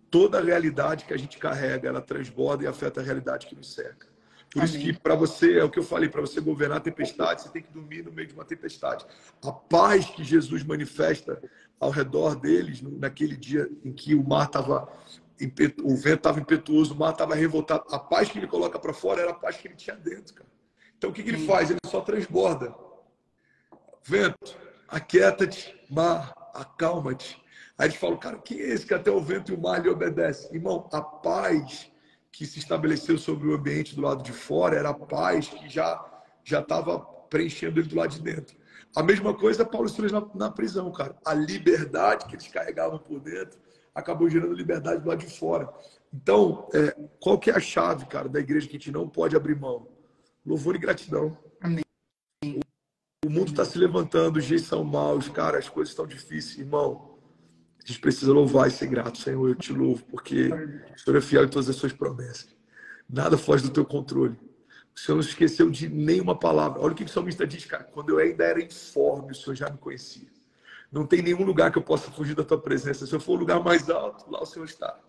Toda a realidade que a gente carrega, ela transborda e afeta a realidade que nos cerca. Por isso que, Amém. para você, é o que eu falei, para você governar a tempestade, você tem que dormir no meio de uma tempestade. A paz que Jesus manifesta ao redor deles, naquele dia em que o mar estava, o vento estava impetuoso, o mar estava revoltado, a paz que ele coloca para fora era a paz que ele tinha dentro, cara. Então, o que ele faz? Ele só transborda. Vento, aquieta-te, mar, acalma-te. Aí eles falam, cara, quem é esse que até o vento e o mar lhe obedecem? Irmão, a paz que se estabeleceu sobre o ambiente do lado de fora era a paz que já estava preenchendo ele do lado de dentro. A mesma coisa Paulo e Silas na prisão, cara. A liberdade que eles carregavam por dentro acabou gerando liberdade do lado de fora. Então, qual que é a chave, cara, da igreja que a gente não pode abrir mão? Louvor e gratidão. Amém. O mundo está se levantando, os dias são maus, cara, as coisas estão difíceis, irmão. A gente precisa louvar e ser grato, Senhor, eu te louvo, porque o Senhor é fiel em todas as suas promessas. Nada foge do teu controle. O Senhor não se esqueceu de nenhuma palavra. Olha o que o salmista diz, cara. Quando eu ainda era informe, o Senhor já me conhecia. Não tem nenhum lugar que eu possa fugir da tua presença. Se eu for o lugar mais alto, lá o Senhor está.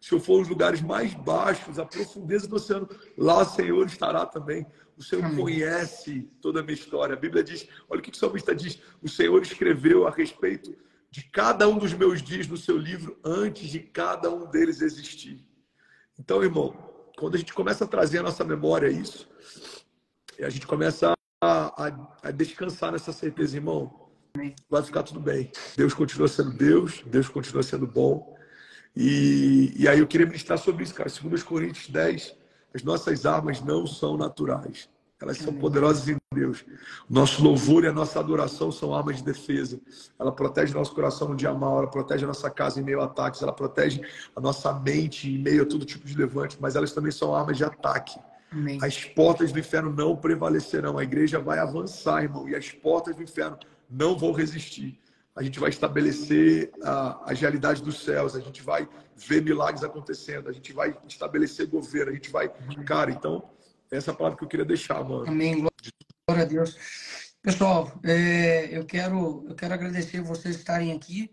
Se eu for os lugares mais baixos, a profundeza do oceano, lá o Senhor estará também. O Senhor conhece toda a minha história. A Bíblia diz, olha o que o salmista diz. O Senhor escreveu a respeito de cada um dos meus dias no seu livro antes de cada um deles existir. Então, irmão, quando a gente começa a trazer à nossa memória isso, e a gente começa a descansar nessa certeza, irmão, vai ficar tudo bem. Deus continua sendo Deus, Deus continua sendo bom. E aí eu queria ministrar sobre isso, cara. 2 Coríntios 10, as nossas armas não são naturais. Elas são poderosas em Deus. Nosso louvor e a nossa adoração são armas de defesa. Ela protege nosso coração no dia mau, ela protege a nossa casa em meio a ataques, ela protege a nossa mente em meio a todo tipo de levante, mas elas também são armas de ataque. Amém. As portas do inferno não prevalecerão. A igreja vai avançar, irmão, e as portas do inferno não vão resistir. A gente vai estabelecer as realidades dos céus, a gente vai ver milagres acontecendo, a gente vai estabelecer governo, a gente vai... Cara, então... Essa é a palavra que eu queria deixar, mano. Amém. Glória a Deus. Pessoal, eu quero agradecer vocês estarem aqui.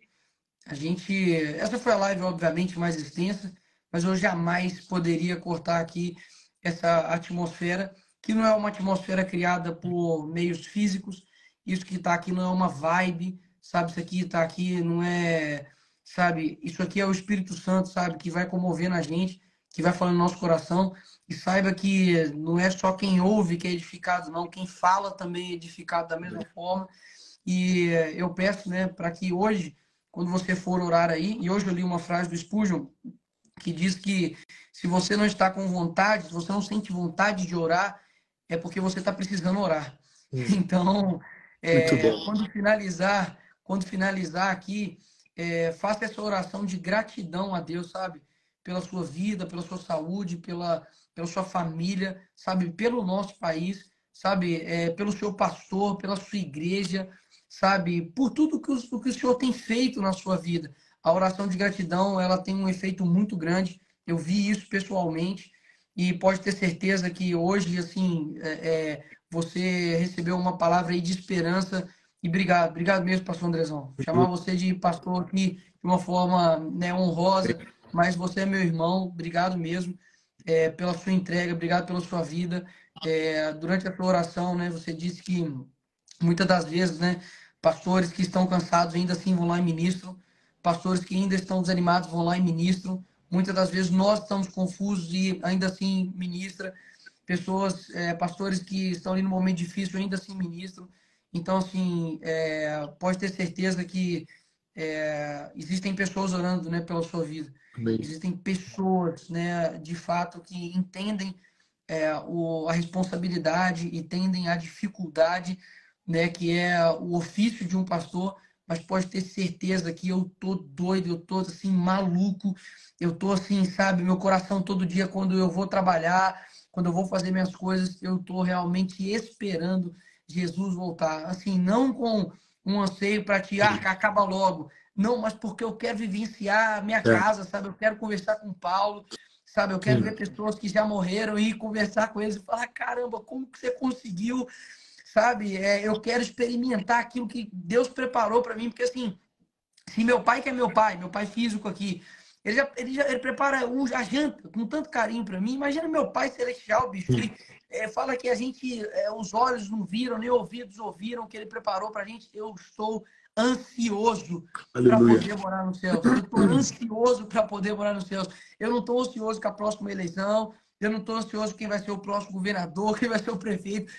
Essa foi a live, obviamente, mais extensa, mas eu jamais poderia cortar aqui essa atmosfera, que não é uma atmosfera criada por meios físicos. Isso que está aqui não é uma vibe, sabe? Isso aqui está aqui, não é... Sabe? Isso aqui é o Espírito Santo, sabe? Que vai comovendo a gente, que vai falando no nosso coração. E saiba que não é só quem ouve que é edificado, não. Quem fala também é edificado da mesma forma. E eu peço, né, para que hoje, quando você for orar aí, e hoje eu li uma frase do Spurgeon, que diz que se você não está com vontade, se você não sente vontade de orar, é porque você está precisando orar. Então, quando finalizar aqui, faça essa oração de gratidão a Deus, sabe? Pela sua vida, pela sua saúde, pela sua família, sabe? Pelo nosso país, sabe? Pelo seu pastor, pela sua igreja, sabe? Por tudo que o Senhor tem feito na sua vida. A oração de gratidão, ela tem um efeito muito grande. Eu vi isso pessoalmente e pode ter certeza que hoje, assim, você recebeu uma palavra aí de esperança e obrigado mesmo, pastor Andrezão. Vou chamar você de pastor aqui de uma forma, né, honrosa, mas você é meu irmão, obrigado mesmo pela sua entrega, obrigado pela sua vida. Durante a sua oração, né, você disse que muitas das vezes, né, pastores que estão cansados ainda assim vão lá e ministram, pastores que ainda estão desanimados vão lá e ministram, muitas das vezes nós estamos confusos e ainda assim ministra, pastores que estão ali no momento difícil ainda assim ministram. Então, assim, pode ter certeza que existem pessoas orando, né, pela sua vida. Amém. Existem pessoas, né, de fato, que entendem a responsabilidade, entendem a dificuldade, né, que é o ofício de um pastor, mas pode ter certeza que eu tô doido, eu tô assim maluco, eu tô assim, sabe, meu coração todo dia quando eu vou trabalhar, quando eu vou fazer minhas coisas, eu tô realmente esperando Jesus voltar, assim, não com um anseio para que acaba logo, não, mas porque eu quero vivenciar a minha casa, sabe? Eu quero conversar com o Paulo, sabe? Eu quero ver pessoas que já morreram e conversar com eles e falar, caramba, como que você conseguiu, sabe? Eu quero experimentar aquilo que Deus preparou para mim, porque assim, se meu pai, que é meu pai físico aqui, ele prepara a janta com tanto carinho para mim. Imagina meu pai celestial, bicho, que fala que a gente, os olhos não viram, nem ouvidos ouviram, que ele preparou para a gente. Eu estou ansioso para poder morar nos céus. Eu estou ansioso para poder morar nos céus. Eu não estou ansioso com a próxima eleição. Eu não estou ansioso quem vai ser o próximo governador, quem vai ser o prefeito.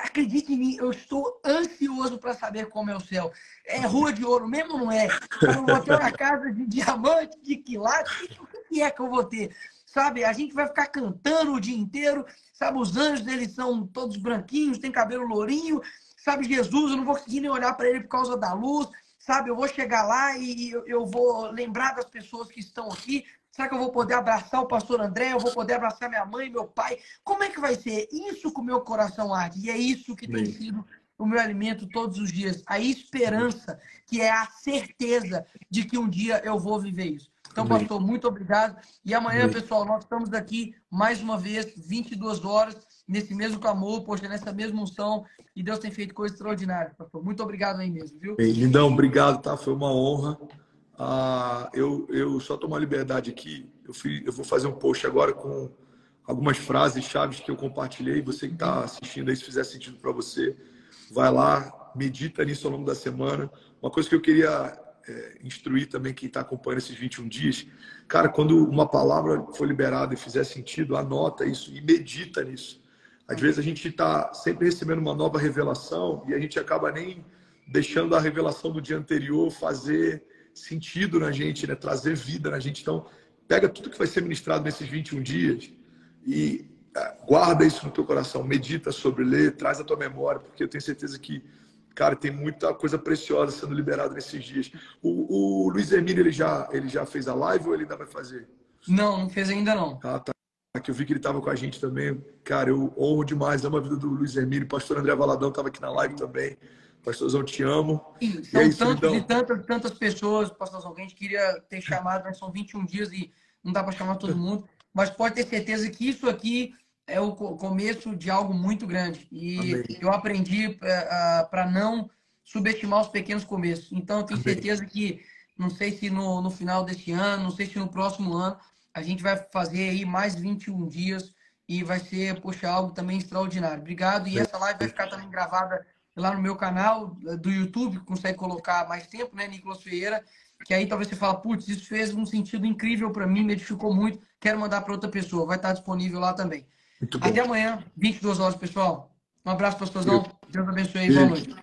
Acredite em mim, eu estou ansioso para saber como é o céu. É rua de ouro mesmo ou não é? Eu vou ter uma casa de diamante, de quilate. O que é que eu vou ter? Sabe, a gente vai ficar cantando o dia inteiro. Sabe, os anjos, eles são todos branquinhos, tem cabelo lourinho. Sabe, Jesus, eu não vou conseguir nem olhar para ele por causa da luz. Sabe, eu vou chegar lá e eu vou lembrar das pessoas que estão aqui. Será que eu vou poder abraçar o pastor André? Eu vou poder abraçar minha mãe, meu pai? Como é que vai ser? Isso que o meu coração arde. E é isso que tem sido o meu alimento todos os dias. A esperança, que é a certeza de que um dia eu vou viver isso. Então, pastor, muito obrigado. E amanhã, pessoal, nós estamos aqui mais uma vez, 22 horas, nesse mesmo clamor, poxa, nessa mesma unção. E Deus tem feito coisas extraordinárias, pastor. Muito obrigado aí mesmo, viu? Lindão, obrigado, tá? Foi uma honra. Eu só tomo a liberdade aqui. Eu vou fazer um post agora com algumas frases chaves que eu compartilhei. Você que está assistindo aí, se fizer sentido para você, vai lá, medita nisso ao longo da semana. Uma coisa que eu queria instruir também quem está acompanhando esses 21 dias. Cara, quando uma palavra for liberada e fizer sentido, anota isso e medita nisso. Às vezes a gente está sempre recebendo uma nova revelação e a gente acaba nem deixando a revelação do dia anterior fazer sentido na gente, né? Trazer vida na gente. Então, pega tudo que vai ser ministrado nesses 21 dias e guarda isso no teu coração, medita sobre, lê, traz a tua memória, porque eu tenho certeza que, cara, tem muita coisa preciosa sendo liberada nesses dias. O Luiz Hermínio, ele já fez a live ou ele ainda vai fazer? Não fez ainda não. Ah, tá. Que eu vi que ele estava com a gente também. Cara, eu honro demais, amo a vida do Luiz Hermínio. Pastor André Valadão estava aqui na live também. Pastorzão, te amo. Sim, são tantos e tantas pessoas, pastorzão, que a gente queria ter chamado, mas são 21 dias e não dá para chamar todo mundo. Mas pode ter certeza que isso aqui é o começo de algo muito grande. E Amém. eu aprendi para não subestimar os pequenos começos. Então, eu tenho certeza que, não sei se no final desse ano, não sei se no próximo ano, a gente vai fazer aí mais 21 dias e vai ser, poxa, algo também extraordinário. Obrigado. E essa live vai ficar também gravada lá no meu canal do YouTube, que consegue colocar mais tempo, né, Nicolas Ferreira, que aí talvez você fala, putz, isso fez um sentido incrível para mim, me edificou muito, quero mandar para outra pessoa. Vai estar disponível lá também. Até amanhã, 22 horas, pessoal. Um abraço, pastorzão. Deus abençoe. Boa noite.